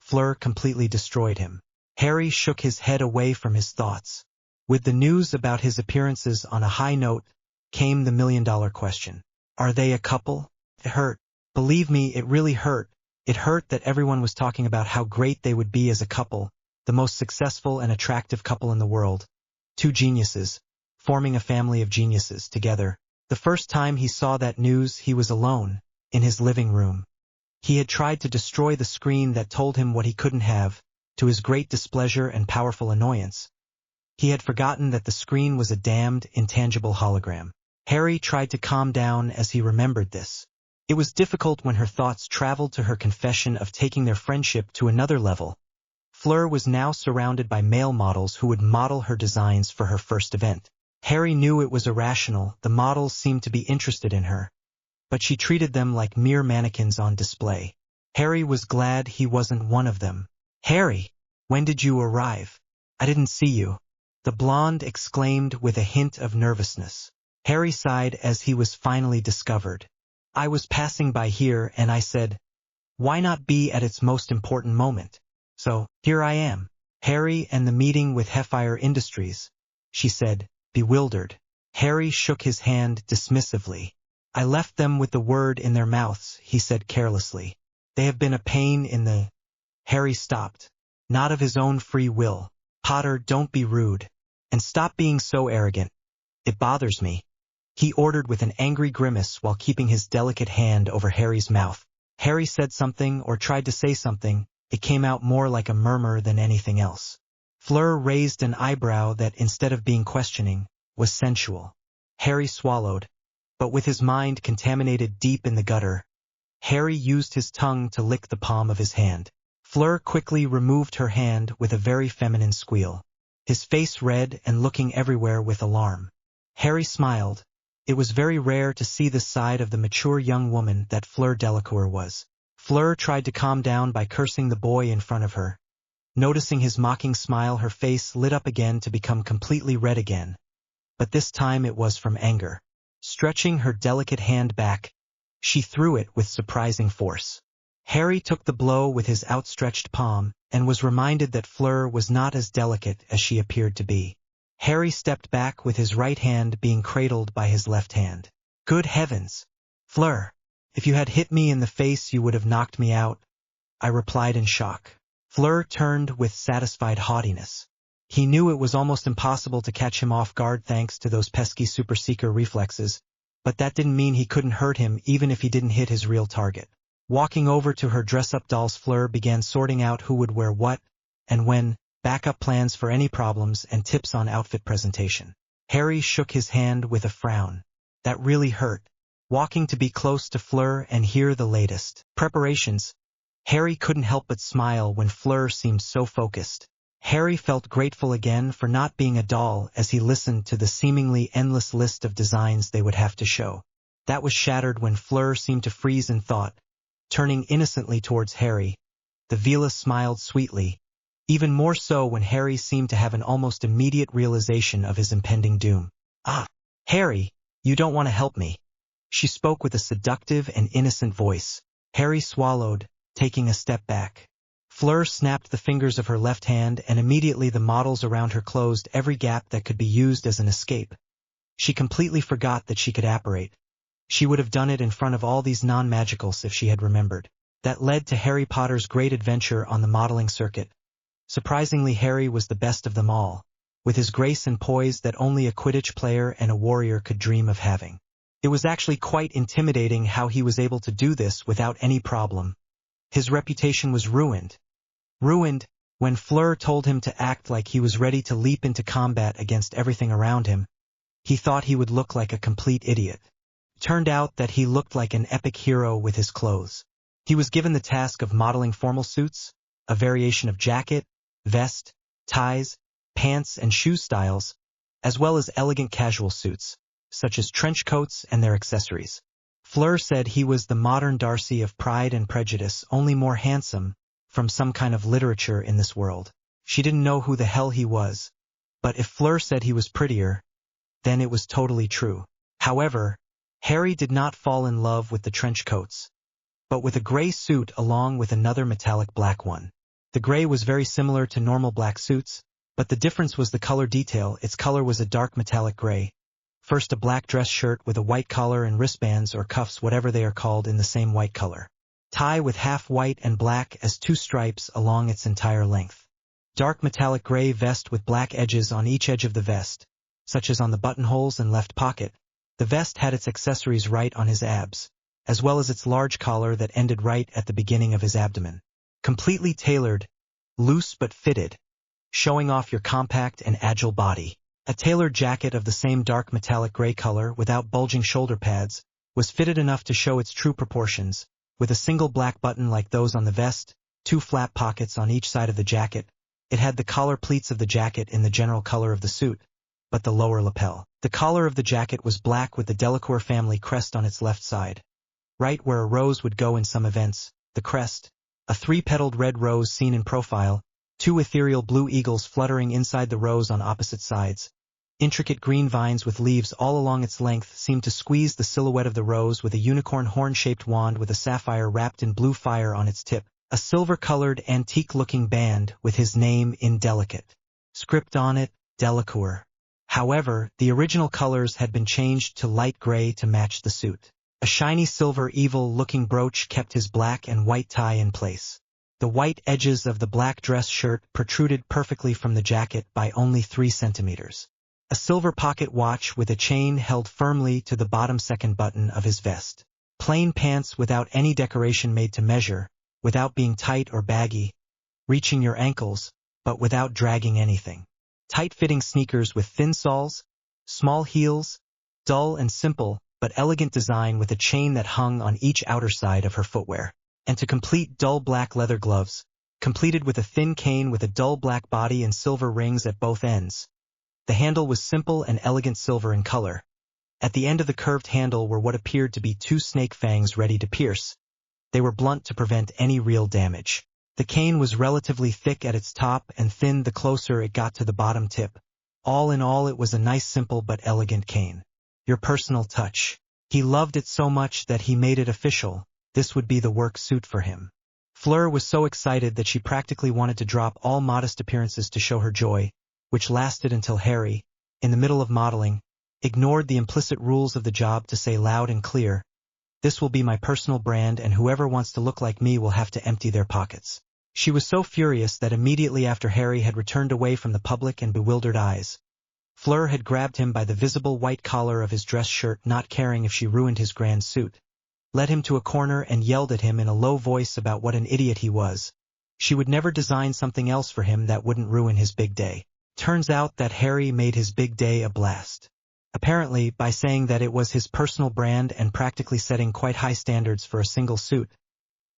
FLUER completely destroyed him. Harry shook his head away from his thoughts. With the news about his appearances on a high note, came the million-dollar question. Are they a couple? It hurt. Believe me, it really hurt. It hurt that everyone was talking about how great they would be as a couple. the most successful and attractive couple in the world. Two geniuses, forming a family of geniuses together. The first time he saw that news, he was alone, in his living room. He had tried to destroy the screen that told him what he couldn't have, to his great displeasure and powerful annoyance. He had forgotten that the screen was a damned, intangible hologram. Harry tried to calm down as he remembered this. It was difficult when her thoughts traveled to her confession of taking their friendship to another level. Fleur was now surrounded by male models who would model her designs for her first event. Harry knew it was irrational. The models seemed to be interested in her, but she treated them like mere mannequins on display. Harry was glad he wasn't one of them. "Harry, when did you arrive? I didn't see you," the blonde exclaimed with a hint of nervousness. Harry sighed as he was finally discovered. "I was passing by here and I said, why not be at its most important moment? So, here I am." "Harry and the meeting with FLUER Industries," she said, bewildered. Harry shook his hand dismissively. "I left them with the word in their mouths," he said carelessly. "They have been a pain in the—" Harry stopped. "Not of his own free will. Potter, don't be rude. And stop being so arrogant. It bothers me," he ordered with an angry grimace while keeping his delicate hand over Harry's mouth. Harry said something or tried to say something. It came out more like a murmur than anything else. Fleur raised an eyebrow that, instead of being questioning, was sensual. Harry swallowed, but with his mind contaminated deep in the gutter, Harry used his tongue to lick the palm of his hand. Fleur quickly removed her hand with a very feminine squeal, his face red and looking everywhere with alarm. Harry smiled. It was very rare to see this side of the mature young woman that Fleur DELACOUR was. Fleur tried to calm down by cursing the boy in front of her. Noticing his mocking smile, her face lit up again to become completely red again. But this time it was from anger. Stretching her delicate hand back, she threw it with surprising force. Harry took the blow with his outstretched palm, and was reminded that Fleur was not as delicate as she appeared to be. Harry stepped back with his right hand being cradled by his left hand. "Good heavens! Fleur, if you had hit me in the face you would have knocked me out," I replied in shock. Fleur turned with satisfied haughtiness. He knew it was almost impossible to catch him off guard thanks to those pesky super-seeker reflexes, but that didn't mean he couldn't hurt him even if he didn't hit his real target. Walking over to her dress-up dolls, Fleur began sorting out who would wear what, and when, backup plans for any problems and tips on outfit presentation. Harry shook his hand with a frown. That really hurt. Walking to be close to Fleur and hear the latest preparations, Harry couldn't help but smile when Fleur seemed so focused. Harry felt grateful again for not being a doll as he listened to the seemingly endless list of designs they would have to show. That was shattered when Fleur seemed to freeze in thought, turning innocently towards Harry. The Vila smiled sweetly, even more so when Harry seemed to have an almost immediate realization of his impending doom. "Ah, Harry, you don't want to help me," she spoke with a seductive and innocent voice. Harry swallowed, taking a step back. Fleur snapped the fingers of her left hand and immediately the models around her closed every gap that could be used as an escape. She completely forgot that she could apparate. She would have done it in front of all these non-magicals if she had remembered. That led to Harry Potter's great adventure on the modeling circuit. Surprisingly, Harry was the best of them all, with his grace and poise that only a Quidditch player and a warrior could dream of having. It was actually quite intimidating how he was able to do this without any problem. His reputation was ruined. When Fleur told him to act like he was ready to leap into combat against everything around him. He thought he would look like a complete idiot. Turned out that he looked like an epic hero with his clothes. He was given the task of modeling formal suits, a variation of jacket, vest, ties, pants and shoe styles, as well as elegant casual suits, such as trench coats and their accessories. Fleur said he was the modern Darcy of Pride and Prejudice, only more handsome, from some kind of literature in this world. She didn't know who the hell he was, but if Fleur said he was prettier, then it was totally true. However, Harry did not fall in love with the trench coats, but with a gray suit along with another metallic black one. The gray was very similar to normal black suits, but the difference was the color detail. Its color was a dark metallic gray. First, a black dress shirt with a white collar and wristbands or cuffs, whatever they are called, in the same white color. Tie with half white and black as two stripes along its entire length. Dark metallic gray vest with black edges on each edge of the vest, such as on the buttonholes and left pocket. The vest had its accessories right on his abs, as well as its large collar that ended right at the beginning of his abdomen. Completely tailored, loose but fitted, showing off your compact and agile body. A tailored jacket of the same dark metallic gray color without bulging shoulder pads was fitted enough to show its true proportions, with a single black button like those on the vest, 2 flap pockets on each side of the jacket. It had the collar pleats of the jacket in the general color of the suit, but the lower lapel. The collar of the jacket was black with the DELACOUR family crest on its left side, right where a rose would go in some events. The crest, a 3-petaled red rose seen in profile, 2 ethereal blue eagles fluttering inside the rose on opposite sides. Intricate green vines with leaves all along its length seemed to squeeze the silhouette of the rose, with a unicorn horn-shaped wand with a sapphire wrapped in blue fire on its tip. A silver-colored, antique-looking band with his name in delicate script on it, DELACOUR. However, the original colors had been changed to light gray to match the suit. A shiny silver evil-looking brooch kept his black and white tie in place. The white edges of the black dress shirt protruded perfectly from the jacket by only 3 centimeters. A silver pocket watch with a chain held firmly to the bottom second button of his vest. Plain pants without any decoration made to measure, without being tight or baggy, reaching your ankles, but without dragging anything. Tight-fitting sneakers with thin soles, small heels, dull and simple, but elegant design with a chain that hung on each outer side of her footwear. And to complete, dull black leather gloves, completed with a thin cane with a dull black body and silver rings at both ends. The handle was simple and elegant silver in color. At the end of the curved handle were what appeared to be 2 snake fangs ready to pierce. They were blunt to prevent any real damage. The cane was relatively thick at its top and thin the closer it got to the bottom tip. All in all, it was a nice, simple but elegant cane. Your personal touch. He loved it so much that he made it official. This would be the work suit for him. Fleur was so excited that she practically wanted to drop all modest appearances to show her joy, which lasted until Harry, in the middle of modeling, ignored the implicit rules of the job to say loud and clear, "This will be my personal brand, and whoever wants to look like me will have to empty their pockets." She was so furious that immediately after Harry had returned away from the public and bewildered eyes, Fleur had grabbed him by the visible white collar of his dress shirt, not caring if she ruined his grand suit, led him to a corner and yelled at him in a low voice about what an idiot he was. She would never design something else for him that wouldn't ruin his big day. Turns out that Harry made his big day a blast. Apparently, by saying that it was his personal brand and practically setting quite high standards for a single suit,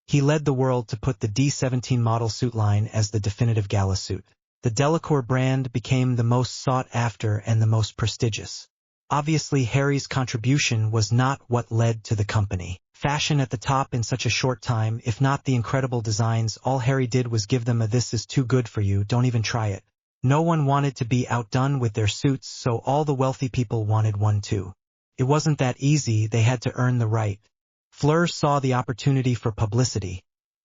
he led the world to put the D17 model suit line as the definitive gala suit. The DELACOUR brand became the most sought after and the most prestigious. Obviously, Harry's contribution was not what led to the company. Fashion at the top in such a short time, if not the incredible designs, all Harry did was give them a "this is too good for you, don't even try it." No one wanted to be outdone with their suits, so all the wealthy people wanted one too. It wasn't that easy, they had to earn the right. Fleur saw the opportunity for publicity,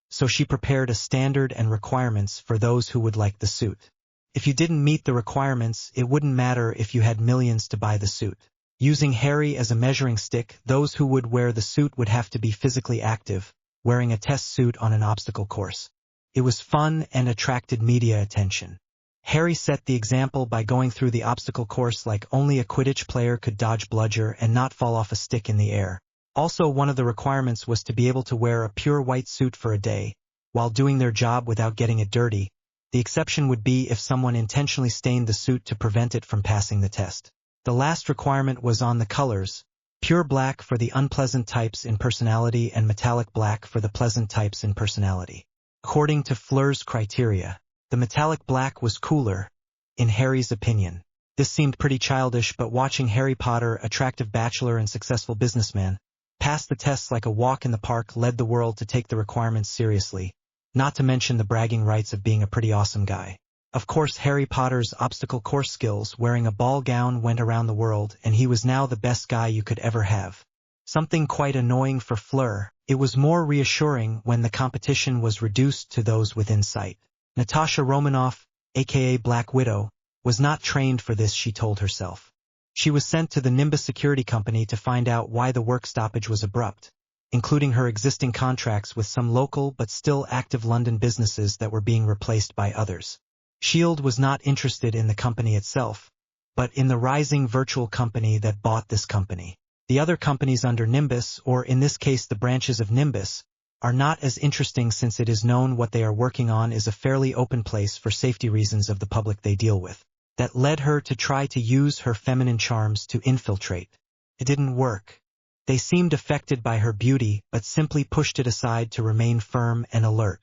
so she prepared a standard and requirements for those who would like the suit. If you didn't meet the requirements, it wouldn't matter if you had millions to buy the suit. Using Harry as a measuring stick, those who would wear the suit would have to be physically active, wearing a test suit on an obstacle course. It was fun and attracted media attention. Harry set the example by going through the obstacle course like only a Quidditch player could dodge bludger and not fall off a stick in the air. Also, one of the requirements was to be able to wear a pure white suit for a day, while doing their job without getting it dirty. The exception would be if someone intentionally stained the suit to prevent it from passing the test. The last requirement was on the colors: pure black for the unpleasant types in personality and metallic black for the pleasant types in personality. According to Fleur's criteria, the metallic black was cooler, in Harry's opinion. This seemed pretty childish, but watching Harry Potter, attractive bachelor and successful businessman, pass the tests like a walk in the park led the world to take the requirements seriously, not to mention the bragging rights of being a pretty awesome guy. Of course, Harry Potter's obstacle course skills, wearing a ball gown, went around the world, and he was now the best guy you could ever have. Something quite annoying for Fleur. It was more reassuring when the competition was reduced to those within sight. Natasha Romanoff, aka Black Widow, was not trained for this, she told herself. She was sent to the Nimbus security company to find out why the work stoppage was abrupt, including her existing contracts with some local but still active London businesses that were being replaced by others. S.H.I.E.L.D. was not interested in the company itself, but in the rising virtual company that bought this company. The other companies under Nimbus, or in this case the branches of Nimbus, are not as interesting since it is known what they are working on is a fairly open place for safety reasons of the public they deal with. That led her to try to use her feminine charms to infiltrate. It didn't work. They seemed affected by her beauty, but simply pushed it aside to remain firm and alert.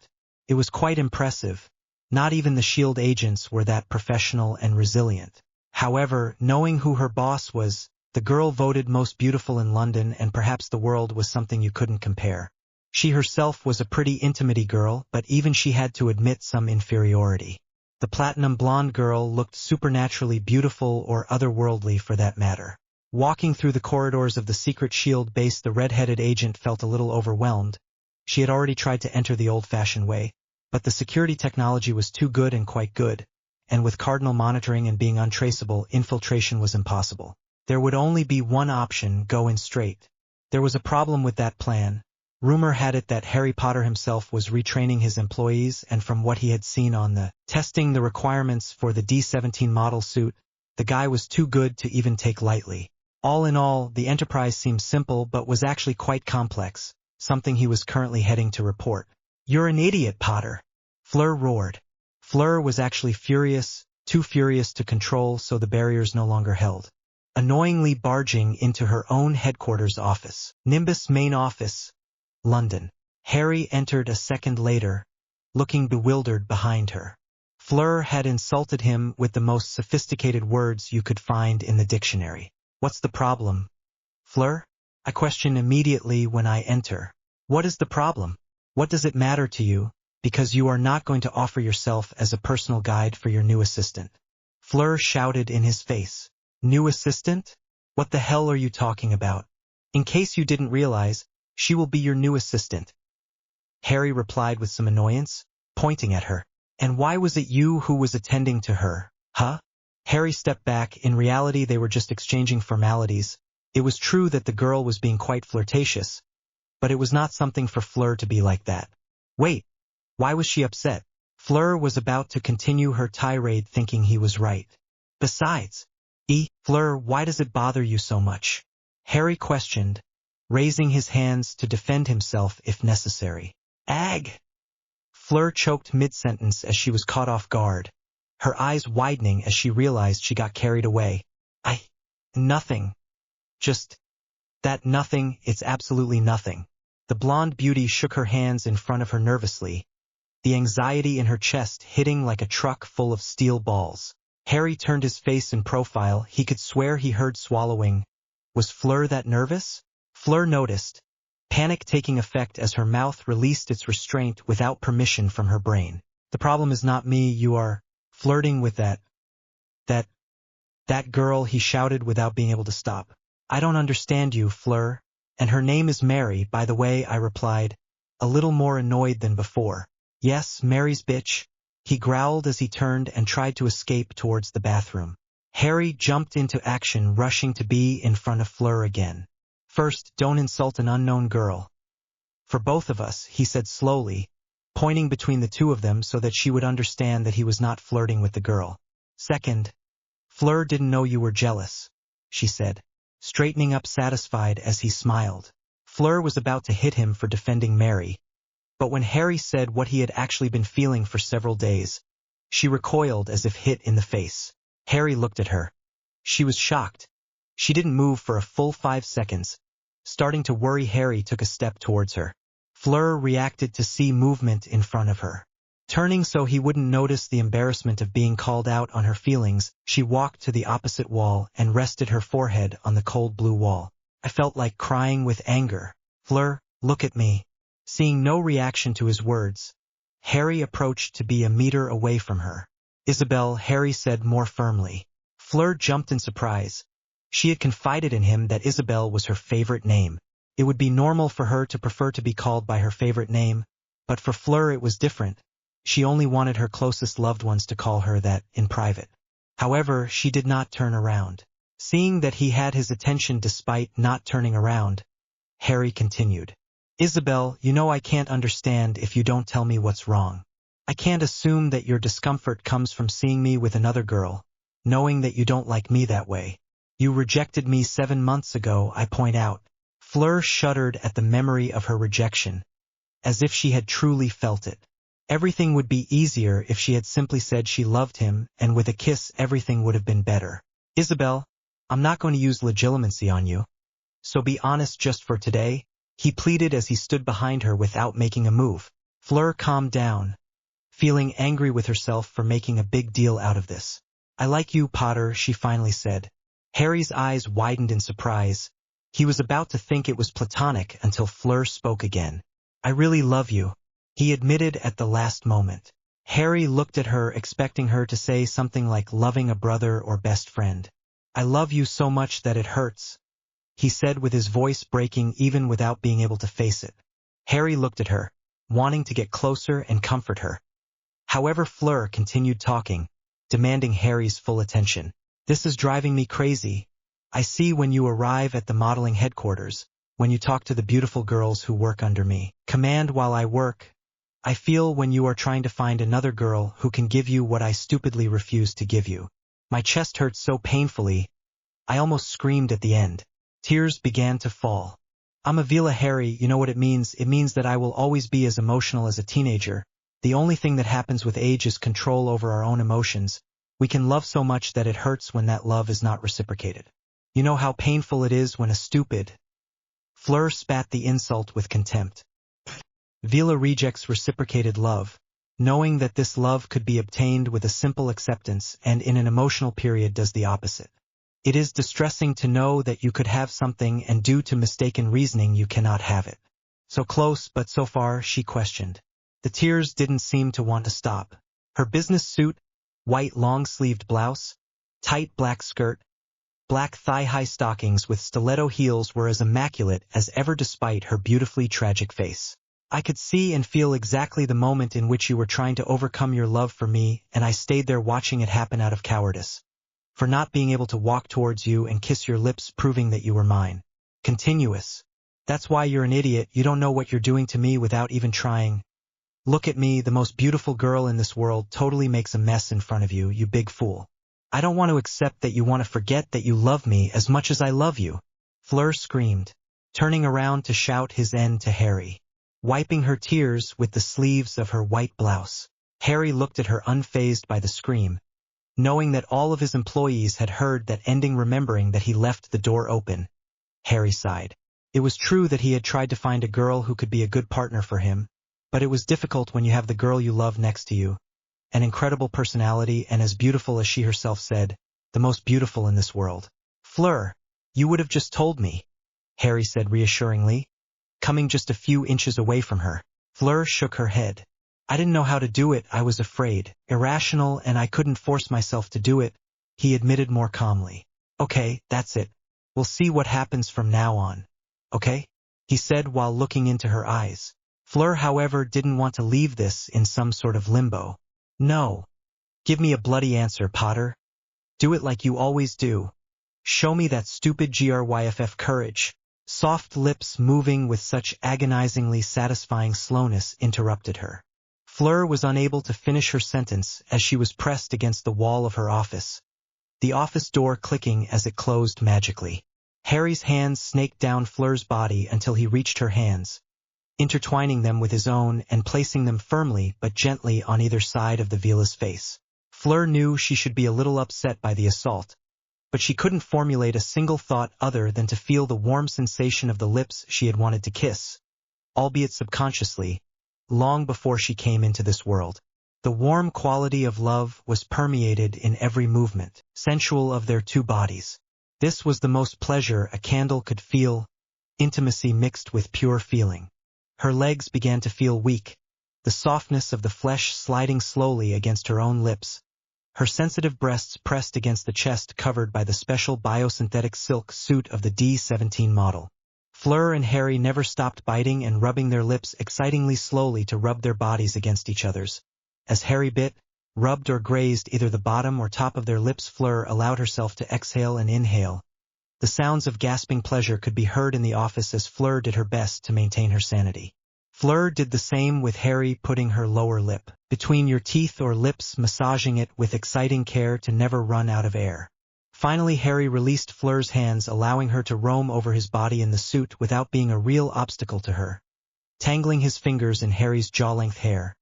It was quite impressive. Not even the S.H.I.E.L.D. agents were that professional and resilient. However, knowing who her boss was, the girl voted most beautiful in London and perhaps the world was something you couldn't compare. She herself was a pretty intimate girl, but even she had to admit some inferiority. The platinum blonde girl looked supernaturally beautiful or otherworldly for that matter. Walking through the corridors of the secret S.H.I.E.L.D. base, the red-headed agent felt a little overwhelmed. She had already tried to enter the old-fashioned way, but the security technology was too good and quite good, and with cardinal monitoring and being untraceable, infiltration was impossible. There would only be one option: go in straight. There was a problem with that plan. Rumor had it that Harry Potter himself was retraining his employees, and from what he had seen on the testing the requirements for the D-17 model suit, the guy was too good to even take lightly. All in all, the enterprise seemed simple but was actually quite complex, something he was currently heading to report. "You're an idiot, Potter," FLUER roared. FLUER was actually furious, too furious to control, so the barriers no longer held. Annoyingly barging into her own headquarters office. Nimbus main office, London. Harry entered a second later, looking bewildered behind her. FLUER had insulted him with the most sophisticated words you could find in the dictionary. "What's the problem, FLUER?" I question immediately when I enter. "What is the problem? What does it matter to you, because you are not going to offer yourself as a personal guide for your new assistant?" FLUER shouted in his face. "New assistant? What the hell are you talking about? In case you didn't realize, she will be your new assistant," Harry replied with some annoyance, pointing at her. "And why was it you who was attending to her, huh?" Harry stepped back. In reality, they were just exchanging formalities. It was true that the girl was being quite flirtatious, but it was not something for FLUER to be like that. Wait, why was she upset? FLUER was about to continue her tirade, thinking he was right. "Besides, FLUER, why does it bother you so much?" Harry questioned, raising his hands to defend himself if necessary. "Ag!" FLUER choked mid-sentence as she was caught off guard, her eyes widening as she realized she got carried away. Nothing. Just that nothing, it's absolutely nothing." The blonde beauty shook her hands in front of her nervously, the anxiety in her chest hitting like a truck full of steel balls. Harry turned his face in profile. He could swear he heard swallowing. Was FLUER that nervous? FLUER noticed, panic taking effect as her mouth released its restraint without permission from her brain. "The problem is not me. You are flirting with that girl," he shouted without being able to stop. "I don't understand you, FLUER. And her name is Mary, by the way," I replied, a little more annoyed than before. "Yes, Mary's bitch," he growled as he turned and tried to escape towards the bathroom. Harry jumped into action, rushing to be in front of FLUER again. "First, don't insult an unknown girl. For both of us," he said slowly, pointing between the two of them so that she would understand that he was not flirting with the girl. "Second, FLUER didn't know you were jealous," she said, straightening up satisfied as he smiled. FLUER was about to hit him for defending Mary, but when Harry said what he had actually been feeling for several days, she recoiled as if hit in the face. Harry looked at her. She was shocked. She didn't move for a full 5 seconds. Starting to worry, Harry took a step towards her. FLUER reacted to see movement in front of her. Turning so he wouldn't notice the embarrassment of being called out on her feelings, she walked to the opposite wall and rested her forehead on the cold blue wall. I felt like crying with anger. "FLUER, look at me." Seeing no reaction to his words, Harry approached to be a meter away from her. "Isabel," Harry said more firmly. FLUER jumped in surprise. She had confided in him that Isabel was her favorite name. It would be normal for her to prefer to be called by her favorite name, but for FLUER it was different. She only wanted her closest loved ones to call her that in private. However, she did not turn around. Seeing that he had his attention despite not turning around, Harry continued. "Isabel, you know I can't understand if you don't tell me what's wrong. I can't assume that your discomfort comes from seeing me with another girl, knowing that you don't like me that way. You rejected me 7 months ago, I point out. Fleur shuddered at the memory of her rejection, as if she had truly felt it. Everything would be easier if she had simply said she loved him, and with a kiss everything would have been better. Isabel, I'm not going to use legitimacy on you. So be honest just for today, he pleaded as he stood behind her without making a move. Fleur calmed down, feeling angry with herself for making a big deal out of this. I like you, Potter, she finally said. Harry's eyes widened in surprise. He was about to think it was platonic until Fleur spoke again. I really love you, he admitted at the last moment. Harry looked at her, expecting her to say something like loving a brother or best friend. I love you so much that it hurts, he said with his voice breaking even without being able to face it. Harry looked at her, wanting to get closer and comfort her. However, Fleur continued talking, demanding Harry's full attention. This is driving me crazy. I see when you arrive at the modeling headquarters, when you talk to the beautiful girls who work under me. Command while I work. I feel when you are trying to find another girl who can give you what I stupidly refuse to give you. My chest hurts so painfully, I almost screamed at the end. Tears began to fall. I'm a Vila, Harry, you know what it means? It means that I will always be as emotional as a teenager. The only thing that happens with age is control over our own emotions. We can love so much that it hurts when that love is not reciprocated. You know how painful it is when a stupid... Fleur spat the insult with contempt. Vila rejects reciprocated love, knowing that this love could be obtained with a simple acceptance, and in an emotional period does the opposite. It is distressing to know that you could have something and due to mistaken reasoning you cannot have it. So close but so far, she questioned. The tears didn't seem to want to stop. Her business suit, white long-sleeved blouse, tight black skirt, black thigh-high stockings with stiletto heels were as immaculate as ever despite her beautifully tragic face. I could see and feel exactly the moment in which you were trying to overcome your love for me, and I stayed there watching it happen out of cowardice. For not being able to walk towards you and kiss your lips proving that you were mine. Continuous. That's why you're an idiot, you don't know what you're doing to me without even trying. Look at me, the most beautiful girl in this world totally makes a mess in front of you, you big fool. I don't want to accept that you want to forget that you love me as much as I love you. Fleur screamed, turning around to shout his end to Harry, wiping her tears with the sleeves of her white blouse. Harry looked at her unfazed by the scream, knowing that all of his employees had heard that ending, remembering that he left the door open. Harry sighed. It was true that he had tried to find a girl who could be a good partner for him, but it was difficult when you have the girl you love next to you. An incredible personality and as beautiful as she herself said, the most beautiful in this world. Fleur, you would have just told me, Harry said reassuringly, coming just a few inches away from her. Fleur shook her head. I didn't know how to do it, I was afraid, irrational, and I couldn't force myself to do it, he admitted more calmly. Okay, that's it. We'll see what happens from now on. Okay? He said while looking into her eyes. Fleur, however, didn't want to leave this in some sort of limbo. No. Give me a bloody answer, Potter. Do it like you always do. Show me that stupid GRYFF courage. Soft lips moving with such agonizingly satisfying slowness interrupted her. Fleur was unable to finish her sentence as she was pressed against the wall of her office, the office door clicking as it closed magically. Harry's hands snaked down Fleur's body until he reached her hands, intertwining them with his own and placing them firmly but gently on either side of the Vila's face. Fleur knew she should be a little upset by the assault, but she couldn't formulate a single thought other than to feel the warm sensation of the lips she had wanted to kiss, albeit subconsciously, long before she came into this world. The warm quality of love was permeated in every movement, sensual of their two bodies. This was the most pleasure a candle could feel, intimacy mixed with pure feeling. Her legs began to feel weak, the softness of the flesh sliding slowly against her own lips, her sensitive breasts pressed against the chest covered by the special biosynthetic silk suit of the D-17 model. Fleur and Harry never stopped biting and rubbing their lips excitingly slowly to rub their bodies against each other's. As Harry bit, rubbed or grazed either the bottom or top of their lips, Fleur allowed herself to exhale and inhale. The sounds of gasping pleasure could be heard in the office as Fleur did her best to maintain her sanity. Fleur did the same with Harry, putting her lower lip between your teeth or lips, massaging it with exciting care to never run out of air. Finally, Harry released Fleur's hands, allowing her to roam over his body in the suit without being a real obstacle to her, tangling his fingers in Harry's jaw-length hair,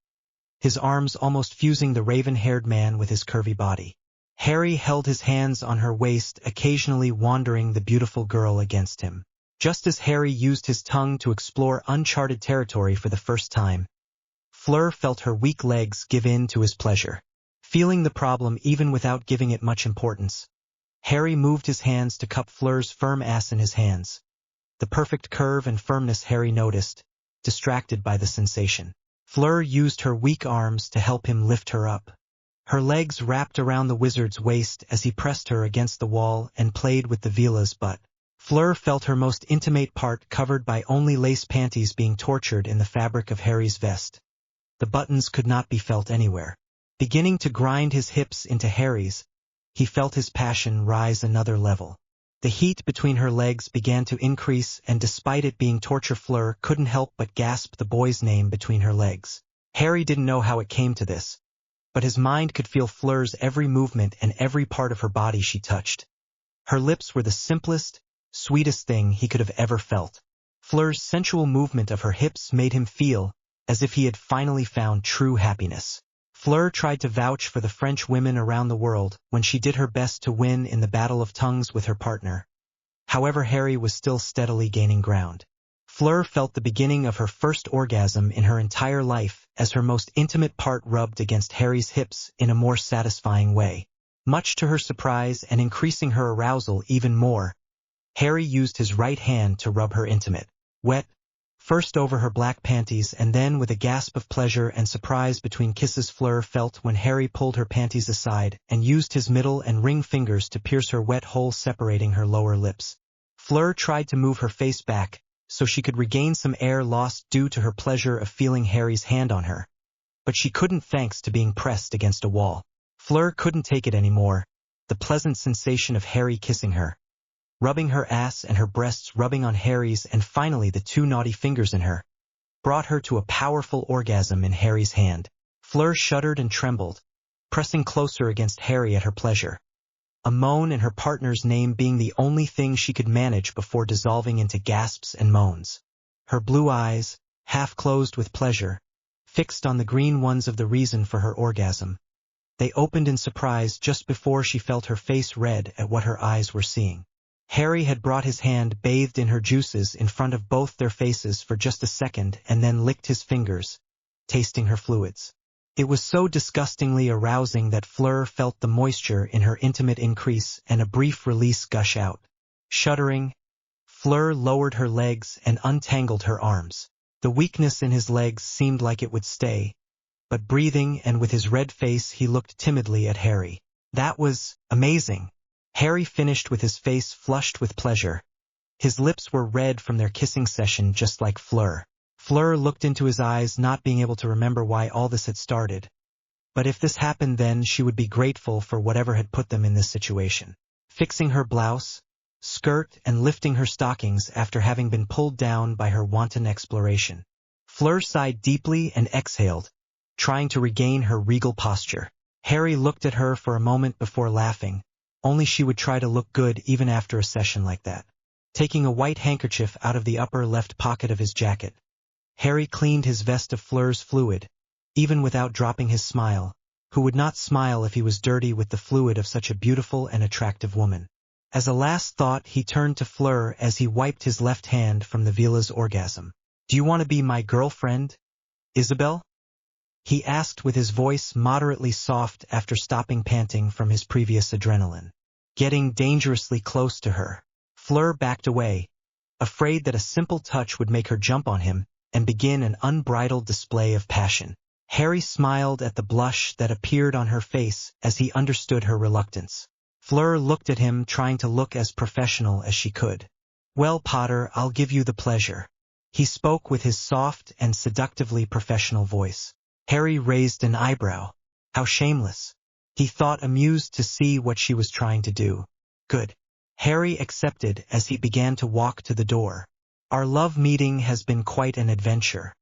his arms almost fusing the raven-haired man with his curvy body. Harry held his hands on her waist, occasionally wandering the beautiful girl against him. Just as Harry used his tongue to explore uncharted territory for the first time, Fleur felt her weak legs give in to his pleasure. Feeling the problem even without giving it much importance, Harry moved his hands to cup Fleur's firm ass in his hands. The perfect curve and firmness Harry noticed, distracted by the sensation. Fleur used her weak arms to help him lift her up. Her legs wrapped around the wizard's waist as he pressed her against the wall and played with the Vila's butt. Fleur felt her most intimate part covered by only lace panties being tortured in the fabric of Harry's vest. The buttons could not be felt anywhere. Beginning to grind his hips into Harry's, he felt his passion rise another level. The heat between her legs began to increase, and despite it being torture, Fleur couldn't help but gasp the boy's name between her legs. Harry didn't know how it came to this, but his mind could feel Fleur's every movement and every part of her body she touched. Her lips were the simplest, sweetest thing he could have ever felt. Fleur's sensual movement of her hips made him feel as if he had finally found true happiness. Fleur tried to vouch for the French women around the world when she did her best to win in the battle of tongues with her partner. However, Harry was still steadily gaining ground. Fleur felt the beginning of her first orgasm in her entire life as her most intimate part rubbed against Harry's hips in a more satisfying way. Much to her surprise and increasing her arousal even more, Harry used his right hand to rub her intimate, wet, first over her black panties and then with a gasp of pleasure and surprise between kisses Fleur felt when Harry pulled her panties aside and used his middle and ring fingers to pierce her wet hole separating her lower lips. Fleur tried to move her face back so she could regain some air lost due to her pleasure of feeling Harry's hand on her, but she couldn't thanks to being pressed against a wall. Fleur couldn't take it anymore, the pleasant sensation of Harry kissing her, rubbing her ass and her breasts rubbing on Harry's, and finally the two naughty fingers in her, brought her to a powerful orgasm in Harry's hand. Fleur shuddered and trembled, pressing closer against Harry at her pleasure, a moan and her partner's name being the only thing she could manage before dissolving into gasps and moans. Her blue eyes, half closed with pleasure, fixed on the green ones of the reason for her orgasm. They opened in surprise just before she felt her face red at what her eyes were seeing. Harry had brought his hand bathed in her juices in front of both their faces for just a second and then licked his fingers, tasting her fluids. It was so disgustingly arousing that Fleur felt the moisture in her intimate increase and a brief release gush out. Shuddering, Fleur lowered her legs and untangled her arms. The weakness in his legs seemed like it would stay, but breathing and with his red face he looked timidly at Harry. That was amazing. Harry finished with his face flushed with pleasure. His lips were red from their kissing session just like Fleur. Fleur looked into his eyes, not being able to remember why all this had started. But if this happened then she would be grateful for whatever had put them in this situation. Fixing her blouse, skirt and lifting her stockings after having been pulled down by her wanton exploration, Fleur sighed deeply and exhaled, trying to regain her regal posture. Harry looked at her for a moment before laughing. Only she would try to look good even after a session like that. Taking a white handkerchief out of the upper left pocket of his jacket, Harry cleaned his vest of Fleur's fluid, even without dropping his smile. Who would not smile if he was dirty with the fluid of such a beautiful and attractive woman? As a last thought, he turned to Fleur as he wiped his left hand from the Vila's orgasm. "Do you want to be my girlfriend, Isabel?" he asked with his voice moderately soft after stopping panting from his previous adrenaline. Getting dangerously close to her, Fleur backed away, afraid that a simple touch would make her jump on him and begin an unbridled display of passion. Harry smiled at the blush that appeared on her face as he understood her reluctance. Fleur looked at him, trying to look as professional as she could. "Well, Potter, I'll give you the pleasure." He spoke with his soft and seductively professional voice. Harry raised an eyebrow. How shameless. He thought, amused to see what she was trying to do. Good. Harry accepted as he began to walk to the door. "Our love meeting has been quite an adventure.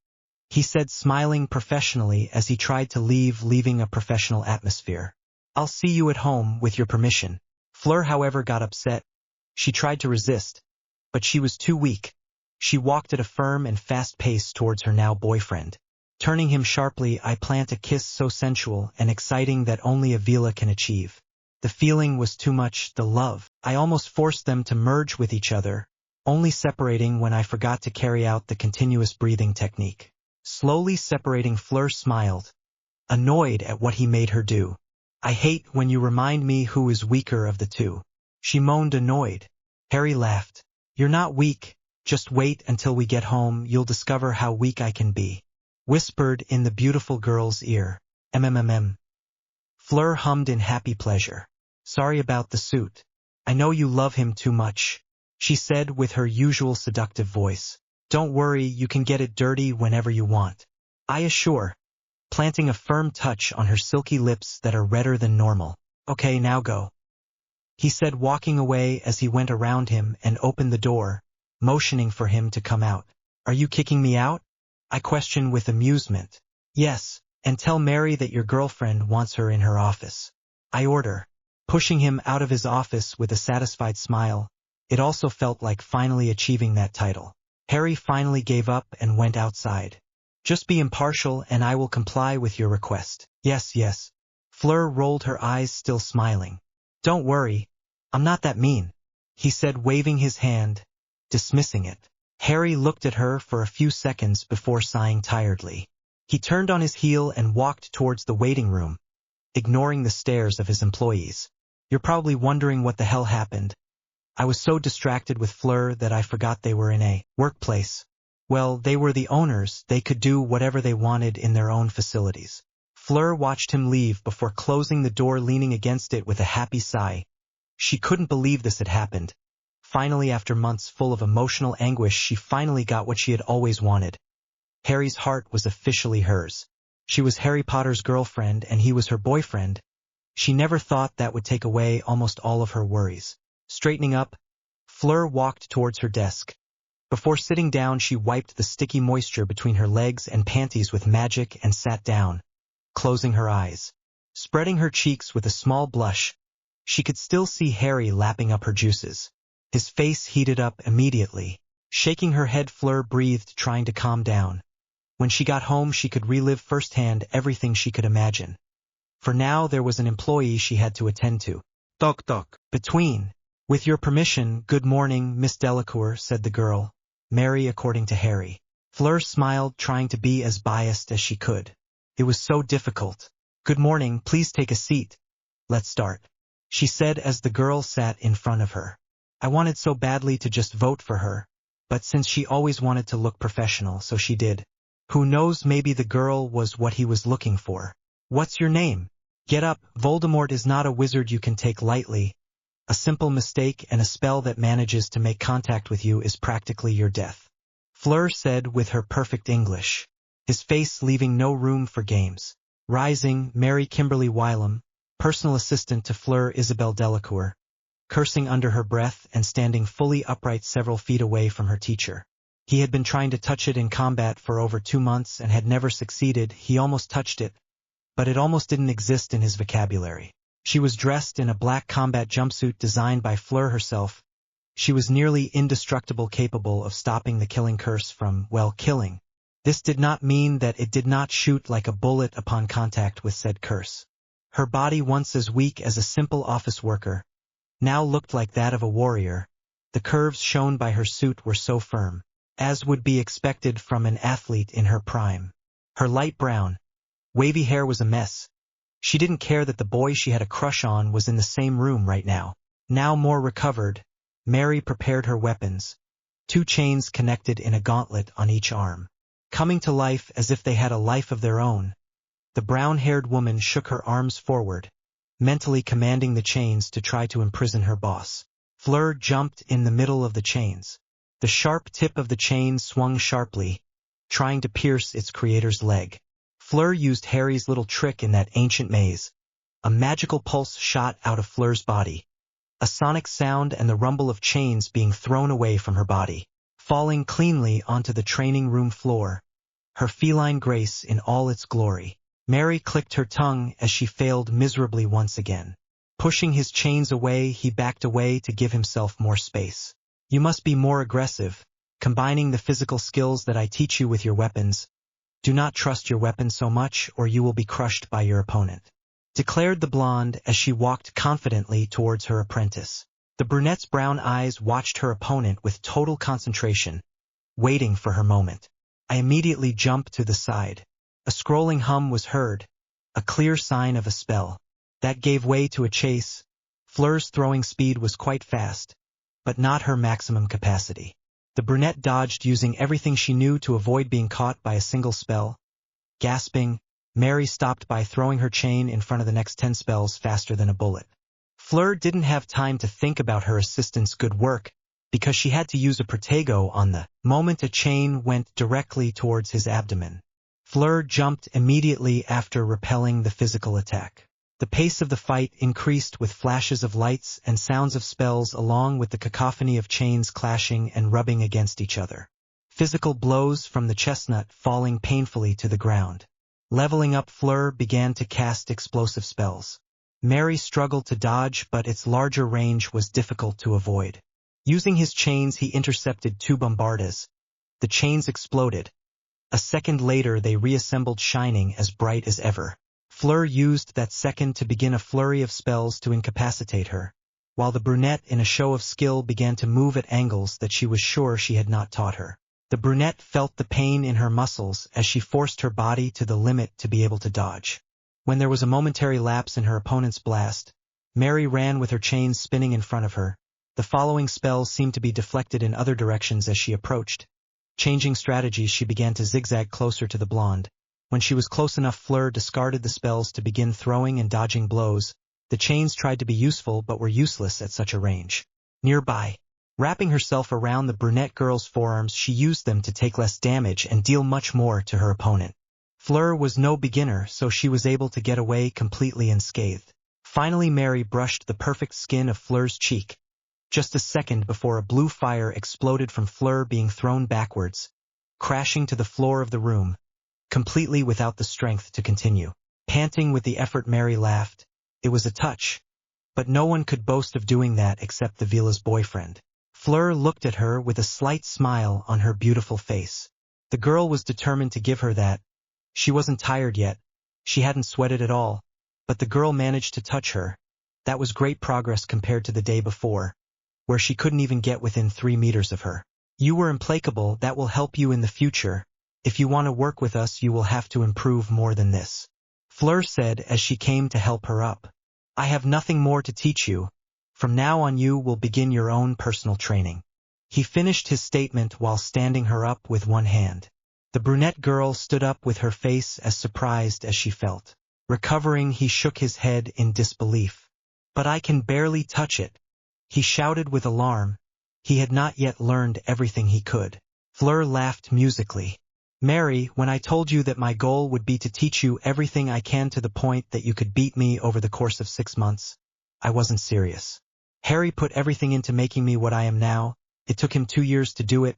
he said, smiling professionally as he tried to leave, leaving a professional atmosphere. I'll see you at home, with your permission. Fleur, however, got upset. She tried to resist, but she was too weak. She walked at a firm and fast pace towards her now boyfriend. Turning him sharply, I plant a kiss so sensual and exciting that only a villa can achieve. The feeling was too much, the love. I almost forced them to merge with each other, only separating when I forgot to carry out the continuous breathing technique. Slowly separating, Fleur smiled, annoyed at what he made her do. I hate when you remind me who is weaker of the two. She moaned, annoyed. Harry laughed. You're not weak, just wait until we get home, you'll discover how weak I can be. Whispered in the beautiful girl's ear. MMMM. Fleur hummed in happy pleasure. Sorry about the suit. I know you love him too much, she said with her usual seductive voice. Don't worry, you can get it dirty whenever you want. I assure, planting a firm touch on her silky lips that are redder than normal. Okay, now go, he said, walking away as he went around him and opened the door, motioning for him to come out. Are you kicking me out? I questioned with amusement. Yes, and tell Mary that your girlfriend wants her in her office. I order, pushing him out of his office with a satisfied smile. It also felt like finally achieving that title. Harry finally gave up and went outside. Just be impartial and I will comply with your request. Yes, yes. Fleur rolled her eyes, still smiling. Don't worry, I'm not that mean, he said, waving his hand, dismissing it. Harry looked at her for a few seconds before sighing tiredly. He turned on his heel and walked towards the waiting room, ignoring the stares of his employees. You're probably wondering what the hell happened. I was so distracted with Fleur that I forgot they were in a workplace. Well, they were the owners, they could do whatever they wanted in their own facilities. Fleur watched him leave before closing the door, leaning against it with a happy sigh. She couldn't believe this had happened. Finally, after months full of emotional anguish, she finally got what she had always wanted. Harry's heart was officially hers. She was Harry Potter's girlfriend and he was her boyfriend. She never thought that would take away almost all of her worries. Straightening up, Fleur walked towards her desk. Before sitting down, she wiped the sticky moisture between her legs and panties with magic and sat down, closing her eyes. Spreading her cheeks with a small blush, she could still see Harry lapping up her juices. His face heated up immediately. Shaking her head, Fleur breathed, trying to calm down. When she got home, she could relive firsthand everything she could imagine. For now, there was an employee she had to attend to. Toc toc. Between. With your permission, good morning, Miss Delacour, said the girl. Mary, according to Harry. Fleur smiled, trying to be as biased as she could. It was so difficult. Good morning, please take a seat. Let's start, she said as the girl sat in front of her. I wanted so badly to just vote for her, but since she always wanted to look professional, so she did. Who knows, maybe the girl was what he was looking for. What's your name? Get up, Voldemort is not a wizard you can take lightly. A simple mistake and a spell that manages to make contact with you is practically your death, Fleur said with her perfect English, his face leaving no room for games. Rising, Mary Kimberly Wylam, personal assistant to Fleur Isabel Delacour, cursing under her breath and standing fully upright several feet away from her teacher. He had been trying to touch it in combat for over 2 months and had never succeeded. He almost touched it, but it almost didn't exist in his vocabulary. She was dressed in a black combat jumpsuit designed by Fleur herself. She was nearly indestructible, capable of stopping the killing curse from, well, killing. This did not mean that it did not shoot like a bullet upon contact with said curse. Her body, once as weak as a simple office worker, now looked like that of a warrior. The curves shown by her suit were so firm, as would be expected from an athlete in her prime. Her light brown, wavy hair was a mess. She didn't care that the boy she had a crush on was in the same room right now. Now more recovered, Mary prepared her weapons, 2 chains connected in a gauntlet on each arm. Coming to life as if they had a life of their own, the brown-haired woman shook her arms forward, mentally commanding the chains to try to imprison her boss. Fleur jumped in the middle of the chains. The sharp tip of the chain swung sharply, trying to pierce its creator's leg. Fleur used Harry's little trick in that ancient maze. A magical pulse shot out of Fleur's body. A sonic sound and the rumble of chains being thrown away from her body, falling cleanly onto the training room floor. her feline grace in all its glory. Mary clicked her tongue as she failed miserably once again. Pushing his chains away, he backed away to give himself more space. You must be more aggressive, combining the physical skills that I teach you with your weapons. Do not trust your weapon so much or you will be crushed by your opponent, declared the blonde as she walked confidently towards her apprentice. The brunette's brown eyes watched her opponent with total concentration, waiting for her moment. I immediately jumped to the side. A scrolling hum was heard, a clear sign of a spell. That gave way to a chase. FLUER's throwing speed was quite fast, but not her maximum capacity. The brunette dodged using everything she knew to avoid being caught by a single spell. Gasping, Mary stopped by throwing her chain in front of the next 10 spells faster than a bullet. FLUER didn't have time to think about her assistant's good work, because she had to use a protego on the moment a chain went directly towards his abdomen. FLUER jumped immediately after repelling the physical attack. The pace of the fight increased with flashes of lights and sounds of spells along with the cacophony of chains clashing and rubbing against each other. Physical blows from the chestnut falling painfully to the ground. Leveling up, FLUER began to cast explosive spells. Mary struggled to dodge, but its larger range was difficult to avoid. Using his chains, he intercepted 2 bombardas. The chains exploded. A second later, they reassembled, shining as bright as ever. FLUER used that second to begin a flurry of spells to incapacitate her, while the brunette, in a show of skill, began to move at angles that she was sure she had not taught her. The brunette felt the pain in her muscles as she forced her body to the limit to be able to dodge. When there was a momentary lapse in her opponent's blast, Mary ran with her chains spinning in front of her. The following spells seemed to be deflected in other directions as she approached. Changing strategies, she began to zigzag closer to the blonde. When she was close enough, FLUER discarded the spells to begin throwing and dodging blows. The chains tried to be useful but were useless at such a range. Nearby, wrapping herself around the brunette girl's forearms, she used them to take less damage and deal much more to her opponent. FLUER was no beginner, so she was able to get away completely unscathed. Finally, Mary brushed the perfect skin of FLEUR's cheek, just a second before a blue fire exploded from FLUER being thrown backwards, crashing to the floor of the room, completely without the strength to continue. Panting with the effort, Mary laughed. It was a touch, but no one could boast of doing that except the villa's boyfriend. FLUER looked at her with a slight smile on her beautiful face. The girl was determined to give her that. She wasn't tired yet. She hadn't sweated at all, but the girl managed to touch her. That was great progress compared to the day before, where she couldn't even get within 3 meters of her. You were implacable. That will help you in the future. If you want to work with us, you will have to improve more than this, FLUER said as she came to help her up. I have nothing more to teach you. From now on you will begin your own personal training. He finished his statement while standing her up with one hand. The brunette girl stood up with her face as surprised as she felt. Recovering, he shook his head in disbelief. But I can barely touch it, he shouted with alarm. He had not yet learned everything he could. FLUER laughed musically. Mary, when I told you that my goal would be to teach you everything I can to the point that you could beat me over the course of 6 months, I wasn't serious. Harry put everything into making me what I am now. It took him 2 years to do it.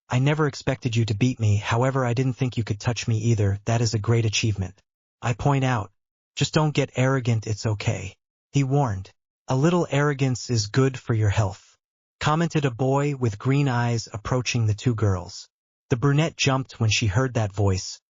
I never expected you to beat me, however I didn't think you could touch me either. That is a great achievement. I point out. Just don't get arrogant, it's okay, he warned. A little arrogance is good for your health, commented a boy with green eyes approaching the 2 girls. The brunette jumped when she heard that voice,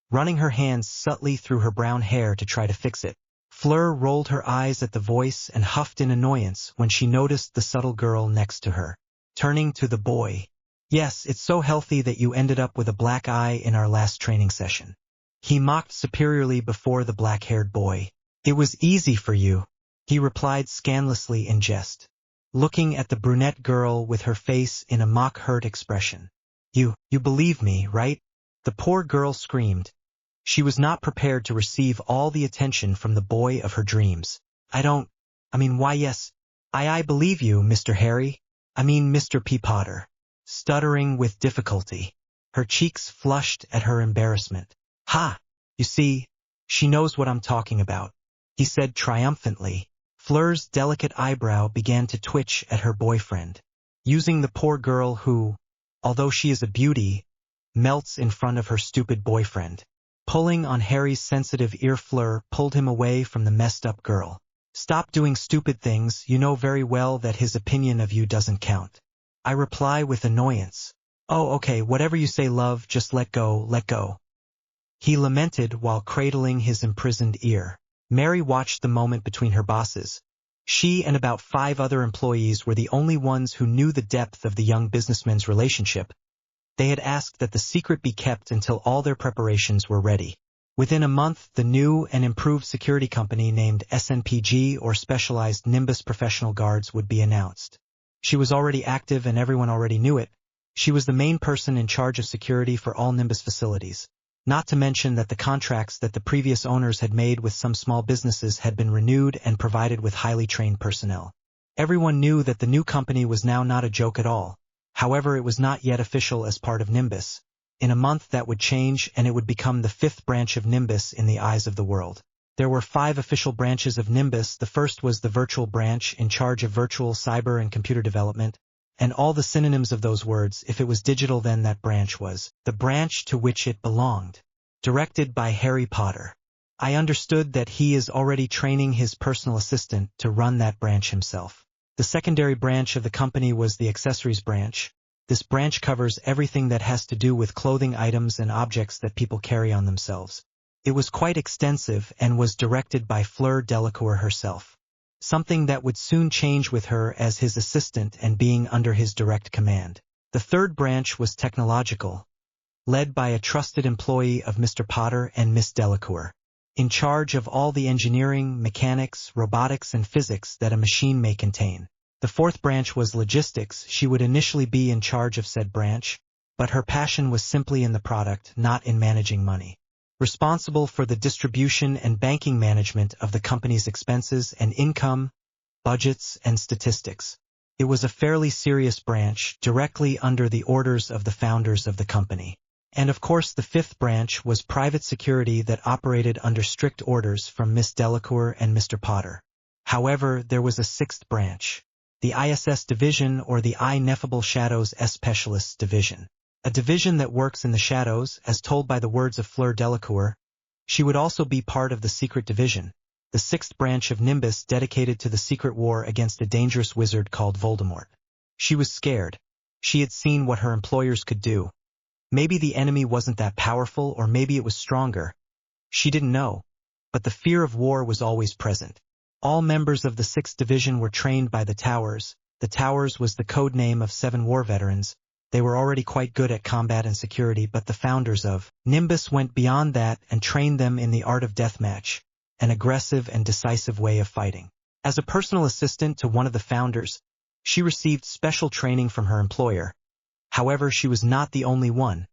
running her hands subtly through her brown hair to try to fix it. FLUER rolled her eyes at the voice and huffed in annoyance when she noticed the subtle girl next to her. Turning to the boy, yes, it's so healthy that you ended up with a black eye in our last training session. He mocked superiorly before the black-haired boy. It was easy for you, he replied scandalously in jest, looking at the brunette girl with her face in a mock-hurt expression. You believe me, right? The poor girl screamed. She was not prepared to receive all the attention from the boy of her dreams. Why yes. I believe you, Mr. Harry. Mr. Peapotter. Stuttering with difficulty. Her cheeks flushed at her embarrassment. Ha! You see, she knows what I'm talking about, he said triumphantly. FLEUR's delicate eyebrow began to twitch at her boyfriend, using the poor girl who, although she is a beauty, melts in front of her stupid boyfriend. Pulling on Harry's sensitive ear, FLUER pulled him away from the messed-up girl. Stop doing stupid things, you know very well that his opinion of you doesn't count. I reply with annoyance. Oh, okay, whatever you say, love, just let go, let go. He lamented while cradling his imprisoned ear. Mary watched the moment between her bosses. She and about 5 other employees were the only ones who knew the depth of the young businessman's relationship. They had asked that the secret be kept until all their preparations were ready. Within a month, the new and improved security company named SNPG, or Specialized Nimbus Professional Guards, would be announced. She was already active and everyone already knew it. She was the main person in charge of security for all Nimbus facilities. Not to mention that the contracts that the previous owners had made with some small businesses had been renewed and provided with highly trained personnel. Everyone knew that the new company was now not a joke at all. However, it was not yet official as part of Nimbus. In a month that would change, and it would become the 5th branch of Nimbus in the eyes of the world. There were 5 official branches of Nimbus. The first was the virtual branch, in charge of virtual, cyber, and computer development, and all the synonyms of those words. If it was digital, then that branch was the branch to which it belonged. Directed by Harry Potter. I understood that he is already training his personal assistant to run that branch himself. The secondary branch of the company was the accessories branch. This branch covers everything that has to do with clothing items and objects that people carry on themselves. It was quite extensive and was directed by FLUER DELACOUR herself. Something that would soon change with her as his assistant and being under his direct command. The third branch was technological, led by a trusted employee of Mr. Potter and Miss Delacour, in charge of all the engineering, mechanics, robotics, and physics that a machine may contain. The fourth branch was logistics. She would initially be in charge of said branch, but her passion was simply in the product, not in managing money. Responsible for the distribution and banking management of the company's expenses and income, budgets, and statistics. It was a fairly serious branch, directly under the orders of the founders of the company. And of course the 5th branch was private security that operated under strict orders from Miss Delacour and Mr. Potter. However, there was a 6th branch. The ISS division, or the Ineffable Shadows Specialists division. A division that works in the shadows, as told by the words of FLUER DELACOUR. She would also be part of the secret division, the 6th branch of Nimbus dedicated to the secret war against a dangerous wizard called Voldemort. She was scared. She had seen what her employers could do. Maybe the enemy wasn't that powerful, or maybe it was stronger. She didn't know. But the fear of war was always present. All members of the 6th division were trained by the Towers. The Towers was the code name of 7 war veterans. They were already quite good at combat and security, but the founders of Nimbus went beyond that and trained them in the art of deathmatch, an aggressive and decisive way of fighting. As a personal assistant to one of the founders, she received special training from her employer. However, she was not the only one.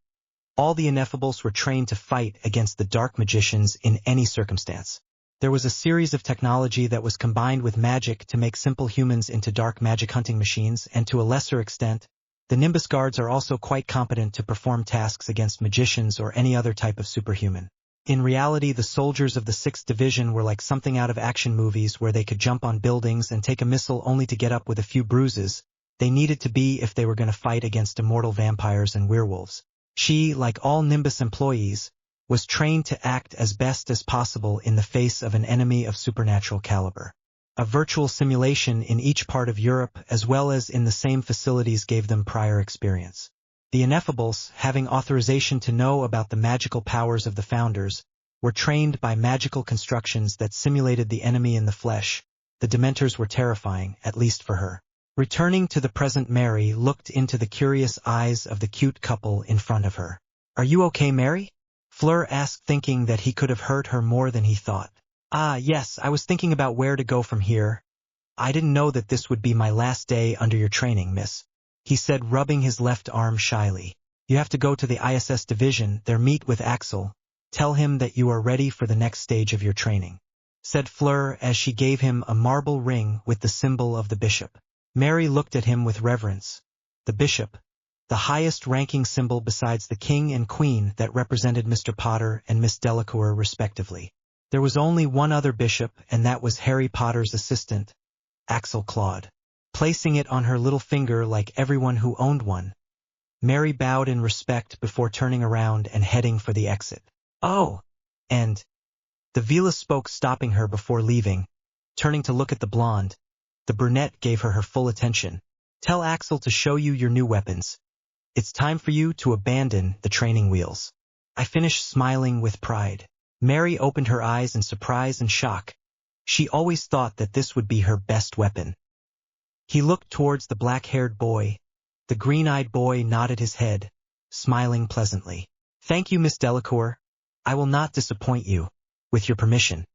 All the Ineffables were trained to fight against the dark magicians in any circumstance. There was a series of technology that was combined with magic to make simple humans into dark magic hunting machines, and to a lesser extent, the Nimbus Guards are also quite competent to perform tasks against magicians or any other type of superhuman. In reality, the soldiers of the 6th Division were like something out of action movies where they could jump on buildings and take a missile only to get up with a few bruises. They needed to be if they were going to fight against immortal vampires and werewolves. She, like all Nimbus employees, was trained to act as best as possible in the face of an enemy of supernatural caliber. A virtual simulation in each part of Europe as well as in the same facilities gave them prior experience. The Ineffables, having authorization to know about the magical powers of the founders, were trained by magical constructions that simulated the enemy in the flesh. The Dementors were terrifying, at least for her. Returning to the present, Mary looked into the curious eyes of the cute couple in front of her. "Are you okay, Mary?" FLUER asked, thinking that he could have hurt her more than he thought. "Ah, yes, I was thinking about where to go from here. I didn't know that this would be my last day under your training, miss," he said, rubbing his left arm shyly. "You have to go to the ISS division, there meet with Axel. Tell him that you are ready for the next stage of your training," said FLUER as she gave him a marble ring with the symbol of the bishop. Mary looked at him with reverence. The bishop, the highest-ranking symbol besides the king and queen that represented Mr. Potter and Miss Delacour respectively. There was only one other bishop, and that was Harry Potter's assistant, Axel Claude. Placing it on her little finger like everyone who owned one, Mary bowed in respect before turning around and heading for the exit. Oh! And the Vila spoke, stopping her before leaving. Turning to look at the blonde, the brunette gave her full attention. Tell Axel to show you your new weapons. It's time for you to abandon the training wheels. I finished, smiling with pride. Mary opened her eyes in surprise and shock. She always thought that this would be her best weapon. He looked towards the black-haired boy. The green-eyed boy nodded his head, smiling pleasantly. Thank you, Miss Delacour. I will not disappoint you. With your permission,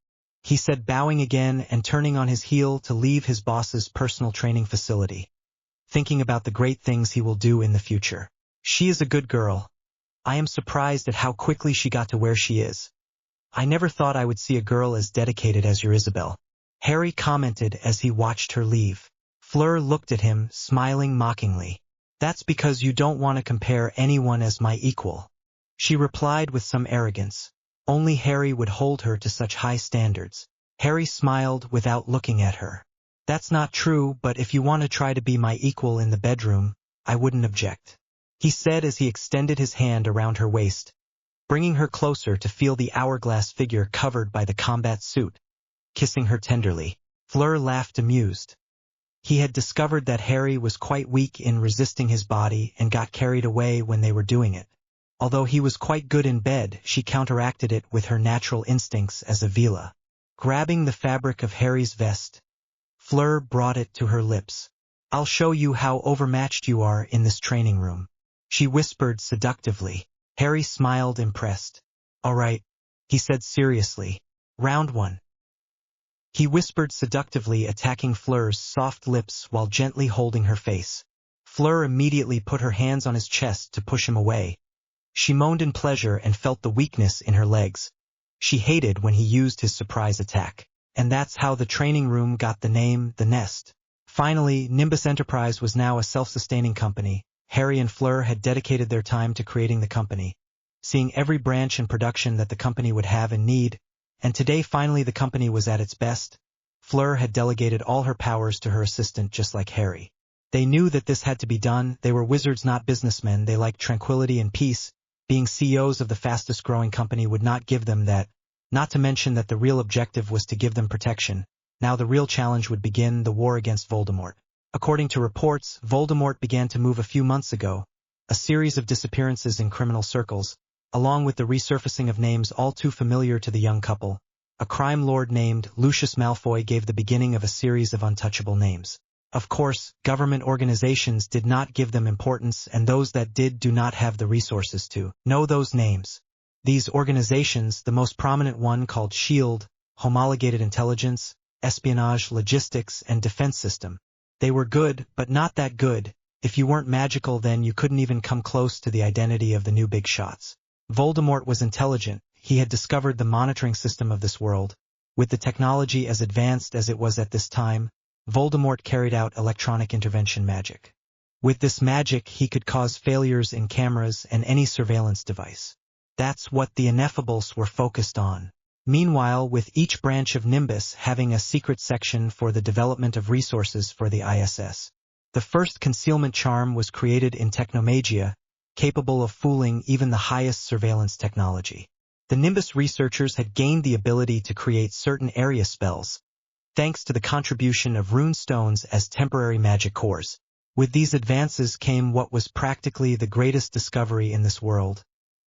he said, bowing again and turning on his heel to leave his boss's personal training facility, thinking about the great things he will do in the future. She is a good girl. I am surprised at how quickly she got to where she is. I never thought I would see a girl as dedicated as your Isabel, Harry commented as he watched her leave. Fleur looked at him, smiling mockingly. That's because you don't want to compare anyone as my equal, she replied with some arrogance. Only Harry would hold her to such high standards. Harry smiled without looking at her. That's not true, but if you want to try to be my equal in the bedroom, I wouldn't object, he said as he extended his hand around her waist, bringing her closer to feel the hourglass figure covered by the combat suit, kissing her tenderly. Fleur laughed, amused. He had discovered that Harry was quite weak in resisting his body and got carried away when they were doing it. Although he was quite good in bed, she counteracted it with her natural instincts as a Vila. Grabbing the fabric of Harry's vest, Fleur brought it to her lips. I'll show you how overmatched you are in this training room, she whispered seductively. Harry smiled, impressed. All right, he said seriously. Round 1. He whispered seductively, attacking Fleur's soft lips while gently holding her face. Fleur immediately put her hands on his chest to push him away. She moaned in pleasure and felt the weakness in her legs. She hated when he used his surprise attack. And that's how the training room got the name The Nest. Finally, Nimbus Enterprise was now a self-sustaining company. Harry and Fleur had dedicated their time to creating the company, seeing every branch and production that the company would have and need, and today finally the company was at its best. Fleur had delegated all her powers to her assistant, just like Harry. They knew that this had to be done. They were wizards, not businessmen. They liked tranquility and peace. Being CEOs of the fastest-growing company would not give them that, not to mention that the real objective was to give them protection. Now the real challenge would begin, the war against Voldemort. According to reports, Voldemort began to move a few months ago, a series of disappearances in criminal circles, along with the resurfacing of names all too familiar to the young couple. A crime lord named Lucius Malfoy gave the beginning of a series of untouchable names. Of course, government organizations did not give them importance, and those that did do not have the resources to know those names. These organizations, the most prominent one called SHIELD, Homologated Intelligence, Espionage, Logistics, and Defense System. They were good, but not that good. If you weren't magical, then you couldn't even come close to the identity of the new big shots. Voldemort was intelligent. He had discovered the monitoring system of this world. With the technology as advanced as it was at this time, Voldemort carried out electronic intervention magic. With this magic, he could cause failures in cameras and any surveillance device. That's what the Inefables were focused on. Meanwhile, with each branch of Nimbus having a secret section for the development of resources for the ISS. The first concealment charm was created in Technomagia, capable of fooling even the highest surveillance technology. The Nimbus researchers had gained the ability to create certain area spells, thanks to the contribution of rune stones as temporary magic cores. With these advances came what was practically the greatest discovery in this world.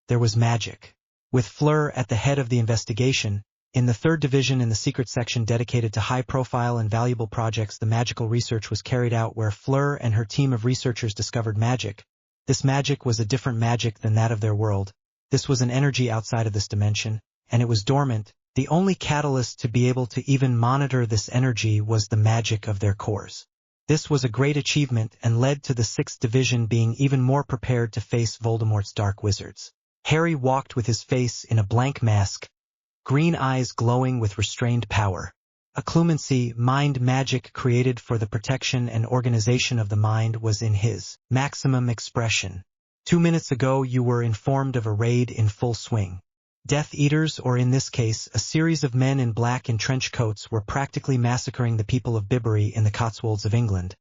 There was magic. With Fleur at the head of the investigation, in the 3rd Division in the secret section dedicated to high-profile and valuable projects, the magical research was carried out where Fleur and her team of researchers discovered magic. This magic was a different magic than that of their world. This was an energy outside of this dimension, and it was dormant. The only catalyst to be able to even monitor this energy was the magic of their cores. This was a great achievement and led to the 6th Division being even more prepared to face Voldemort's dark wizards. Harry walked with his face in a blank mask, green eyes glowing with restrained power. Occlumency, mind magic created for the protection and organization of the mind, was in his maximum expression. 2 minutes ago you were informed of a raid in full swing. Death Eaters, or in this case, a series of men in black in trench coats, were practically massacring the people of Bibbury in the Cotswolds of England.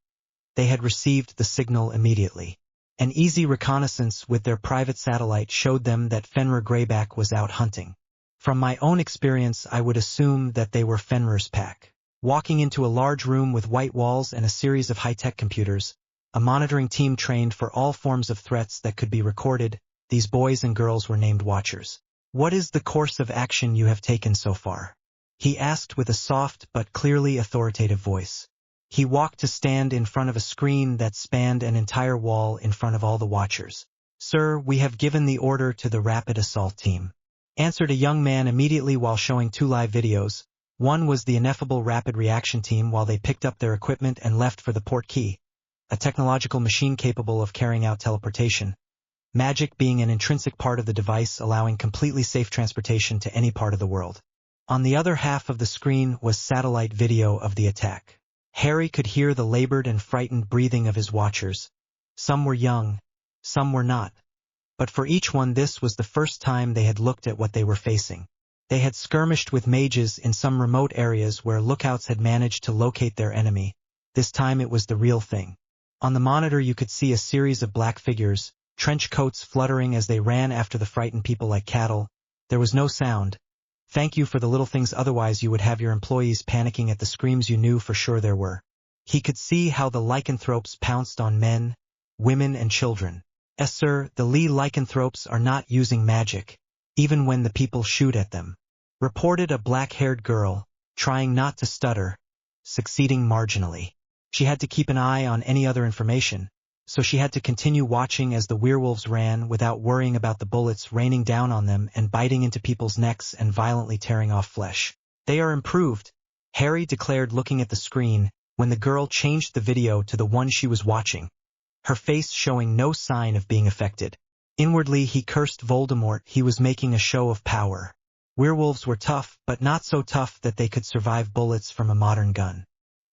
They had received the signal immediately. An easy reconnaissance with their private satellite showed them that Fenrir Greyback was out hunting. From my own experience, I would assume that they were Fenrir's pack. Walking into a large room with white walls and a series of high-tech computers, a monitoring team trained for all forms of threats that could be recorded, these boys and girls were named Watchers. "What is the course of action you have taken so far?" he asked with a soft but clearly authoritative voice. He walked to stand in front of a screen that spanned an entire wall in front of all the Watchers. "Sir, we have given the order to the Rapid Assault Team," answered a young man immediately while showing two live videos. One was the ineffable Rapid Reaction Team while they picked up their equipment and left for the port key, a technological machine capable of carrying out teleportation, magic being an intrinsic part of the device allowing completely safe transportation to any part of the world. On the other half of the screen was satellite video of the attack. Harry could hear the labored and frightened breathing of his Watchers. Some were young, some were not. But for each one this was the first time they had looked at what they were facing. They had skirmished with mages in some remote areas where lookouts had managed to locate their enemy. This time it was the real thing. On the monitor you could see a series of black figures, trench coats fluttering as they ran after the frightened people like cattle. There was no sound. Thank you for the little things, otherwise you would have your employees panicking at the screams you knew for sure there were. He could see how the lycanthropes pounced on men, women and children. "Yes sir, the lycanthropes are not using magic, even when the people shoot at them," reported a black-haired girl, trying not to stutter, succeeding marginally. She had to keep an eye on any other information, so she had to continue watching as the werewolves ran without worrying about the bullets raining down on them and biting into people's necks and violently tearing off flesh. "They are improved," Harry declared looking at the screen when the girl changed the video to the one she was watching, her face showing no sign of being affected. Inwardly he cursed Voldemort. He was making a show of power. Werewolves were tough, but not so tough that they could survive bullets from a modern gun.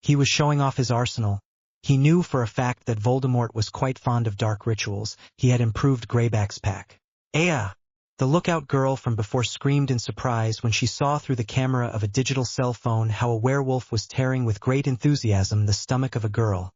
He was showing off his arsenal. He knew for a fact that Voldemort was quite fond of dark rituals. He had improved Greyback's pack. "Aya!" The lookout girl from before screamed in surprise when she saw through the camera of a digital cell phone how a werewolf was tearing with great enthusiasm the stomach of a girl,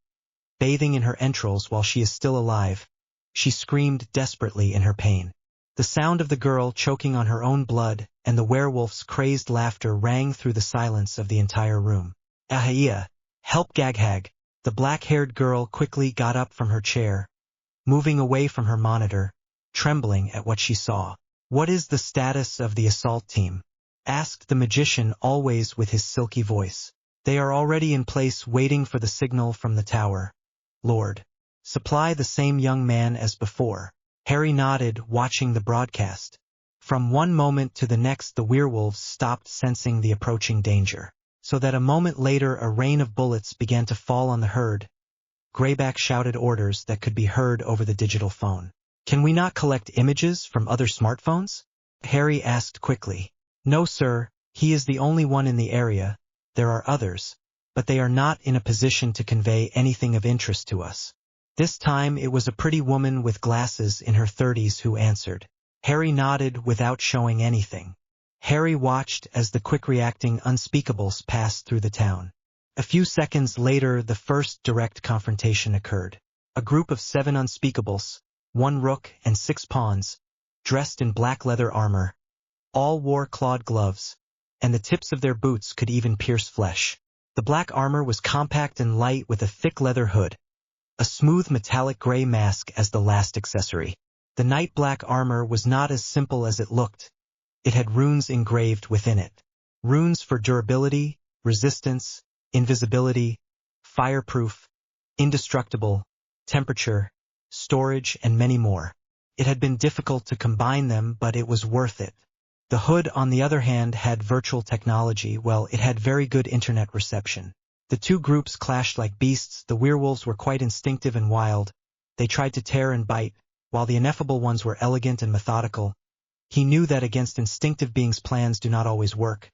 bathing in her entrails while she is still alive. She screamed desperately in her pain. The sound of the girl choking on her own blood and the werewolf's crazed laughter rang through the silence of the entire room. "Ahia! Help Gaghag!" The black-haired girl quickly got up from her chair, moving away from her monitor, trembling at what she saw. "What is the status of the assault team?" asked the magician, always with his silky voice. "They are already in place waiting for the signal from the tower, Lord." "Supply the same young man as before." Harry nodded, watching the broadcast. From one moment to the next the werewolves stopped sensing the approaching danger, so that a moment later a rain of bullets began to fall on the herd. Greyback shouted orders that could be heard over the digital phone. "Can we not collect images from other smartphones?" Harry asked quickly. "No sir, he is the only one in the area. There are others, but they are not in a position to convey anything of interest to us." This time it was a pretty woman with glasses in her 30s who answered. Harry nodded without showing anything. Harry watched as the quick-reacting unspeakables passed through the town. A few seconds later the first direct confrontation occurred. A group of 7 unspeakables, 1 rook and 6 pawns, dressed in black leather armor. All wore clawed gloves, and the tips of their boots could even pierce flesh. The black armor was compact and light with a thick leather hood, a smooth metallic gray mask as the last accessory. The night black armor was not as simple as it looked. It had runes engraved within it. Runes for durability, resistance, invisibility, fireproof, indestructible, temperature, storage, and many more. It had been difficult to combine them, but it was worth it. The hood, on the other hand, had virtual technology. Well, it had very good internet reception. The two groups clashed like beasts. The werewolves were quite instinctive and wild. They tried to tear and bite, while the ineffable ones were elegant and methodical. He knew that against instinctive beings plans do not always work,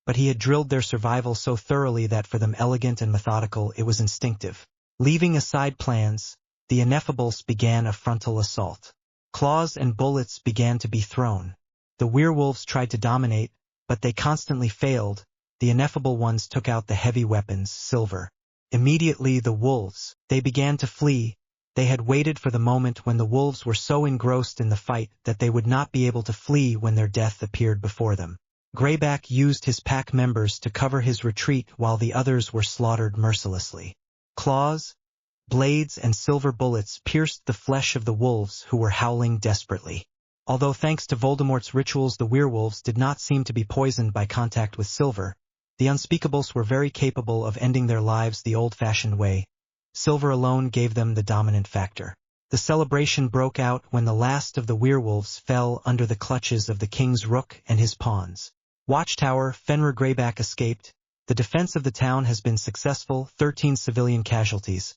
but he had drilled their survival so thoroughly that for them elegant and methodical it was instinctive. Leaving aside plans, the ineffables began a frontal assault. Claws and bullets began to be thrown. The werewolves tried to dominate, but they constantly failed. The ineffable ones took out the heavy weapons, silver. Immediately the wolves, they began to flee. They had waited for the moment when the wolves were so engrossed in the fight that they would not be able to flee when their death appeared before them. Greyback used his pack members to cover his retreat while the others were slaughtered mercilessly. Claws, blades, and silver bullets pierced the flesh of the wolves who were howling desperately. Although thanks to Voldemort's rituals the werewolves did not seem to be poisoned by contact with silver, the unspeakables were very capable of ending their lives the old-fashioned way. Silver alone gave them the dominant factor. The celebration broke out when the last of the werewolves fell under the clutches of the king's rook and his pawns. Watchtower, Fenrir Greyback escaped. The defense of the town has been successful, 13 civilian casualties,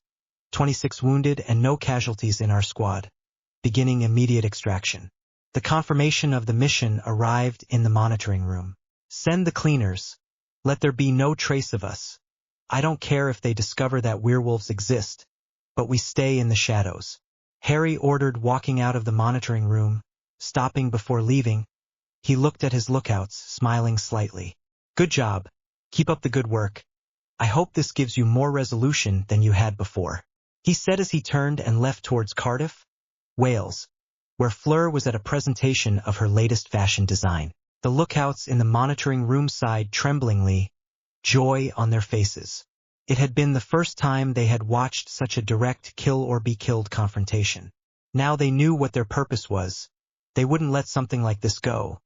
26 wounded and no casualties in our squad. Beginning immediate extraction. The confirmation of the mission arrived in the monitoring room. Send the cleaners. Let there be no trace of us. I don't care if they discover that werewolves exist, but we stay in the shadows. Harry ordered, walking out of the monitoring room, stopping before leaving. He looked at his lookouts, smiling slightly. Good job. Keep up the good work. I hope this gives you more resolution than you had before, he said as he turned and left towards Cardiff, Wales, where FLUER was at a presentation of her latest fashion design. The lookouts in the monitoring room sighed tremblingly, joy on their faces. It had been the first time they had watched such a direct kill-or-be-killed confrontation. Now they knew what their purpose was. They wouldn't let something like this go.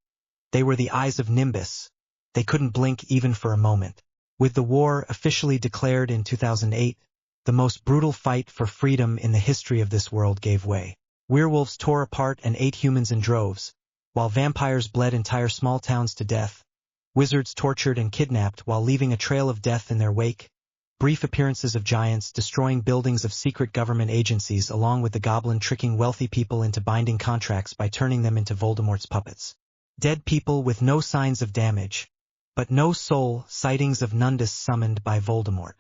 They were the eyes of Nimbus. They couldn't blink even for a moment. With the war officially declared in 2008, the most brutal fight for freedom in the history of this world gave way. Werewolves tore apart and ate humans in droves, while vampires bled entire small towns to death. Wizards tortured and kidnapped while leaving a trail of death in their wake. Brief appearances of giants destroying buildings of secret government agencies, along with the goblin tricking wealthy people into binding contracts by turning them into Voldemort's puppets. Dead people with no signs of damage, but no soul, sightings of Nundus summoned by Voldemort.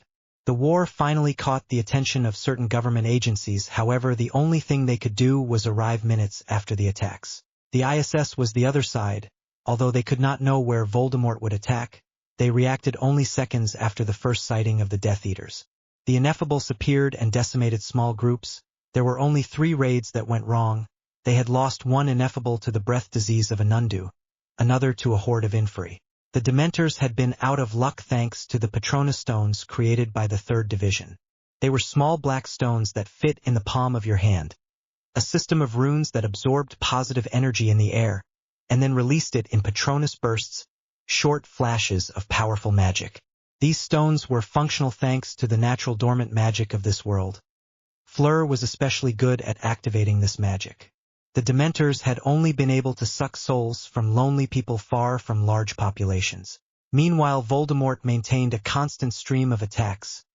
The war finally caught the attention of certain government agencies. However, the only thing they could do was arrive minutes after the attacks. The ISS was the other side. Although they could not know where Voldemort would attack, they reacted only seconds after the first sighting of the Death Eaters. The Ineffables appeared and decimated small groups. There were only 3 raids that went wrong. They had lost one Ineffable to the breath disease of a Nundu, another to a horde of Inferi. The Dementors had been out of luck thanks to the Patronus stones created by the 3rd Division. They were small black stones that fit in the palm of your hand, a system of runes that absorbed positive energy in the air, and then released it in Patronus bursts, short flashes of powerful magic. These stones were functional thanks to the natural dormant magic of this world. FLUER was especially good at activating this magic. The Dementors had only been able to suck souls from lonely people far from large populations. Meanwhile, Voldemort maintained a constant stream of attacks,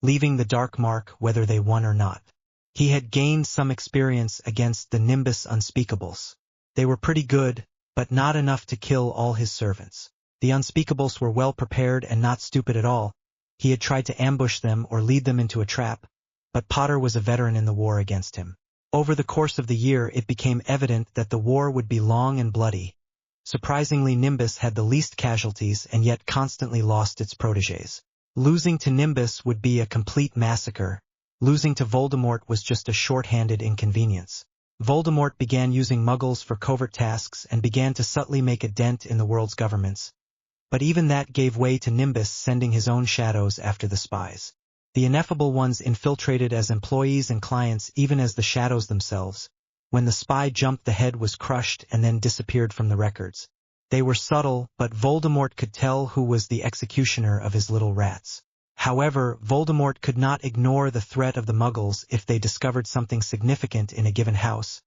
leaving the dark mark whether they won or not. He had gained some experience against the Nimbus Unspeakables. They were pretty good, but not enough to kill all his servants. The Unspeakables were well prepared and not stupid at all. He had tried to ambush them or lead them into a trap, but Potter was a veteran in the war against him. Over the course of the year it became evident that the war would be long and bloody. Surprisingly, Nimbus had the least casualties and yet constantly lost its protégés. Losing to Nimbus would be a complete massacre. Losing to Voldemort was just a short-handed inconvenience. Voldemort began using Muggles for covert tasks and began to subtly make a dent in the world's governments. But even that gave way to Nimbus sending his own shadows after the spies. The Ineffable ones infiltrated as employees and clients even as the shadows themselves. When the spy jumped, the head was crushed and then disappeared from the records. They were subtle, but Voldemort could tell who was the executioner of his little rats. However, Voldemort could not ignore the threat of the Muggles if they discovered something significant in a given house.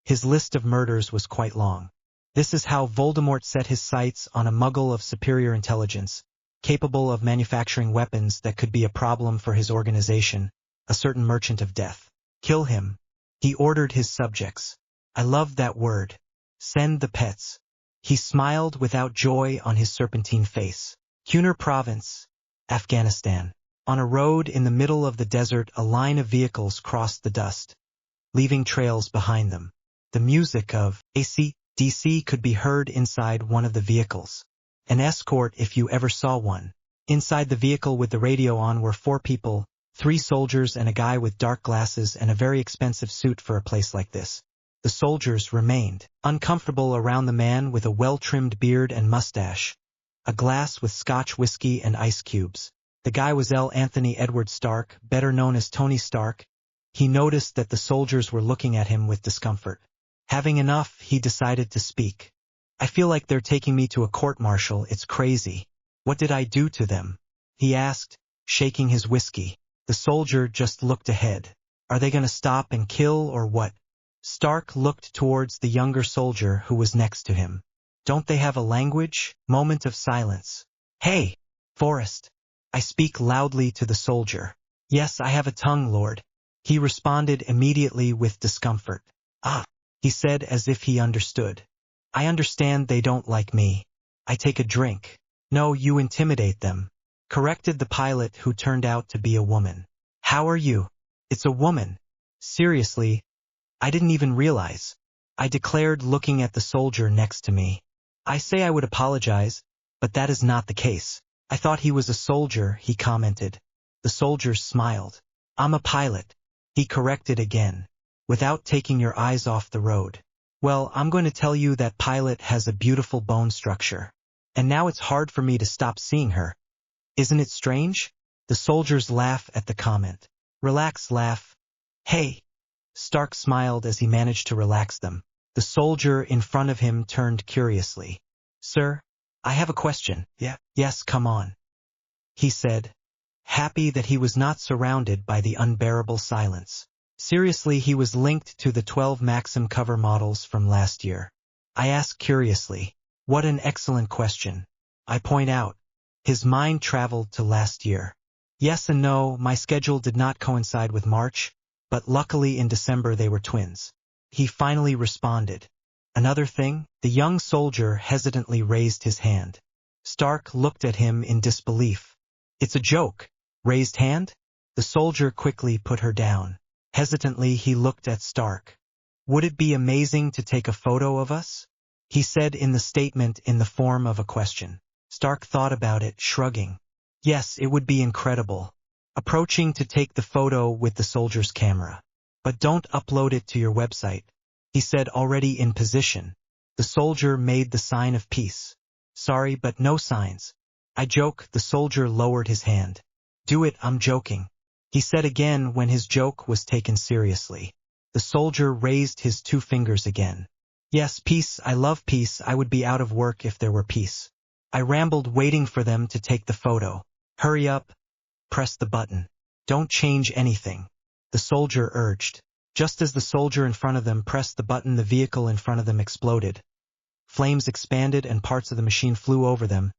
His list of murders was quite long. This is how Voldemort set his sights on a Muggle of superior intelligence, capable of manufacturing weapons that could be a problem for his organization, a certain merchant of death. Kill him, he ordered his subjects. I loved that word. Send the pets. He smiled without joy on his serpentine face. Kunar Province, Afghanistan. On a road in the middle of the desert, a line of vehicles crossed the dust, leaving trails behind them. The music of AC/DC could be heard inside one of the vehicles. An escort if you ever saw one. Inside the vehicle with the radio on were 4 people, 3 soldiers and a guy with dark glasses and a very expensive suit for a place like this. The soldiers remained uncomfortable around the man with a well-trimmed beard and mustache, a glass with Scotch whiskey and ice cubes. The guy was L. Anthony Edward Stark, better known as Tony Stark. He noticed that the soldiers were looking at him with discomfort. Having enough, he decided to speak. I feel like they're taking me to a court-martial. It's crazy. What did I do to them? He asked, shaking his whiskey. The soldier just looked ahead. Are they going to stop and kill or what? Stark looked towards the younger soldier who was next to him. Don't they have a language? Moment of silence. Hey, Forrest. I speak loudly to the soldier. Yes, I have a tongue, Lord. He responded immediately with discomfort. Ah, he said as if he understood. I understand they don't like me. I take a drink. No, you intimidate them. Corrected the pilot who turned out to be a woman. How are you? It's a woman. Seriously, I didn't even realize. I declared, looking at the soldier next to me. I say I would apologize, but that is not the case. I thought he was a soldier, he commented. The soldier smiled. I'm a pilot. He corrected again. Without taking your eyes off the road. Well, I'm going to tell you that pilot has a beautiful bone structure. And now it's hard for me to stop seeing her. Isn't it strange? The soldiers laugh at the comment. Relax, laugh. Hey. Stark smiled as he managed to relax them. The soldier in front of him turned curiously. Sir, I have a question. Yeah. Yes, come on. He said, happy that he was not surrounded by the unbearable silence. Seriously, he was linked to the 12 Maxim cover models from last year. I ask curiously. What an excellent question. I point out. His mind traveled to last year. Yes and no, my schedule did not coincide with March, but luckily in December they were twins. He finally responded. Another thing? The young soldier hesitantly raised his hand. Stark looked at him in disbelief. It's a joke. Raised hand? The soldier quickly put her down. Hesitantly he looked at Stark. Would it be amazing to take a photo of us? He said in the statement in the form of a question. Stark thought about it, shrugging. Yes, it would be incredible. Approaching to take the photo with the soldier's camera. But don't upload it to your website. He said, already in position. The soldier made the sign of peace. Sorry, but no signs. I joke. The soldier lowered his hand. Do it, I'm joking. He said again when his joke was taken seriously. The soldier raised his 2 fingers again. Yes, peace, I love peace. I would be out of work if there were peace. I rambled, waiting for them to take the photo. Hurry up. Press the button. Don't change anything. The soldier urged. Just as the soldier in front of them pressed the button, the vehicle in front of them exploded. Flames expanded and parts of the machine flew over them.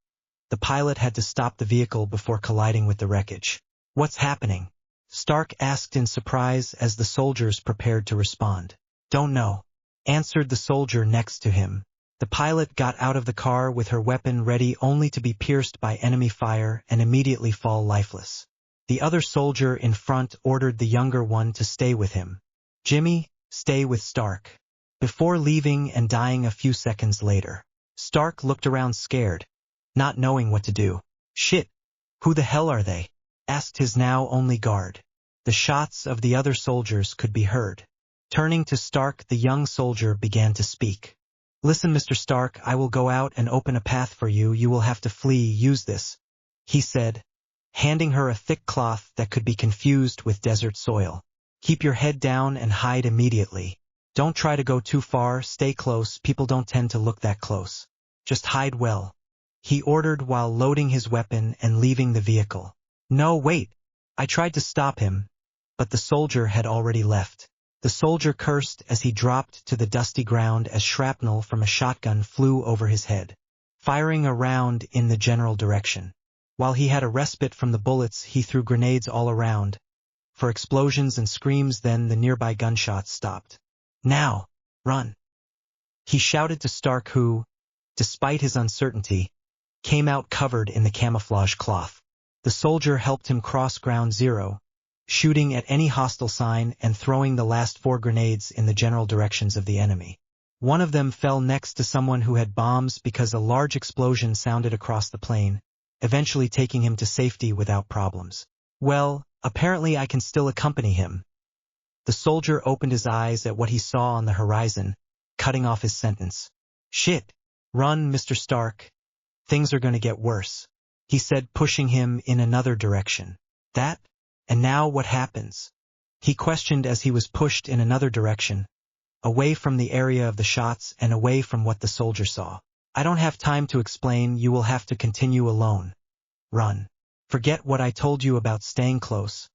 The pilot had to stop the vehicle before colliding with the wreckage. What's happening? Stark asked in surprise as the soldiers prepared to respond. Don't know, answered the soldier next to him. The pilot got out of the car with her weapon ready, only to be pierced by enemy fire and immediately fall lifeless. The other soldier in front ordered the younger one to stay with him. Jimmy, stay with Stark. Before leaving and dying a few seconds later. Stark looked around scared, not knowing what to do. Shit, who the hell are they? Asked his now only guard. The shots of the other soldiers could be heard. Turning to Stark, the young soldier began to speak. Listen, Mr. Stark, I will go out and open a path for you. You will have to flee. Use this, he said, handing her a thick cloth that could be confused with desert soil. Keep your head down and hide immediately. Don't try to go too far. Stay close. People don't tend to look that close. Just hide well, he ordered while loading his weapon and leaving the vehicle. No, wait. I tried to stop him, but the soldier had already left. The soldier cursed as he dropped to the dusty ground as shrapnel from a shotgun flew over his head, firing a round in the general direction. While he had a respite from the bullets, he threw grenades all around, for explosions and screams. Then the nearby gunshots stopped. Now, run, he shouted to Stark, who, despite his uncertainty, came out covered in the camouflage cloth. The soldier helped him cross ground zero, shooting at any hostile sign and throwing the last 4 grenades in the general directions of the enemy. One of them fell next to someone who had bombs because a large explosion sounded across the plain, eventually taking him to safety without problems. Well, Apparently I can still accompany him. The soldier opened his eyes at what he saw on the horizon, cutting off his sentence. Shit. Run, Mr. Stark. Things are going to get worse, he said, pushing him in another direction. That? And now what happens? He questioned as he was pushed in another direction, away from the area of the shots and away from what the soldier saw. I don't have time to explain, you will have to continue alone. Run. Forget what I told you about staying close.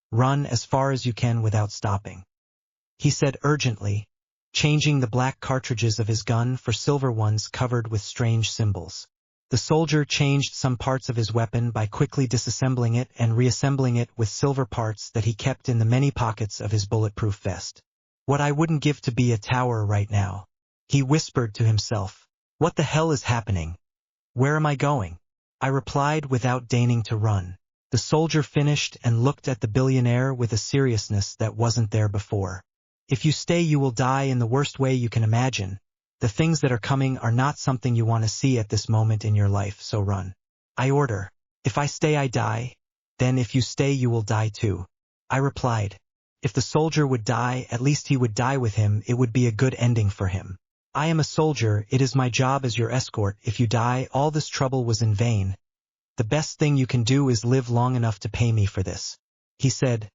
Run as far as you can without stopping, he said urgently, changing the black cartridges of his gun for silver ones covered with strange symbols. The soldier changed some parts of his weapon by quickly disassembling it and reassembling it with silver parts that he kept in the many pockets of his bulletproof vest. What I wouldn't give to be a tower right now, he whispered to himself. What the hell is happening? Where am I going? I replied without deigning to run. The soldier finished and looked at the billionaire with a seriousness that wasn't there before. If you stay, you will die in the worst way you can imagine. The things that are coming are not something you want to see at this moment in your life, so run. I order. If I stay, I die. Then if you stay, you will die too, I replied. If the soldier would die, at least he would die with him. It would be a good ending for him. I am a soldier, it is my job as your escort. If you die, all this trouble was in vain. The best thing you can do is live long enough to pay me for this, he said,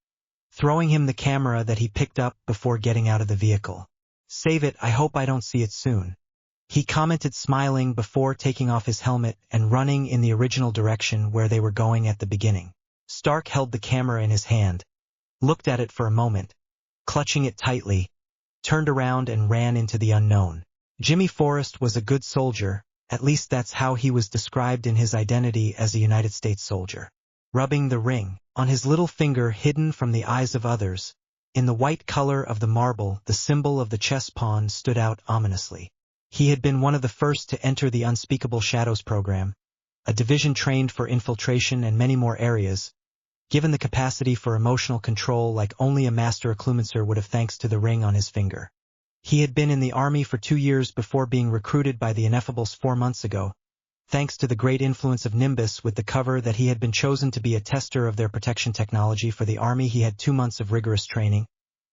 throwing him the camera that he picked up before getting out of the vehicle. Save it, I hope I don't see it soon, he commented, smiling before taking off his helmet and running in the original direction where they were going at the beginning. Stark held the camera in his hand, looked at it for a moment, clutching it tightly, turned around and ran into the unknown. Jimmy Forrest was a good soldier, at least that's how he was described in his identity as a United States soldier. Rubbing the ring on his little finger hidden from the eyes of others, in the white color of the marble, the symbol of the chess pawn stood out ominously. He had been one of the first to enter the Unspeakable Shadows program, a division trained for infiltration and many more areas, given the capacity for emotional control like only a master occlumencer would have thanks to the ring on his finger. He had been in the army for 2 years before being recruited by the Ineffables 4 months ago, thanks to the great influence of Nimbus with the cover that he had been chosen to be a tester of their protection technology for the army. He had 2 months of rigorous training.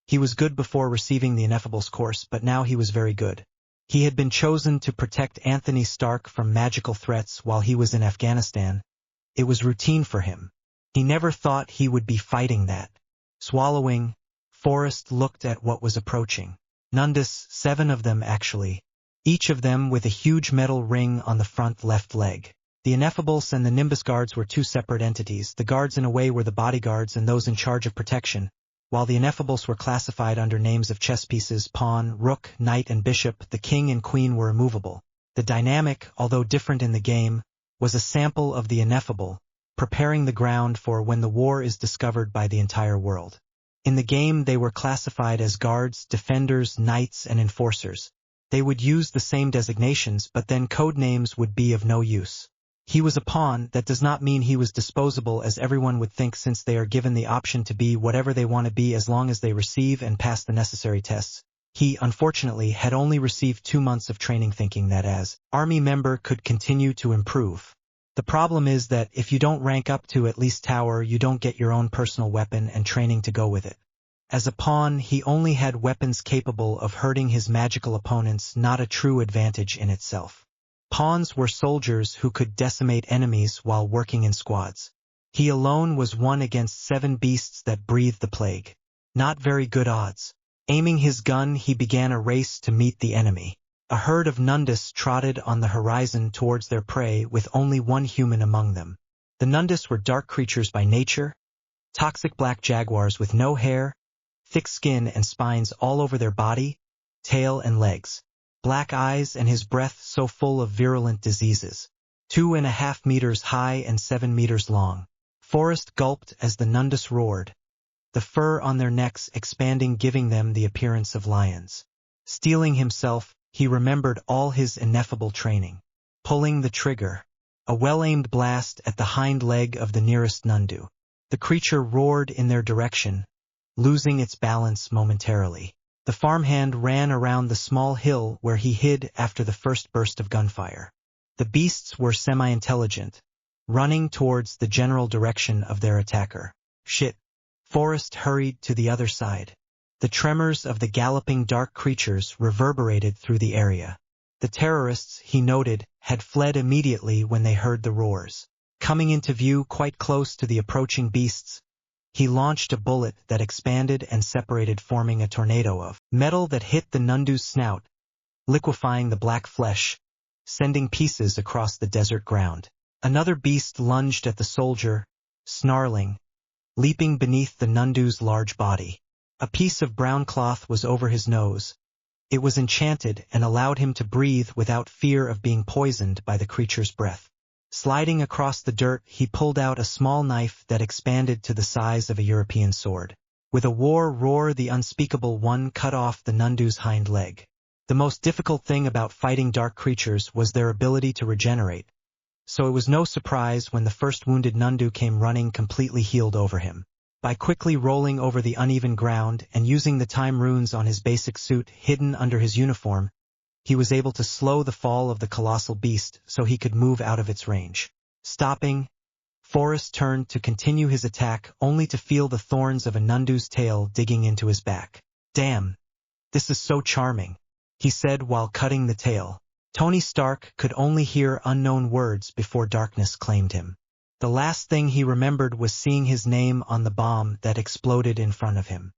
He was good before receiving the Ineffables course, but now he was very good. He had been chosen to protect Anthony Stark from magical threats while he was in Afghanistan. It was routine for him. He never thought he would be fighting that. Swallowing, Forrest looked at what was approaching. Nundus, 7 of them actually, each of them with a huge metal ring on the front left leg. The Ineffables and the Nimbus guards were 2 separate entities. The guards in a way were the bodyguards and those in charge of protection, while the Ineffables were classified under names of chess pieces: pawn, rook, knight and bishop. The king and queen were immovable. The dynamic, although different in the game, was a sample of the Ineffable, preparing the ground for when the war is discovered by the entire world. In the game they were classified as guards, defenders, knights, and enforcers. They would use the same designations, but then code names would be of no use. He was a pawn. That does not mean he was disposable as everyone would think, since they are given the option to be whatever they want to be as long as they receive and pass the necessary tests. He, unfortunately, had only received 2 months of training, thinking that as army member could continue to improve. The problem is that if you don't rank up to at least tower, you don't get your own personal weapon and training to go with it. As a pawn, he only had weapons capable of hurting his magical opponents, not a true advantage in itself. Pawns were soldiers who could decimate enemies while working in squads. He alone was 1 against 7 beasts that breathed the plague. Not very good odds. Aiming his gun, he began a race to meet the enemy. A herd of Nundus trotted on the horizon towards their prey with only 1 human among them. The Nundus were dark creatures by nature, toxic black jaguars with no hair, thick skin and spines all over their body, tail and legs, black eyes, and his breath so full of virulent diseases. 2.5 meters high and 7 meters long. Forrest gulped as the Nundus roared, the fur on their necks expanding, giving them the appearance of lions. Steeling himself, he remembered all his ineffable training. Pulling the trigger. A well-aimed blast at the hind leg of the nearest Nundu. The creature roared in their direction, losing its balance momentarily. The farmhand ran around the small hill where he hid after the first burst of gunfire. The beasts were semi-intelligent, running towards the general direction of their attacker. Shit, Forrest hurried to the other side. The tremors of the galloping dark creatures reverberated through the area. The terrorists, he noted, had fled immediately when they heard the roars. Coming into view quite close to the approaching beasts, he launched a bullet that expanded and separated, forming a tornado of metal that hit the Nundu's snout, liquefying the black flesh, sending pieces across the desert ground. Another beast lunged at the soldier, snarling, leaping beneath the Nundu's large body. A piece of brown cloth was over his nose. It was enchanted and allowed him to breathe without fear of being poisoned by the creature's breath. Sliding across the dirt, he pulled out a small knife that expanded to the size of a European sword. With a war roar, the unspeakable one cut off the Nundu's hind leg. The most difficult thing about fighting dark creatures was their ability to regenerate, so it was no surprise when the first wounded Nundu came running completely healed over him. By quickly rolling over the uneven ground and using the time runes on his basic suit hidden under his uniform, he was able to slow the fall of the colossal beast so he could move out of its range. Stopping, Forrest turned to continue his attack only to feel the thorns of a Nundu's tail digging into his back. "Damn, this is so charming," he said while cutting the tail. Tony Stark could only hear unknown words before darkness claimed him. The last thing he remembered was seeing his name on the bomb that exploded in front of him.